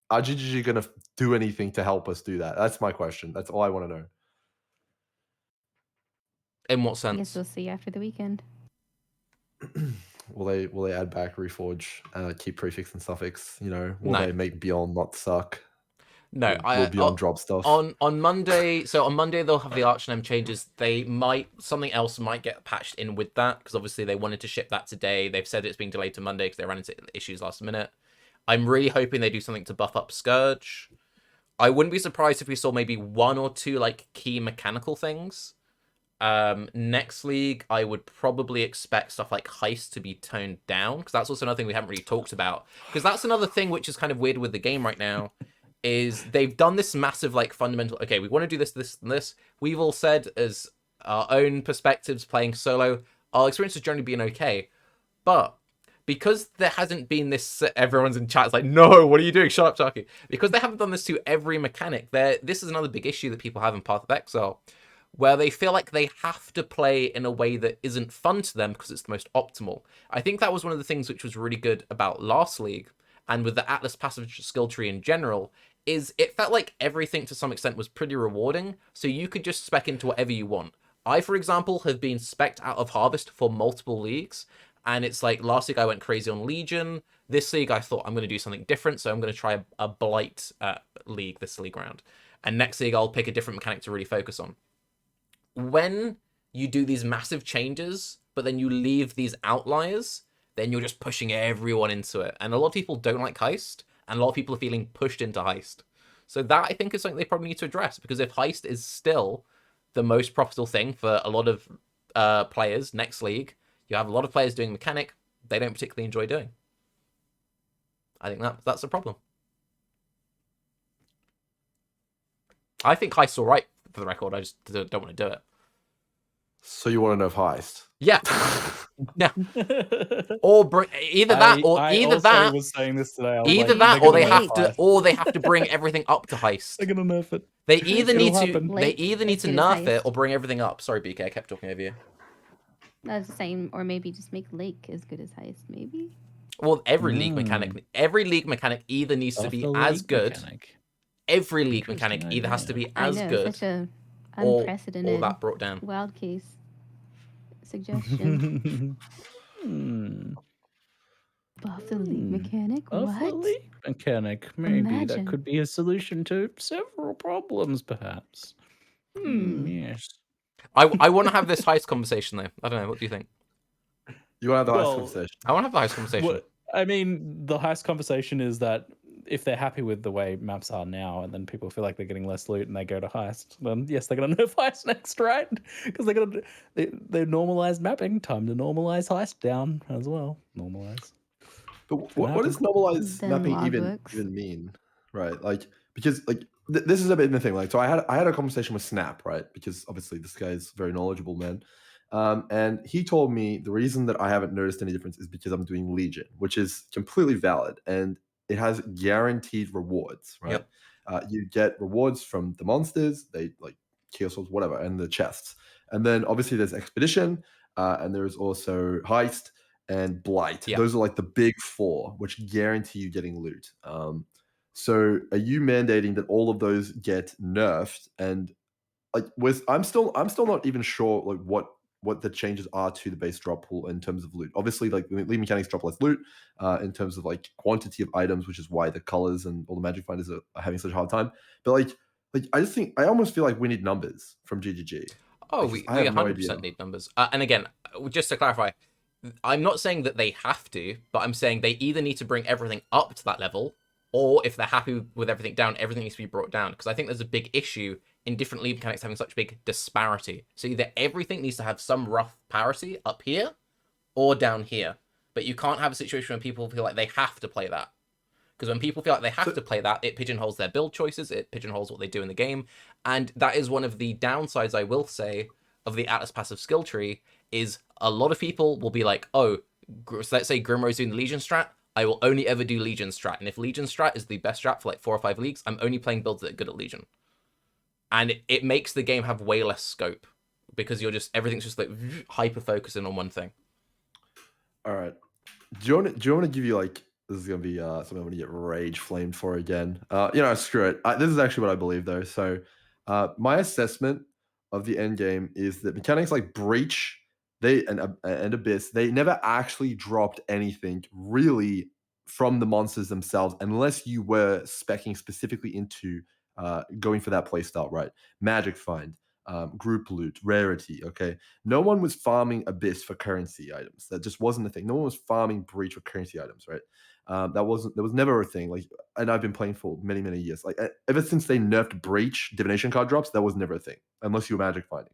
are GGG gonna do anything to help us do that? That's my question. That's all I want to know. In what sense? I guess we'll see after the weekend. Will they add back Reforge, keep prefix and suffix? You know, will No. they make Beyond not suck? No, will Beyond drop stuff? On Monday, so on Monday they'll have the Archnem changes. Something else might get patched in with that, because obviously they wanted to ship that today. They've said it's being delayed to Monday because they ran into issues last minute. I'm really hoping they do something to buff up Scourge. I wouldn't be surprised if we saw maybe 1 or 2 like key mechanical things. Next league, I would probably expect stuff like Heist to be toned down, because that's also another thing we haven't really talked about. Because that's another thing which is kind of weird with the game right now, is they've done this massive like fundamental, okay, we want to do this, this, and this. We've all said as our own perspectives playing solo, our experience has generally been okay. But because there hasn't been this, everyone's in chat, it's like, no, what are you doing? Shut up, Tarke. Because they haven't done this to every mechanic, this is another big issue that people have in Path of Exile, where they feel like they have to play in a way that isn't fun to them because it's the most optimal. I think that was one of the things which was really good about last league, and with the Atlas passive skill tree in general, is it felt like everything to some extent was pretty rewarding, so you could just spec into whatever you want. I, for example, have been spec'd out of Harvest for multiple leagues, and it's like last league I went crazy on Legion. This league I thought I'm going to do something different, so I'm going to try a Blight league this league round. And next league I'll pick a different mechanic to really focus on. When you do these massive changes, but then you leave these outliers, then you're just pushing everyone into it. And a lot of people don't like Heist, and a lot of people are feeling pushed into Heist. So that, I think, is something they probably need to address, because if Heist is still the most profitable thing for a lot of players next league, you have a lot of players doing mechanic they don't particularly enjoy doing. I think that's a problem. I think Heist's all right, for the record. I just don't want to do it. So you want to know if Heist? Yeah. Yeah. Or either that, or either that. Was saying this today. Either that, or they have to bring everything up to Heist. They're gonna nerf it. They either need to nerf it Heist. or bring everything up. Sorry, BK, I kept talking over you. I was saying, or maybe just make Lake as good as Heist, maybe. Well, every league mechanic either needs to be as good. Every league mechanic either has to be as good, Such a or unprecedented that brought down. wild case suggestion. Buff the league mechanic? Buff the What? league mechanic. Maybe Imagine. that could be a solution to several problems, perhaps. Yes. I want to have this Heist conversation though. I don't know. What do you think? You want to have the Heist conversation? I want to have the Heist conversation. I mean, the Heist conversation is that if they're happy with the way maps are now, and then people feel like they're getting less loot and they go to Heist, then yes, they're gonna nerf Heist next, right? Because they normalized mapping. Time to normalize Heist down as well. Normalize. But what does normalized mapping even mean, right? Like, because like this is a bit of the thing. Like, so I had a conversation with Snap, right? Because obviously this guy is very knowledgeable, man. And he told me the reason that I haven't noticed any difference is because I'm doing Legion, which is completely valid, and it has guaranteed rewards, right? Yep. You get rewards from the monsters, they like Chaos Swords, whatever, and the chests. And then obviously there's Expedition, and there's also Heist and Blight. Yep. Those are like the big 4, which guarantee you getting loot. So are you mandating that all of those get nerfed? And like I'm still not even sure like what the changes are to the base drop pool in terms of loot. Obviously, like league mechanics drop less loot in terms of like quantity of items, which is why the colors and all the magic finders are having such a hard time. But like I just think I almost feel like we need numbers from GGG. Oh, we 100% need numbers. And again, just to clarify, I'm not saying that they have to, but I'm saying they either need to bring everything up to that level, or if they're happy with everything down, everything needs to be brought down. Because I think there's a big issue in different league mechanics having such big disparity. So either everything needs to have some rough parity up here or down here. But you can't have a situation where people feel like they have to play that. Because when people feel like they have to play that, it pigeonholes their build choices, it pigeonholes what they do in the game. And that is one of the downsides, I will say, of the Atlas passive skill tree, is a lot of people will be like, oh, so let's say Grimro's doing the Legion strat, I will only ever do Legion strat. And if Legion strat is the best strat for like 4 or 5 leagues, I'm only playing builds that are good at Legion. And it makes the game have way less scope, because everything's just like hyper focusing on one thing. All right. Do you want to give you like, this is gonna be something I'm gonna get rage flamed for again. Screw it. This is actually what I believe though. So my assessment of the end game is that mechanics like Breach, and Abyss, they never actually dropped anything really from the monsters themselves, unless you were speccing specifically into going for that playstyle, right? Magic Find, group loot, rarity. Okay, no one was farming Abyss for currency items. That just wasn't a thing. No one was farming Breach for currency items, right? That was never a thing. Like, and I've been playing for many years. Like, ever since they nerfed Breach divination card drops, that was never a thing, unless you were magic finding.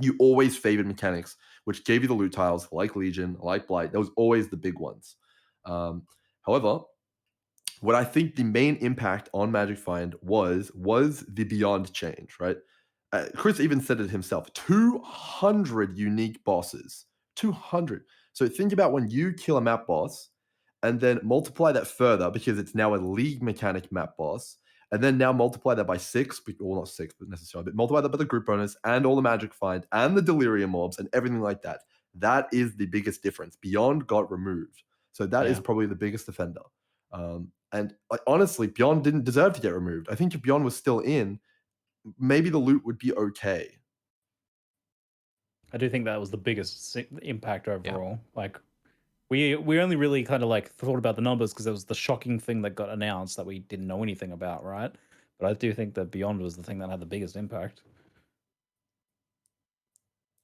You always favored mechanics, which gave you the loot tiles, like Legion, like Blight. That was always the big ones. However, what I think the main impact on Magic Find was the Beyond change, right? Chris even said it himself. 200 unique bosses. 200. So think about when you kill a map boss, and then multiply that further, because it's now a league mechanic map boss, and then now multiply that by 6, well, not 6, but necessarily, but multiply that by the group bonus and all the Magic Find and the Delirium mobs and everything like that. That is the biggest difference. Beyond got removed. So that is probably the biggest offender. And like, honestly, Beyond didn't deserve to get removed. I think if Beyond was still in, maybe the loot would be okay. I do think that was the biggest impact overall. Like, we only really kind of like thought about the numbers because it was the shocking thing that got announced that we didn't know anything about, right? But I do think that Beyond was the thing that had the biggest impact.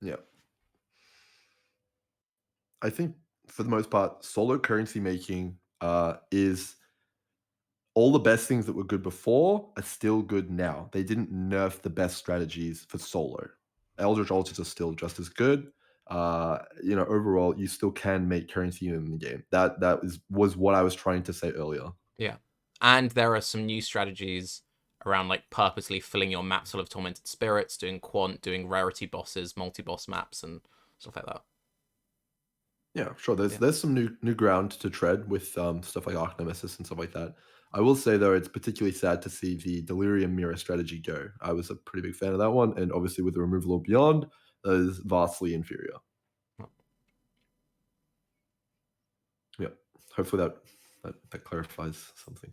Yeah. I think for the most part, solo currency making is all the best things that were good before are still good now. They didn't nerf the best strategies for solo. Eldritch Altars are still just as good. Overall, you still can make currency in the game. That was what I was trying to say earlier. Yeah. And there are some new strategies around like purposely filling your maps full of tormented spirits, doing quant, doing rarity bosses, multi-boss maps, and stuff like that. Yeah, sure. There's some new ground to tread with stuff like Archnemesis and stuff like that. I will say though, it's particularly sad to see the Delirium Mirror strategy go. I was a pretty big fan of that one, and obviously with the removal of Beyond, that is vastly inferior. Yeah, hopefully that clarifies something.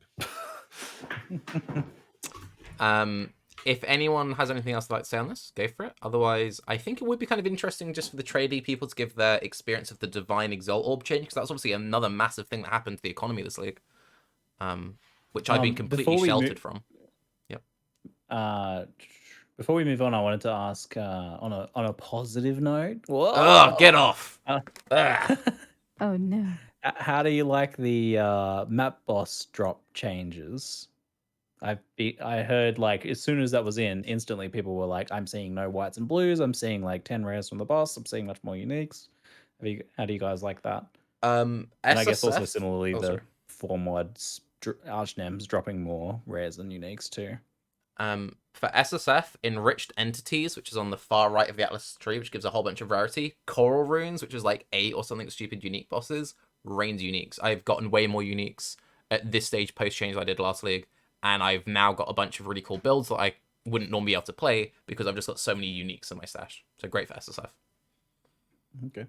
If anyone has anything else to like to say on this, go for it. Otherwise, I think it would be kind of interesting just for the tradey people to give their experience of the Divine Exalt Orb change, because that's obviously another massive thing that happened to the economy of this league, which I've been completely sheltered from. Yep. Before we move on, I wanted to ask on a positive note. Whoa! Oh, get off! Oh no. How do you like the map boss drop changes? I heard like as soon as that was in, instantly people were like, "I'm seeing no whites and blues. I'm seeing like 10 rares from the boss. I'm seeing much more uniques." How do you guys like that? And I guess also similarly the 4 mods Archnems dropping more rares and uniques too. For SSF, Enriched Entities, which is on the far right of the Atlas tree, which gives a whole bunch of rarity. Coral Runes, which is like 8 or something stupid unique bosses. Rains uniques. I've gotten way more uniques at this stage post-change than I did last league. And I've now got a bunch of really cool builds that I wouldn't normally be able to play because I've just got so many uniques in my stash. So great for SSF. Okay.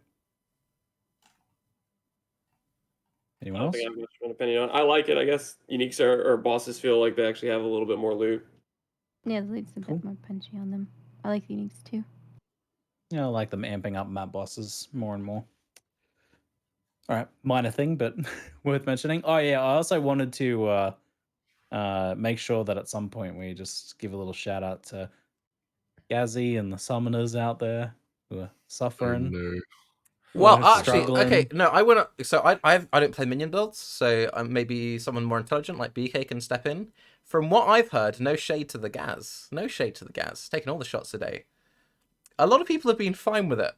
Anyone else? I don't think I have much of an opinion on. I like it. I guess uniques or bosses feel like they actually have a little bit more loot. Yeah, the loot's a bit more punchy on them. I like the uniques too. Yeah, I like them amping up map bosses more and more. All right, minor thing, but worth mentioning. Oh yeah, I also wanted to make sure that at some point we just give a little shout out to Gazzy and the summoners out there who are suffering. Oh, no. Well, actually, okay, no, I want to. So I don't play minion builds, so maybe someone more intelligent like BK can step in. From what I've heard, no shade to the Gaz, taking all the shots today. A lot of people have been fine with it,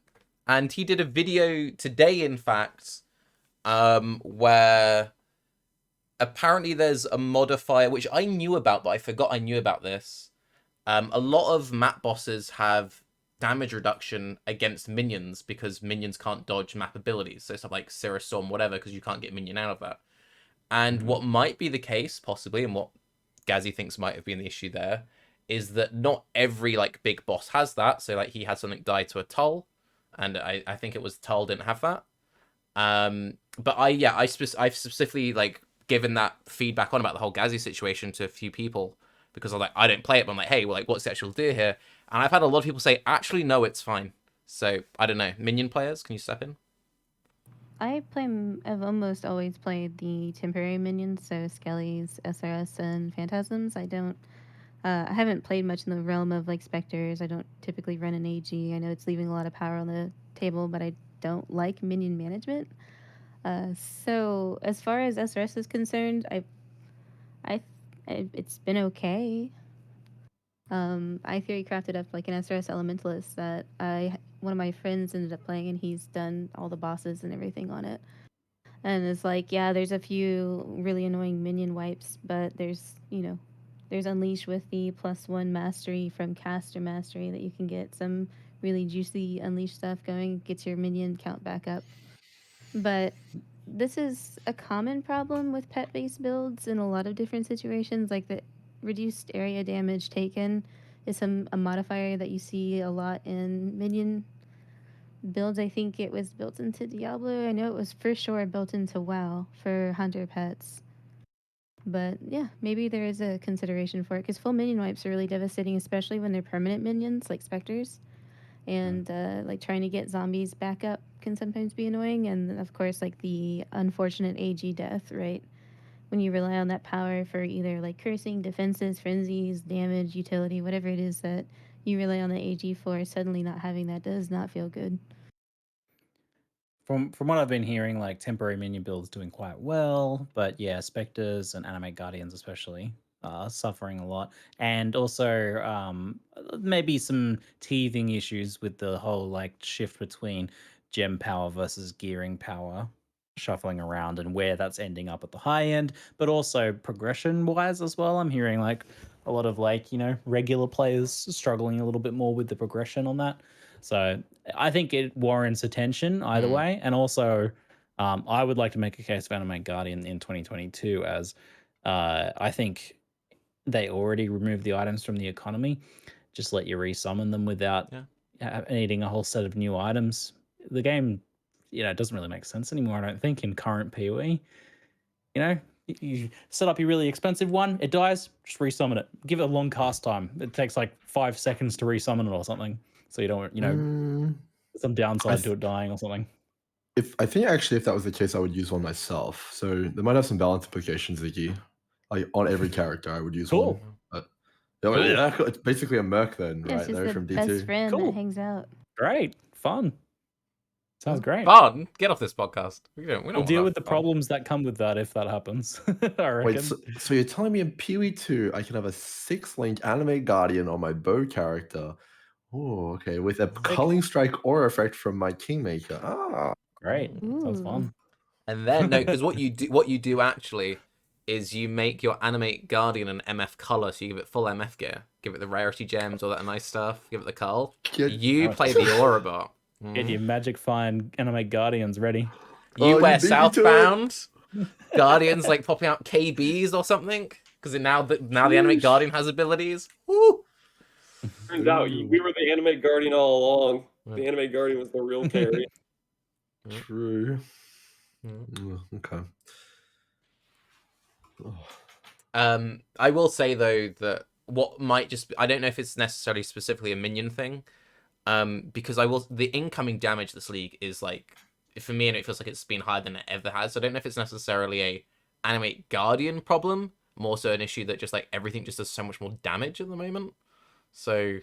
and he did a video today, in fact, where apparently there's a modifier which I knew about, but I forgot I knew about this. A lot of map bosses have damage reduction against minions because minions can't dodge map abilities. So stuff like Cirrus Storm, whatever, because you can't get minion out of that. And what might be the case, possibly, and what Gazzy thinks might have been the issue there, is that not every like big boss has that. So like he had something die to a Tull, and I think it was Tull didn't have that. But I've specifically like given that feedback on about the whole Gazzy situation to a few people because I'm like, I don't play it, but I'm like, hey, well, like, what's the actual deal here? And I've had a lot of people say, actually, no, it's fine. So I don't know. Minion players, can you step in? I've almost always played the temporary minions, so Skellies, SRS, and Phantasms. I haven't played much in the realm of like Spectres. I don't typically run an AG. I know it's leaving a lot of power on the table, but I don't like minion management. So as far as SRS is concerned, it's been okay. I theory crafted up like an SRS Elementalist that one of my friends ended up playing, and he's done all the bosses and everything on it. And it's like, yeah, there's a few really annoying minion wipes, but there's Unleash with the +1 mastery from caster mastery that you can get some really juicy Unleash stuff going, gets your minion count back up. But this is a common problem with pet-based builds in a lot of different situations. Like the reduced area damage taken is a modifier that you see a lot in minion builds. I think it was built into Diablo. I know it was for sure built into WoW for hunter pets. But yeah, maybe there is a consideration for it because full minion wipes are really devastating, especially when they're permanent minions like specters. And like trying to get zombies back up can sometimes be annoying. And of course, like the unfortunate AG death, right? When you rely on that power for either like cursing, defenses, frenzies, damage, utility, whatever it is that you rely on the AG for, suddenly not having that does not feel good. From what I've been hearing, like temporary minion builds doing quite well, but yeah, specters and animate guardians especially are suffering a lot, and also maybe some teething issues with the whole like shift between gem power versus gearing power shuffling around and where that's ending up at the high end, but also progression wise as well. I'm hearing like a lot of like regular players struggling a little bit more with the progression on that. So I think it warrants attention either way. And also, I would like to make a case for Animate Guardian in 2022 as I think they already removed the items from the economy. Just let you resummon them without needing a whole set of new items. The game, it doesn't really make sense anymore, I don't think, in current PoE. You set up your really expensive one, it dies, just resummon it. Give it a long cast time. It takes like 5 seconds to resummon it or something. So you don't, some downside to it dying or something. I think actually if that was the case, I would use one myself. So they might have some balance implications, Ziggy. Like on every character, I would use one. But, yeah, it's basically a merc then, Yeah, right? it's just There the from D2. best friend that hangs out. Great, fun. Sounds great. Fun. Get off this podcast. We'll deal with the problems that come with that if that happens. I reckon. Wait, so you're telling me in PoE 2 I can have a 6-link Animate Guardian on my bow character? Oh, okay, with a Culling Strike aura effect from my Kingmaker. Ah, great. Sounds fun. And then no, because what you do actually is you make your Animate Guardian an MF color, so you give it full MF gear, give it the rarity gems, all that nice stuff, give it the cull. You play the aura bot. Get your magic fine Animate Guardians ready. You wear Southbound Guardians like popping out KBs or something, because now the Animate Guardian has abilities. Woo! Turns out we were the Animate Guardian all along. The Animate Guardian was the real carry. True. Okay. I will say though that what might just I don't know if it's necessarily specifically a minion thing, because the incoming damage this league is like, for me, and it feels like it's been higher than it ever has. So I don't know if it's necessarily a Animate Guardian problem, more so an issue that just like everything just does so much more damage at the moment. So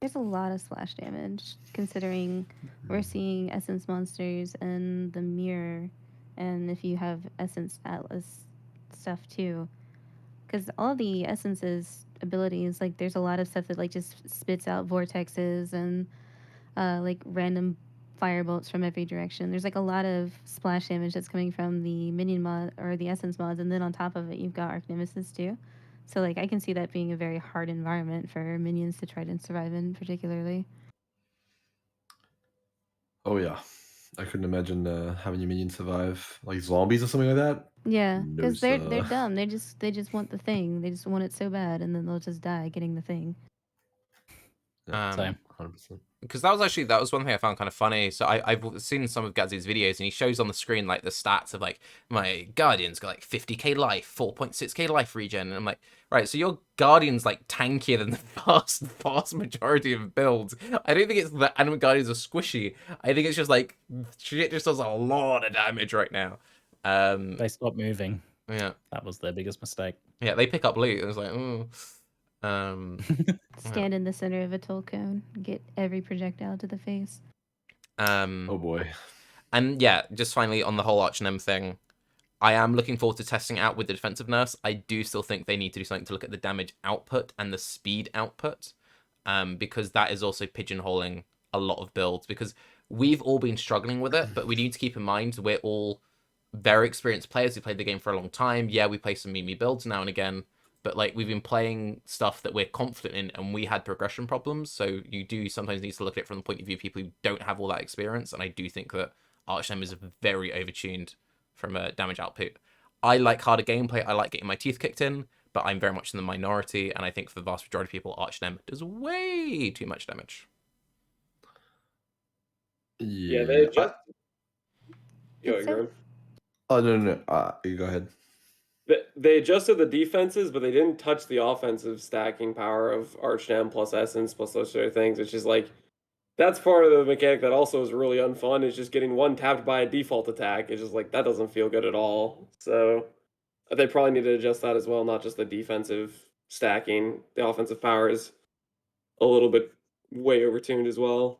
there's a lot of splash damage considering we're seeing essence monsters and the mirror, and if you have essence atlas stuff too, because all the essences abilities, like there's a lot of stuff that like just spits out vortexes and like random firebolts from every direction. There's like a lot of splash damage that's coming from the minion mod or the essence mods, and then on top of it you've got Archnemesis too. So like I can see that being a very hard environment for minions to try to survive in, particularly. Oh yeah, I couldn't imagine having your minions survive like zombies or something like that. Yeah, because No, they're dumb. They just want the thing. They just want it so bad, and then they'll just die getting the thing. Same. 100%. Because that was one thing I found kind of funny. So I've seen some of Gadzy's videos, and he shows on the screen like the stats of like my Guardian's got like 50k life, 4.6k life regen, and I'm like, right, so your Guardian's like tankier than the vast majority of builds. I don't think it's that Animate Guardians are squishy. I think it's just like shit just does a lot of damage right now. They stopped moving. Yeah, That was their biggest mistake. yeah, they pick up loot. It was like, ooh. Stand in the center of a toll cone, get every projectile to the face. Oh boy. And yeah, just finally on the whole Archnem thing, I am looking forward to testing out with the defensive nurse. I do still think they need to do something to look at the damage output and the speed output, because that is also pigeonholing a lot of builds, because we've all been struggling with it, but we need to keep in mind we're all very experienced players who played the game for a long time. Yeah, we play some meme builds now and again, but like we've been playing stuff that we're confident in, and we had progression problems. So you do sometimes need to look at it from the point of view of people who don't have all that experience. And I do think that Archnem is very overtuned from a damage output. I like harder gameplay. I like getting my teeth kicked in, but I'm very much in the minority. And I think for the vast majority of people, Archnem does way too much damage. Yeah, they adjust. Go ahead, It's so- Grim. Oh no. You go ahead. They adjusted the defenses, but they didn't touch the offensive stacking power of Archnem plus Essence plus those sort of things. It's just like that's part of the mechanic that also is really unfun. Is just getting one tapped by a default attack. It's just like that doesn't feel good at all. So they probably need to adjust that as well, not just the defensive stacking. The offensive power is a little bit way overtuned as well.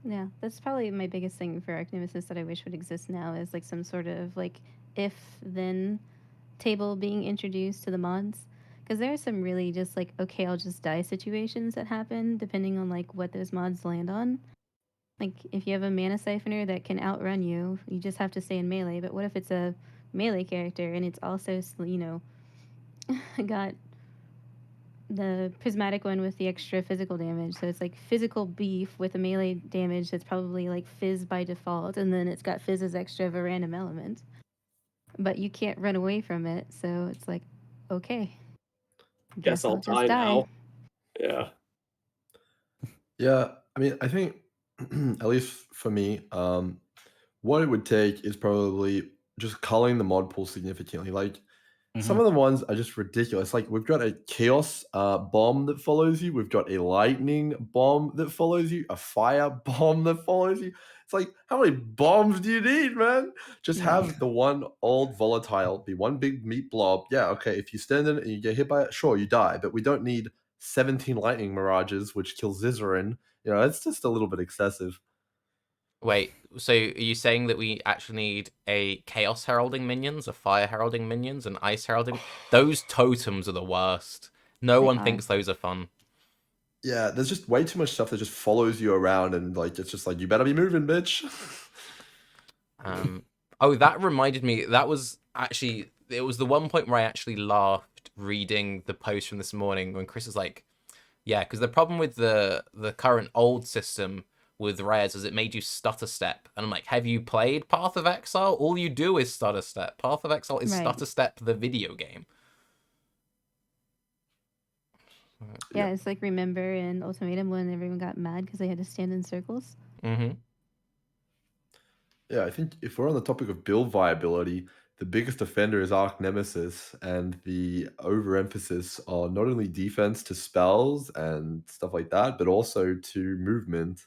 Yeah, that's probably my biggest thing for Archnemesis that I wish would exist now is like some sort of like if then table being introduced to the mods. Because there are some really just like, okay, I'll just die situations that happen depending on like what those mods land on. Like if you have a mana siphoner that can outrun you, you just have to stay in melee. But what if it's a melee character and it's also, got the prismatic one with the extra physical damage. So it's like physical beef with a melee damage that's probably like fizz by default, and then it's got fizz as extra of a random element. But you can't run away from it, so it's like, okay. Guess I'll just die now. Yeah. Yeah, I mean, I think at least for me, what it would take is probably just culling the mod pool significantly. Like some of the ones are just ridiculous. Like we've got a chaos bomb that follows you. We've got a lightning bomb that follows you. A fire bomb that follows you. It's like, how many bombs do you need, man? Just have the one old volatile be one big meat blob. Yeah, okay. If you stand in it and you get hit by it, sure, you die. But we don't need 17 lightning mirages, which kill Zizarin. You know, it's just a little bit excessive. Wait, so are you saying that we actually need a Chaos Heralding minions, a Fire Heralding minions, an Ice Heralding? Those totems are the worst. No They one are. thinks those are fun. Yeah, there's just way too much stuff that just follows you around, and like it's just like you better be moving, bitch. Oh, that reminded me. That was actually it was the one point where I actually laughed reading the post from this morning when Chris was like, "Yeah, because the problem with the current old system with rares is it made you stutter step." And I'm like, "Have you played Path of Exile? All you do is stutter step. Path of Exile is Right. stutter step the video game." Yeah, it's like remember in Ultimatum when everyone got mad because they had to stand in circles. Mm-hmm. Yeah, I think if we're on the topic of build viability, the biggest offender is Archnemesis and the overemphasis on not only defense to spells and stuff like that, but also to movement.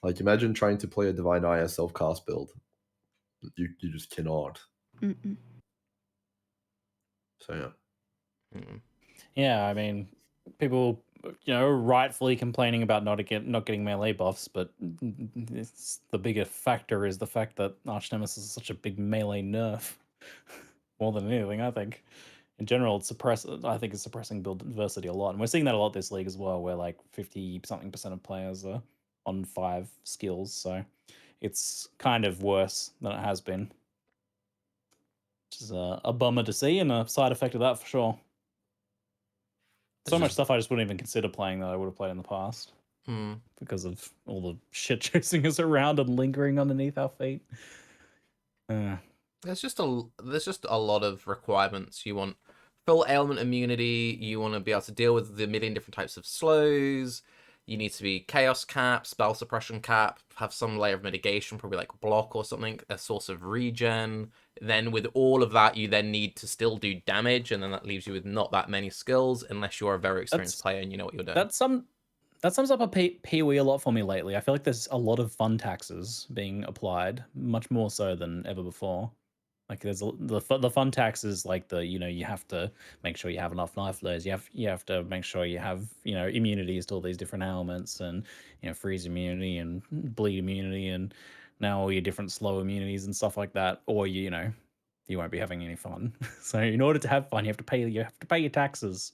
Like imagine trying to play a Divine Eye as self-cast build. You just cannot. Mm-mm. So yeah. Mm-mm. Yeah, I mean, people, rightfully complaining about not getting melee buffs, but it's the bigger factor is the fact that Archnemesis is such a big melee nerf. More than anything, I think. In general, I think it's suppressing build diversity a lot. And we're seeing that a lot this league as well, where like 50-something% of players are on 5 skills. So it's kind of worse than it has been. Which is a bummer to see and a side effect of that for sure. So much stuff I just wouldn't even consider playing that I would have played in the past. Because of all the shit chasing us around and lingering underneath our feet. There's just a lot of requirements. You want full ailment immunity. You want to be able to deal with the million different types of slows. you need to be chaos cap, spell suppression cap, have some layer of mitigation, probably like block or something, a source of regen. Then with all of that, you then need to still do damage, and then that leaves you with not that many skills unless you're a very experienced player and you know what you're doing. That sums up a PoE a lot for me lately. I feel like there's a lot of fun taxes being applied, much more so than ever before. Like there's the fun taxes, like you have to make sure you have enough knife flares. You have to make sure you have immunities to all these different elements, and freeze immunity and bleed immunity, and now all your different slow immunities and stuff like that. Or you won't be having any fun. So in order to have fun, you have to pay your taxes.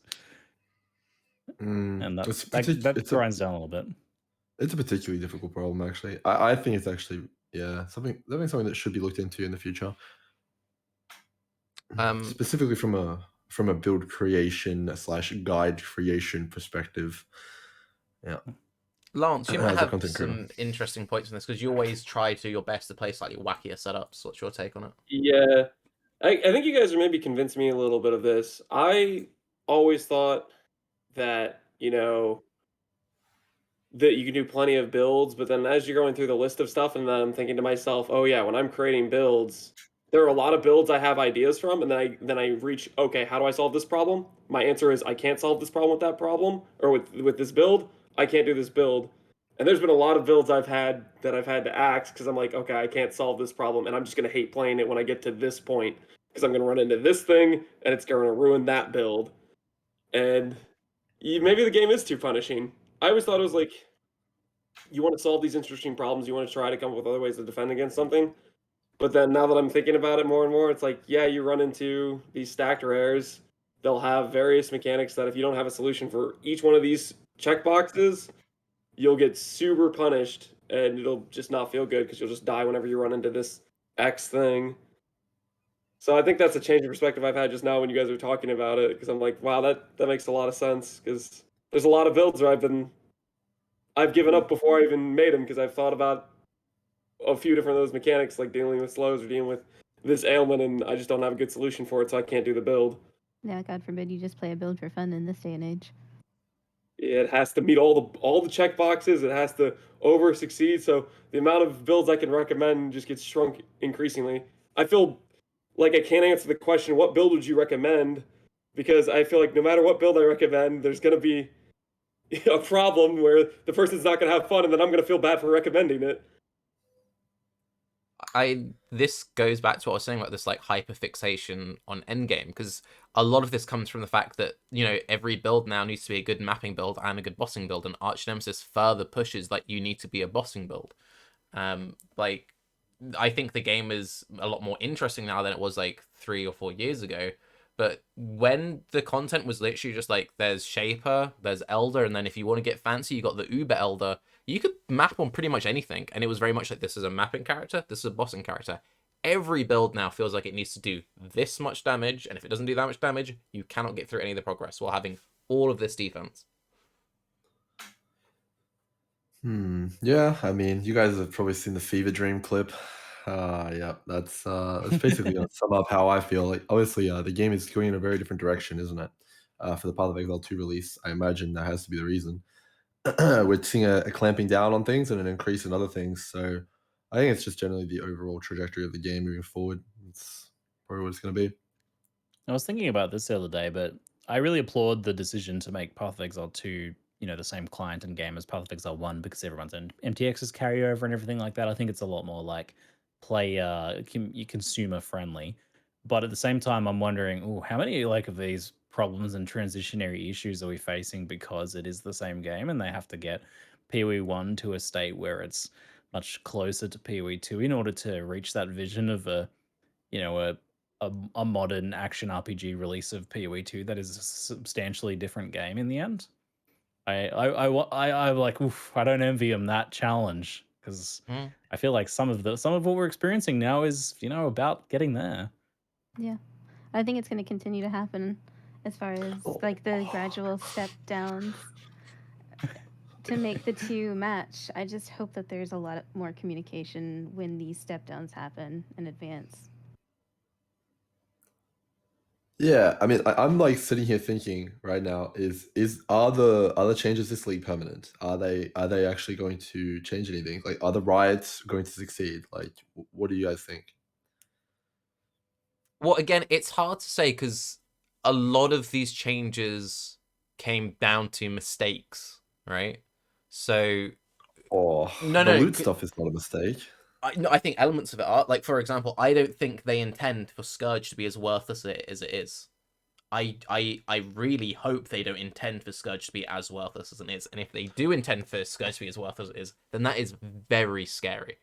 And that grinds down a little bit. It's a particularly difficult problem, actually. I think it's actually something that should be looked into in the future. Specifically from a build creation / guide creation perspective. Yeah. Lance, you might As a have content some creator. interesting points on this because you always try to do your best to play slightly wackier setups. What's your take on it? Yeah, I think you guys are maybe convincing me a little bit of this. I always thought that that you can do plenty of builds, but then as you're going through the list of stuff, and then I'm thinking to myself, oh yeah, when I'm creating builds, there are a lot of builds I have ideas from, and then I reach, okay, how do I solve this problem? My answer is I can't solve this problem with that problem, or with this build. I can't do this build. And there's been a lot of builds I've had to axe because I'm like, okay, I can't solve this problem, and I'm just gonna hate playing it when I get to this point because I'm gonna run into this thing and it's gonna ruin that build. And maybe the game is too punishing. I always thought it was like, you want to solve these interesting problems, you want to try to come up with other ways to defend against something. But then now that I'm thinking about it more and more, it's like, yeah, you run into these stacked rares. They'll have various mechanics that if you don't have a solution for each one of these checkboxes, you'll get super punished and it'll just not feel good because you'll just die whenever you run into this X thing. So I think that's a change of perspective I've had just now when you guys are talking about it, because I'm like, wow, that makes a lot of sense, because there's a lot of builds where I've given up before I even made them because I've thought about a few different of those mechanics, like dealing with slows or dealing with this ailment, and I just don't have a good solution for it, so I can't do the build. Yeah, God forbid you just play a build for fun in this day and age. It has to meet all the check boxes. It has to over succeed. So the amount of builds I can recommend just gets shrunk increasingly. I feel like I can't answer the question, what build would you recommend? Because I feel like no matter what build I recommend, there's going to be a problem where the person's not going to have fun, and then I'm going to feel bad for recommending it. This goes back to what I was saying about this like hyperfixation on endgame, because a lot of this comes from the fact that every build now needs to be a good mapping build and a good bossing build, and Archnemesis further pushes like you need to be a bossing build. Like I think the game is a lot more interesting now than it was like 3 or 4 years ago. But when the content was literally just like, there's Shaper, there's Elder, and then if you want to get fancy, you got the Uber Elder, you could map on pretty much anything. And it was very much like, this is a mapping character, this is a bossing character. Every build now feels like it needs to do this much damage, and if it doesn't do that much damage, you cannot get through any of the progress while having all of this defense. Yeah, I mean, you guys have probably seen the Fever Dream clip. Yeah, that's basically gonna sum up how I feel. Like, obviously, the game is going in a very different direction, isn't it? For the Path of Exile 2 release, I imagine that has to be the reason. We're seeing a clamping down on things and an increase in other things. So I think it's just generally the overall trajectory of the game moving forward. It's probably what it's going to be. I was thinking about this the other day, but I really applaud the decision to make Path of Exile 2, the same client and game as Path of Exile 1, because everyone's in MTX's carryover and everything like that. I think it's a lot more like consumer friendly. But at the same time, I'm wondering, how many of these problems and transitionary issues are we facing because it is the same game and they have to get PoE 1 to a state where it's much closer to PoE 2 in order to reach that vision of a modern action RPG release of PoE 2 that is a substantially different game in the end. I'm like, oof, I don't envy him that challenge, because I feel like some of what we're experiencing now is about getting there. Yeah, I think it's going to continue to happen as far as like the gradual step downs to make the two match. I just hope that there's a lot more communication when these step downs happen in advance. Yeah, I mean, I'm like sitting here thinking right now: are the changes this league permanent? Are they actually going to change anything? Like, are the riots going to succeed? Like, what do you guys think? Well, again, it's hard to say because a lot of these changes came down to mistakes, right? So Oh, no, the no, loot stuff is not a mistake. no, I think elements of it are. Like, for example, I don't think they intend for Scourge to be as worthless as it is. I really hope they don't intend for Scourge to be as worthless as it is. And if they do intend for Scourge to be as worthless as it is, then that is very scary.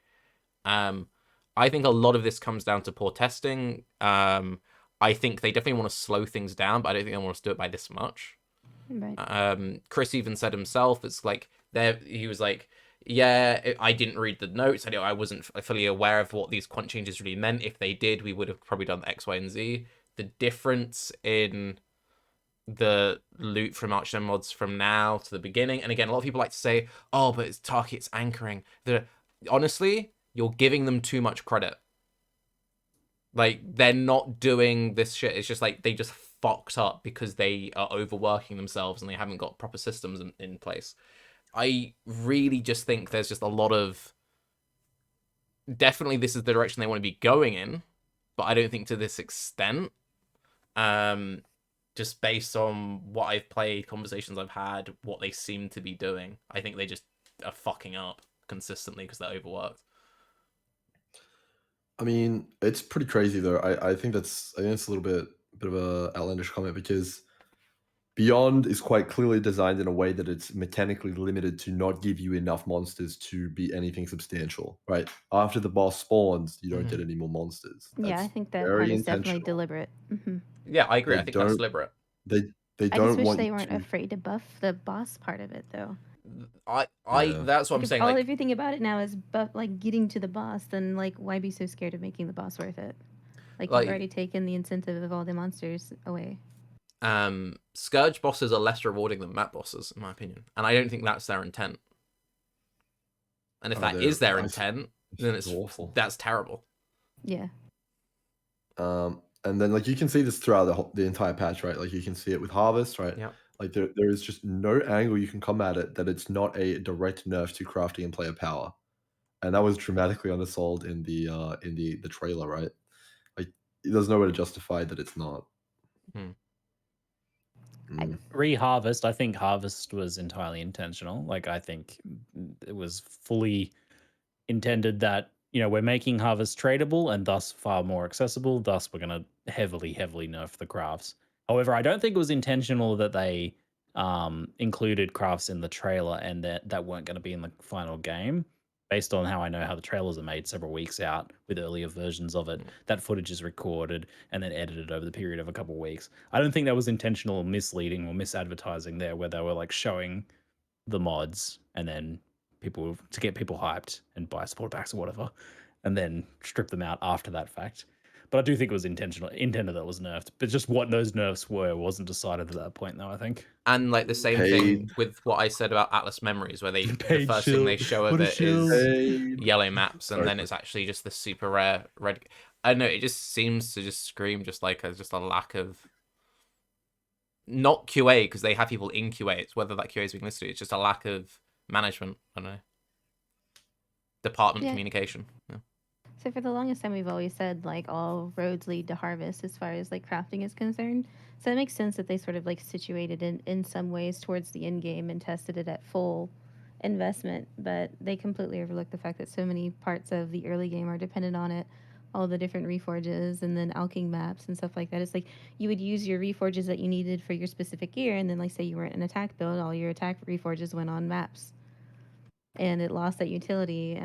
I think a lot of this comes down to poor testing. I think they definitely want to slow things down, but I don't think they want us to do it by this much. Right. Chris even said himself, it's like he was like, yeah, I didn't read the notes. I wasn't fully aware of what these quant changes really meant. If they did, we would have probably done the X, Y, and Z. The difference in the loot from Archnemesis mods from now to the beginning, and again, a lot of people like to say, oh, but it's Tarke, it's anchoring. Honestly, you're giving them too much credit. Like, they're not doing this shit. It's just like they just fucked up because they are overworking themselves and they haven't got proper systems in place. I really just think there's just a lot of... Definitely this is the direction they want to be going in, but I don't think to this extent. Just based on what I've played, conversations I've had, what they seem to be doing, I think they just are fucking up consistently because they're overworked. I mean, it's pretty crazy though. I think it's a little bit of a outlandish comment because Beyond is quite clearly designed in a way that it's mechanically limited to not give you enough monsters to be anything substantial, right? After the boss spawns, you don't get any more monsters. Yeah, I think that part is definitely deliberate. Yeah, I agree. They I think that's don't- deliberate. They I just don't wish want they you weren't to. afraid to buff the boss part of it, though. Yeah. That's what I'm Because saying. all Like, everything about it now is like getting to the boss. Then like, why be so scared of making the boss worth it? Like you've already taken the incentive of all the monsters away. Scourge bosses are less rewarding than map bosses, in my opinion, and I don't think that's their intent. And if that is their intent, then it's awful. That's terrible. Yeah. And then like you can see this throughout the entire patch, right? Like you can see it with Harvest, right? Yeah. Like there is just no angle you can come at it that it's not a direct nerf to crafting and player power, and that was dramatically undersold in the trailer, right? Like there's no way to justify that it's not. Re-Harvest, I think Harvest was entirely intentional. Like, I think it was fully intended that, we're making Harvest tradable and thus far more accessible. Thus, we're going to heavily nerf the crafts. However, I don't think it was intentional that they included crafts in the trailer and that weren't going to be in the final game. Based on how I know how the trailers are made several weeks out with earlier versions of it, that footage is recorded and then edited over the period of a couple of weeks. I don't think that was intentional misleading or misadvertising there, where they were like showing the mods and then people to get people hyped and buy support packs or whatever, and then strip them out after that fact. But I do think it was intended that it was nerfed. But just what those nerfs were wasn't decided at that point, though, I think. And like the same thing with what I said about Atlas Memories, where the first thing they show of it is yellow maps, and then it's actually just the super rare red. I don't know. It just seems to just scream just like a lack of not QA, because they have people in QA. It's whether that QA is being listed. It's just a lack of management. I don't know. Department communication. Yeah. So for the longest time, we've always said like all roads lead to Harvest as far as like crafting is concerned. So it makes sense that they sort of like situated in some ways towards the end game and tested it at full investment. But they completely overlooked the fact that so many parts of the early game are dependent on it. All the different reforges and then alking maps and stuff like that. It's like you would use your reforges that you needed for your specific gear, and then like say you weren't an attack build, all your attack reforges went on maps, and it lost that utility.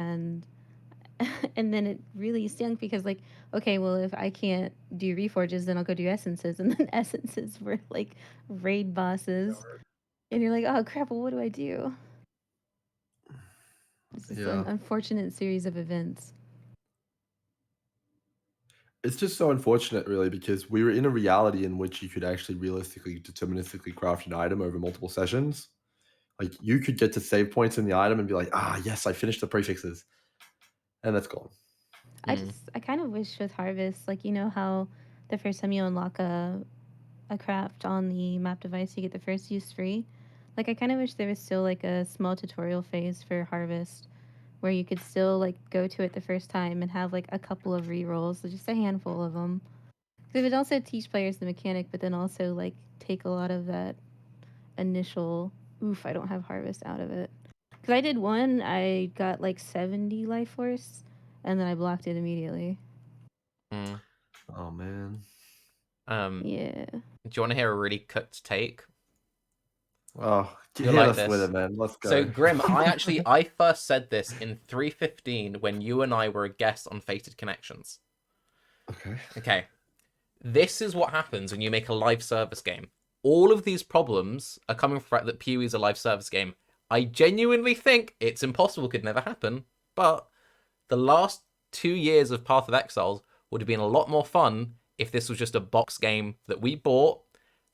And then it really stunk because like, okay, well, if I can't do reforges, then I'll go do essences, and then essences were like raid bosses, and you're like, oh crap, well, what do I do? It's just an unfortunate series of events. It's just so unfortunate, really, because we were in a reality in which you could actually realistically, deterministically craft an item over multiple sessions. Like you could get to save points in the item and be like, yes, I finished the prefixes, and that's gone. I kind of wish with Harvest, like, you know how the first time you unlock a a craft on the map device, you get the first use free. Like, I kind of wish there was still like a small tutorial phase for harvest, where you could still like go to it the first time and have like a couple of rerolls, so just a handful of them. It would also teach players the mechanic, but then also like take a lot of that initial oof, I don't have harvest out of it. Because I did one, I got like 70 life force, and then I blocked it immediately. Mm. Oh man. Yeah. Do you want to hear a really cooked take? Oh, You'll hit like us this. with it, man. Let's go. So Grim, I first said this in 3.15 when you and I were a guest on Fated Connections. Okay. This is what happens when you make a live service game. All of these problems are coming from the fact that PoE is a live service game. I genuinely think it's impossible, could never happen, but the last 2 years of Path of Exile would have been a lot more fun if this was just a box game that we bought.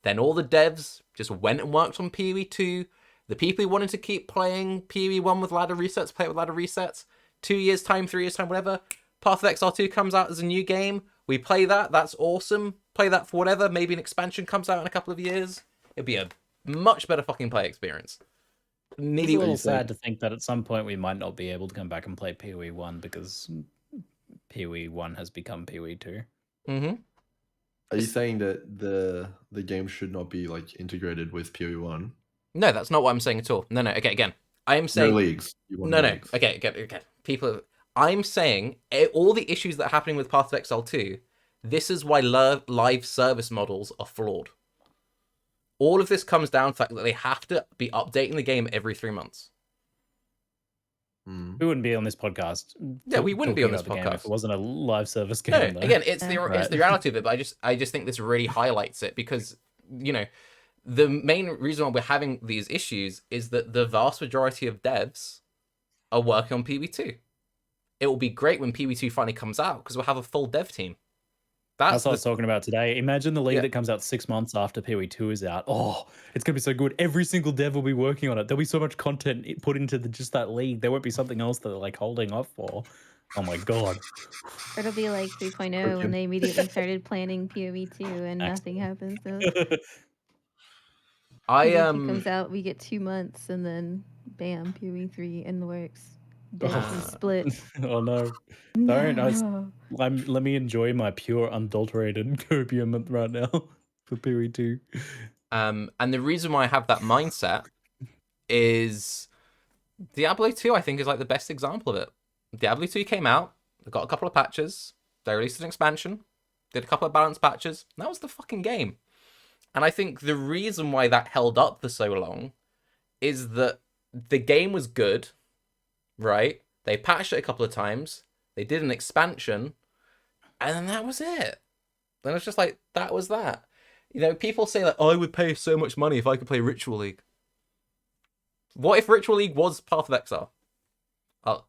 Then all the devs just went and worked on PoE 2. The people who wanted to keep playing PoE 1 with ladder resets, play it with ladder resets. 2 years' time, 3 years' time, whatever. Path of Exile 2 comes out as a new game. We play that. That's awesome. Play that for whatever. Maybe an expansion comes out in a couple of years. It'd be a much better fucking play experience. It's a little sad to think that at some point we might not be able to come back and play PoE 1 because PoE 1 has become PoE 2. Mm-hmm. Are you saying that the game should not be like integrated with PoE 1? No, that's not what I'm saying at all. No. Okay, again, I am saying no leagues. No. Leagues. Okay. People, I'm saying all the issues that are happening with Path of Exile 2. This is why live service models are flawed. All of this comes down to the fact that they have to be updating the game every 3 months. We wouldn't be on this podcast. Yeah, we wouldn't be on this podcast if it wasn't a live service game. No, though. again, it's the reality of it. But I just think this really highlights it because the main reason why we're having these issues is that the vast majority of devs are working on PoE2. It will be great when PoE2 finally comes out because we'll have a full dev team. That's what I was talking about today. Imagine the league that comes out 6 months after PoE2 is out. Oh, it's going to be so good. Every single dev will be working on it. There'll be so much content put into just that league. There won't be something else that they're like holding off for. Oh my god. It'll be like 3.0 when they immediately started planning PoE2 and nothing happens. So. PoE2 comes out, we get 2 months, and then bam, PoE3 in the works. Devs split. Oh no. Don't. Let me enjoy my pure unadulterated copium right now for PoE2. And the reason why I have that mindset is Diablo 2, I think, is like the best example of it. Diablo 2 came out, they got a couple of patches, they released an expansion, did a couple of balance patches, and that was the fucking game. And I think the reason why that held up for so long is that the game was good, right? They patched it a couple of times, they did an expansion, and then that was it. Then it's just like, that was that. People say that, I would pay so much money if I could play Ritual League. What if Ritual League was Path of Exile?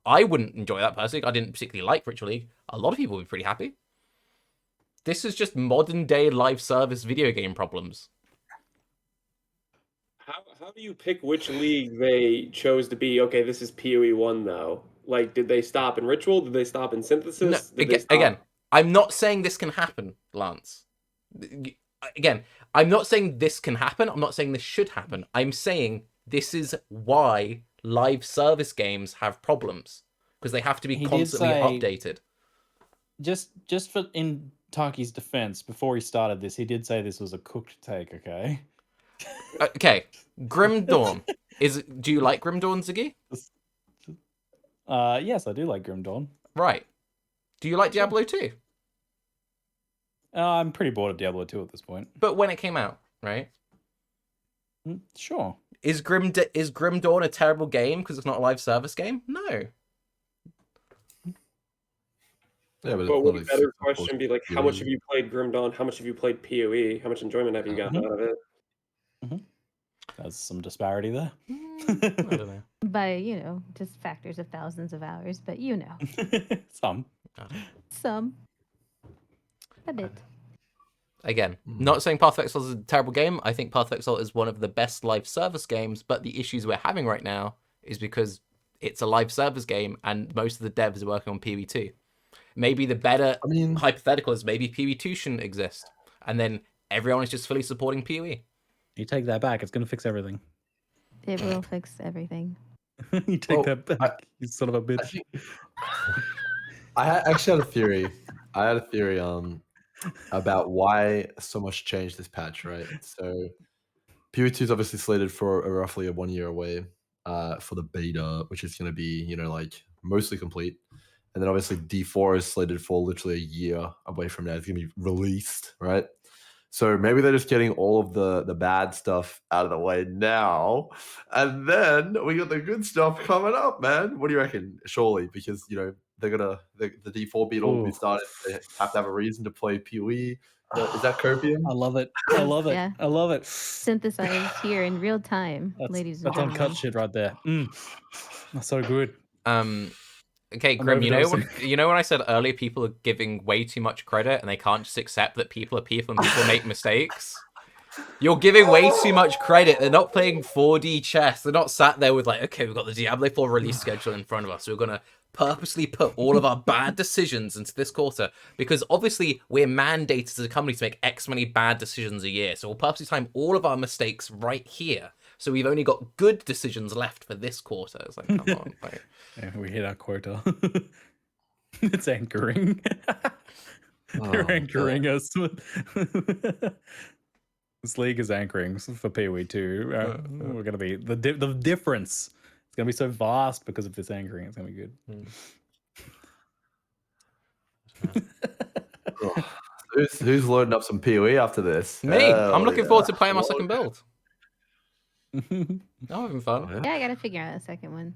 I wouldn't enjoy that personally. I didn't particularly like Ritual League. A lot of people would be pretty happy. This is just modern day live service video game problems. How do you pick which league they chose to be? Okay, this is PoE 1 now. Like, did they stop in Ritual? Did they stop in Synthesis? No, again, I'm not saying this can happen, Lance. Again, I'm not saying this can happen. I'm not saying this should happen. I'm saying this is why live service games have problems. Because they have to be constantly updated. Just for in Tarke's defense, before he started this, he did say this was a cooked take, okay? Okay. Grim Dawn. Do you like Grim Dawn, Ziggy? Yes, I do like Grim Dawn. Right. Do you like Diablo 2? I'm pretty bored of Diablo 2 at this point. But when it came out, right? Sure. Is Grim Dawn a terrible game because it's not a live service game? No. Yeah, but would a better question be like, how much have you played Grim Dawn? How much have you played PoE? How much enjoyment have you gotten out of it? There's some disparity there. I don't know. By, just factors of thousands of hours, but Some. Some. A bit. Again, not saying Path of Exile is a terrible game. I think Path of Exile is one of the best live service games, but the issues we're having right now is because it's a live service game and most of the devs are working on PoE2. Maybe the better hypothetical is maybe PoE2 shouldn't exist. And then everyone is just fully supporting PoE. You take that back, it's going to fix everything. It will fix everything. You take Well, that back, you son of a bitch. Actually had a theory. I had a theory about why so much changed this patch, right? So PoE2 is obviously slated for roughly a 1 year away for the beta, which is going to be, you know, like mostly complete. And then obviously D4 is slated for literally a year away from now. It's going to be released, right? So maybe they're just getting all of the bad stuff out of the way now. And then we got the good stuff coming up, man. What do you reckon? Surely, because, you know, they're going to, the D4 beta will be Ooh. started. They have to have a reason to play PoE. Is that copium? I love it. I love it. Yeah. I love it. Synthesized here in real time, ladies and That's gentlemen. uncut shit right there. That's so good. Okay, I'm Grim, you know overdosing. when I said earlier people are giving way too much credit and they can't just accept that people are people and people make mistakes? You're giving way too much credit. They're not playing 4D chess. They're not sat there with like, okay, we've got the Diablo 4 release schedule in front of us. So we're going to purposely put all of our bad decisions into this quarter. Because obviously we're mandated as a company to make X many bad decisions a year. So we'll purposely time all of our mistakes right here. So we've only got good decisions left for this quarter. It's like, come on. Like... Yeah, we hit our quota. It's anchoring. They're anchoring us. This league is anchoring for PoE2. We're gonna be the difference. It's gonna be so vast because of this anchoring. It's gonna be good. Who's loading up some PoE after this? Me. I'm Hell looking yeah. forward to playing my second build. I'm having fun. Yeah, I gotta figure out a second one.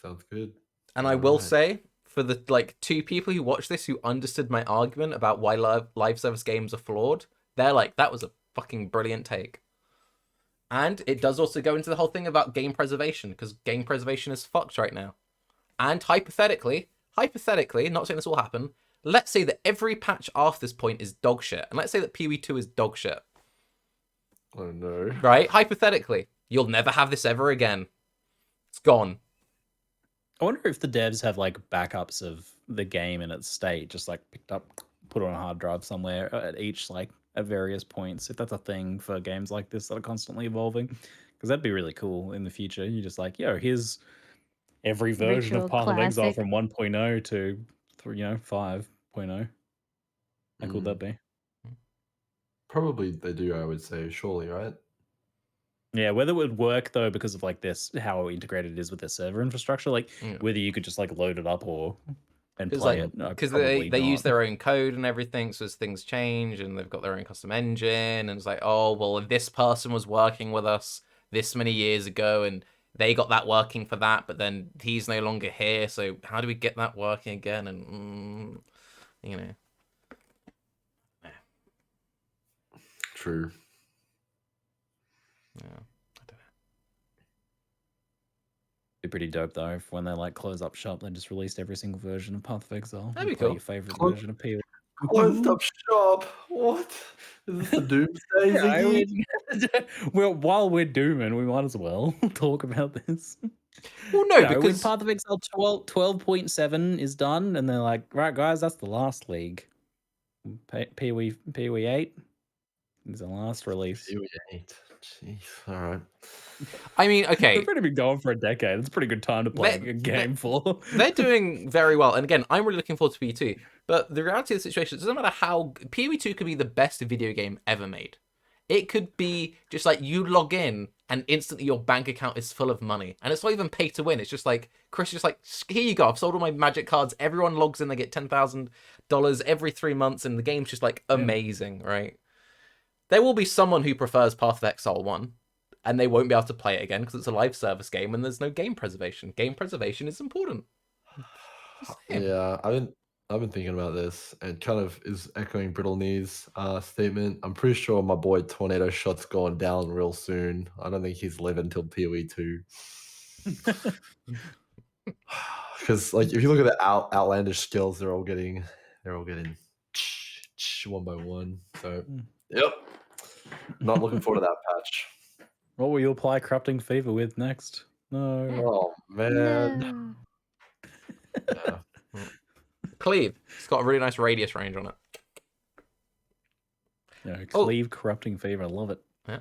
Sounds good. And I will say, for the like 2 people who watch this who understood my argument about why live service games are flawed, they're like, that was a fucking brilliant take. And it does also go into the whole thing about game preservation, because game preservation is fucked right now. And hypothetically, not saying this will happen, let's say that every patch after this point is dog shit. And let's say that PoE2 is dog shit. Oh no. Right? Hypothetically, you'll never have this ever again. It's gone. I wonder if the devs have like backups of the game in its state, just like picked up, put on a hard drive somewhere at each like at various points. If that's a thing for games like this that are constantly evolving, because that'd be really cool in the future. You just like, yo, here's every version Virtual of Path of Exile classic. from 1.0 to 5.0. How cool would that be? Probably they do, I would say, surely, right? Yeah, whether it would work though, because of like this, how integrated it is with their server infrastructure, like whether you could just like load it up and play it. Because they use their own code and everything, so as things change and they've got their own custom engine, and it's like, oh well, if this person was working with us this many years ago and they got that working for that, but then he's no longer here, so how do we get that working again? And you know, True. yeah, I don't know. Be pretty dope though if when they like close up shop, they just released every single version of Path of Exile. That'd be Play cool. your favorite version of PoE. Closed up shop. What? Is this the doomsday, Yeah, Ziggy? well, while we're dooming, we might as well talk about this. Well, no, When because Path of Exile 12.7 is done, and they're like, right, guys, that's the last league. PoE 8 is the last release. PoE 8. Jeez. All right. I mean, okay, They've already been going for a decade. It's a pretty good time to play a game for. they're doing very well. And again, I'm really looking forward to PoE2. But the reality of the situation, it doesn't matter how... PoE2 could be the best video game ever made. It could be just like you log in and instantly your bank account is full of money. And it's not even pay to win. It's just like, Chris is just like, here you go. I've sold all my magic cards. Everyone logs in. They get $10,000 every 3 months. And the game's just like amazing, right? There will be someone who prefers Path of Exile 1. And they won't be able to play it again because it's a live service game and there's no game preservation. Game preservation is important. Yeah, I've been thinking about this, and kind of is echoing BrittleKnee's statement. I'm pretty sure my boy Tornado Shot's going down real soon. I don't think he's living till PoE 2. Because like if you look at the outlandish skills, they're all getting one by one. So yep, not looking forward to that patch. What will you apply Corrupting Fever with next? No. Oh man. No. Yeah. Cleave. It's got a really nice radius range on it. Cleave, corrupting fever. I love it. Yeah.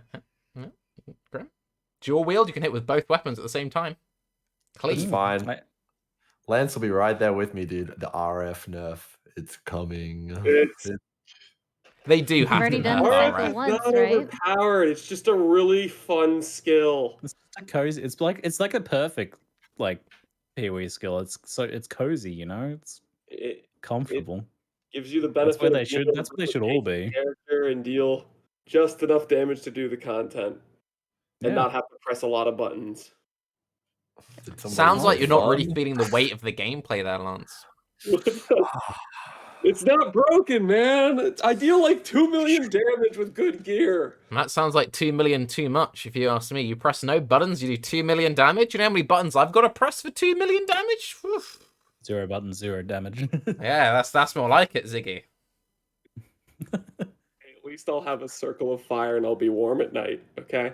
Grim. Dual wield, you can hit with both weapons at the same time. It's Cleave. fine. Lance will be right there with me, dude. The RF nerf, it's coming. They do have already to done nerf the RF. cycle It's once, not right? overpowered. It's just a really fun skill. It's just a cozy. It's like a perfect like PoE skill. It's cozy, you know. It's It comfortable. gives you the That's benefit where of they being should. able That's to where they should all be. character and deal just enough damage to do the content and Yeah. not have to press a lot of buttons. Sounds like you're not really fun? feeling the weight of the gameplay there, Lance. It's not broken, man. I deal like 2 million damage with good gear. And that sounds like 2 million too much, if you ask me. You press no buttons, you do 2 million damage. You know how many buttons I've got to press for 2 million damage? Oof. 0 buttons, 0 damage. Yeah, that's more like it, Ziggy. At least I'll have a circle of fire and I'll be warm at night, okay?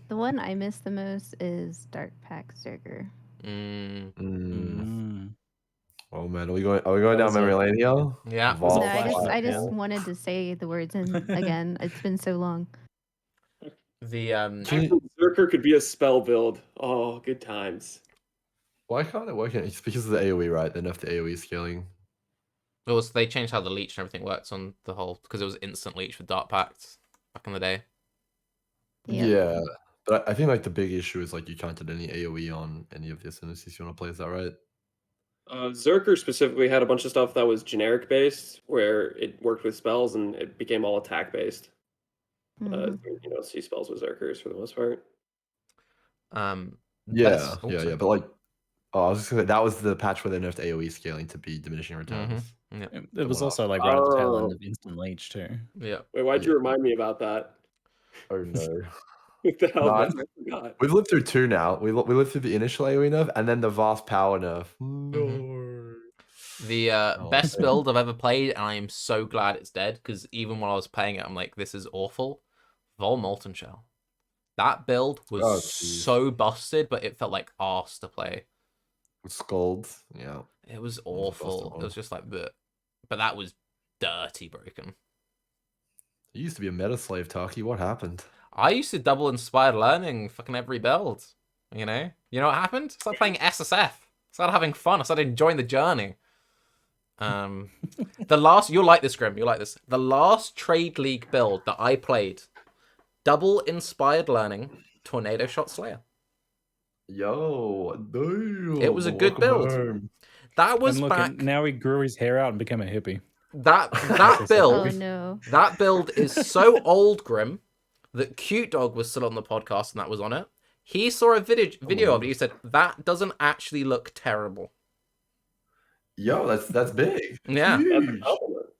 The one I miss the most is Dark Pack Zerger. Oh man, are we going down memory lane here? Yeah. No, Vault I just Vault. wanted to say the words and again. It's been so long. The Zerker could be a spell build. Oh, good times. Why can't it work? It's because of the AoE, right? They nerfed the AoE scaling. they changed how the leech and everything works on the whole, because it was instant leech with Dark Pact back in the day. Yep. Yeah, but I think like the big issue is like you can't get any AoE on any of the ascendancies you want to play. Is that right? Zerker specifically had a bunch of stuff that was generic based, where it worked with spells and it became all attack based. Mhm. You know, see spells with Zerkers for the most part. Yeah, yeah. But like, I was just gonna say that was the patch where they nerfed AoE scaling to be diminishing returns. Yeah. It was also like right at the tail end of instant leech too. Yeah. Wait, why'd you remind me about that? Oh no. What the hell? No, I forgot. We've lived through two now. We lived through the initial AoE nerf and then the vast power nerf. No. The best build I've ever played, and I am so glad it's dead, because even while I was playing it, I'm like, this is awful. Vol Molten Shell. That build was so busted, but it felt like arse to play. Scald, yeah. It was awful. It was just like, but that was dirty broken. You used to be a meta slave, Tarke. What happened? I used to double inspired learning fucking every build. You know what happened? I started playing SSF. I started having fun. I started enjoying the journey. You'll like this, Grim. You'll like this. The last Trade League build that I played, double inspired learning, Tornado Shot Slayer. Yo, damn. It was a good build. Home. That was and look, back. and now he grew his hair out and became a hippie. That build. Oh no. That build is so old, Grim, that Cute Dog was still on the podcast and that was on it. He saw a video of it. He said that doesn't actually look terrible. Yo, that's big. Yeah, Huge.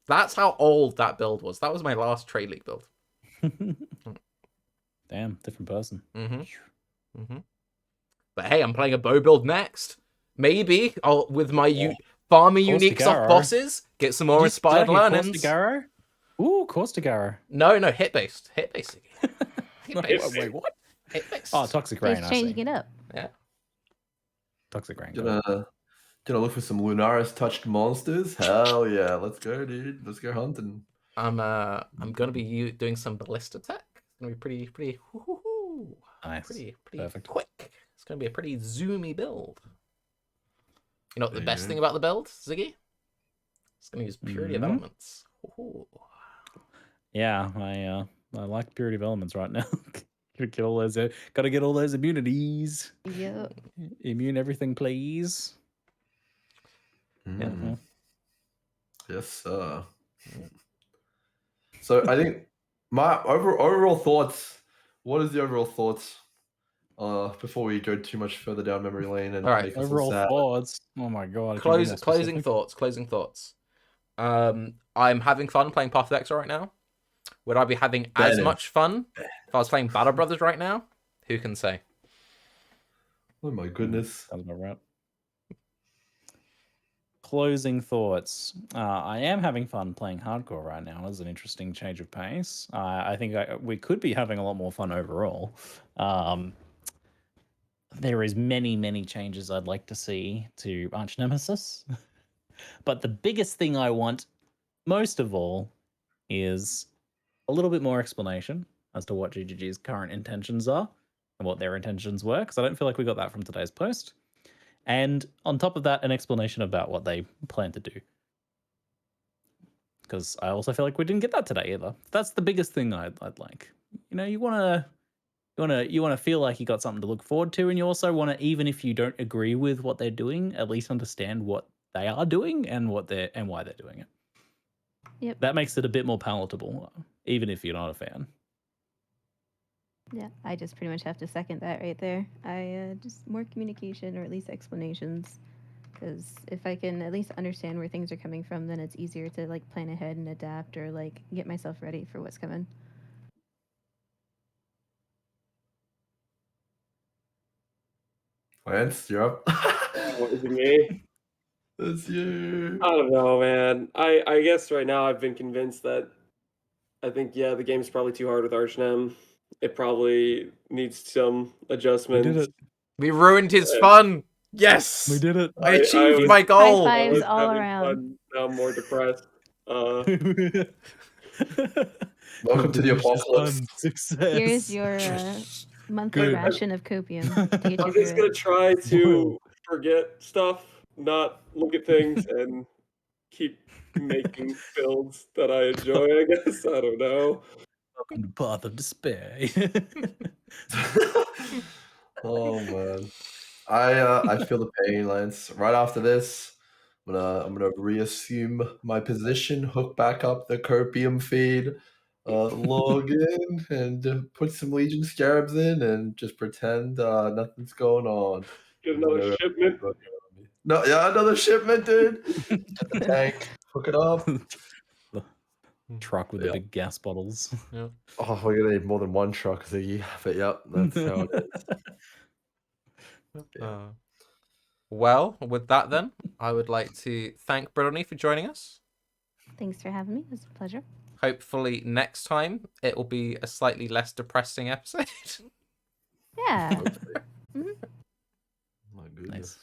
that's how old that build was. That was my last Trade League build. Damn, different person. But hey, I'm playing a bow build next. Maybe I'll, with my farming uniques off bosses, get some more inspired learnings. Ooh, Corstegaro. No, hit based. Hit based. Wait, what? Hit based. Oh, Toxic Rain. He's changing it up. Yeah. Toxic Rain. Gonna look for some Lunaris touched monsters. Hell yeah, let's go, dude. Let's go hunting. I'm gonna be doing some ballista tech. It's gonna be pretty Nice. pretty Perfect. quick. It's gonna be a pretty zoomy build. You know what the best thing about the build, Ziggy? It's gonna use purity of elements. Ooh. Yeah, I like purity of elements right now. Gotta get all those immunities. Yep. Immune everything, please. Yeah. Yes, sir. So I think my overall thoughts. What is the overall thoughts? Before we go too much further down memory lane and All right. make us Overall sad. thoughts. Oh my god. Closing thoughts. I'm having fun playing Path of Exile right now. Would I be having as much fun if I was playing Battle Brothers right now? Who can say? Oh my goodness. Sounds about right. Closing thoughts. I am having fun playing hardcore right now. It's an interesting change of pace. I think we could be having a lot more fun overall. There is many changes I'd like to see to Archnemesis. But the biggest thing I want, most of all, is a little bit more explanation as to what GGG's current intentions are and what their intentions were, because I don't feel like we got that from today's post. And on top of that, an explanation about what they plan to do. Because I also feel like we didn't get that today either. That's the biggest thing I'd like. You know, you want to feel like you got something to look forward to, and you also want to, even if you don't agree with what they're doing, at least understand what they are doing and why they're doing it. Yep. That makes it a bit more palatable, even if you're not a fan. Yeah, I just pretty much have to second that right there. I just more communication, or at least explanations, because if I can at least understand where things are coming from, then it's easier to like plan ahead and adapt, or like get myself ready for what's coming. Lance, you're up. Oh, is it me? It's you. I don't know, man. I guess right now I've been convinced that I think the game's probably too hard with Archnem. It probably needs some adjustments. We ruined his fun. Yes, We did it. I achieved was- my goal. High I was fives all having around. fun. Now I'm more depressed. Welcome to the apocalypse. Success. Here's your monthly Good. ration of copium to get you I'm through just gonna it. try to Spoiled. forget stuff, not look at things, and keep making builds that I enjoy. I guess I don't know. Welcome to Path of Despair. Oh man, I feel the pain, Lance. Right after this, I'm gonna reassume my position, hook back up the Copium feed, log in, and put some Legion Scarabs in, and just pretend nothing's going on. Get another Whenever- shipment. No, yeah, another shipment, dude. Get the tank, hook it up. The truck with the big gas bottles. Yeah. Oh, we're gonna need more than one truck, Ziggy. But yep, that's how it is. Yeah. Well, with that then, I would like to thank BrittleKnee for joining us. Thanks for having me. It was a pleasure. Hopefully next time it will be a slightly less depressing episode. Yeah. Hopefully. Mhm. My goodness. Nice.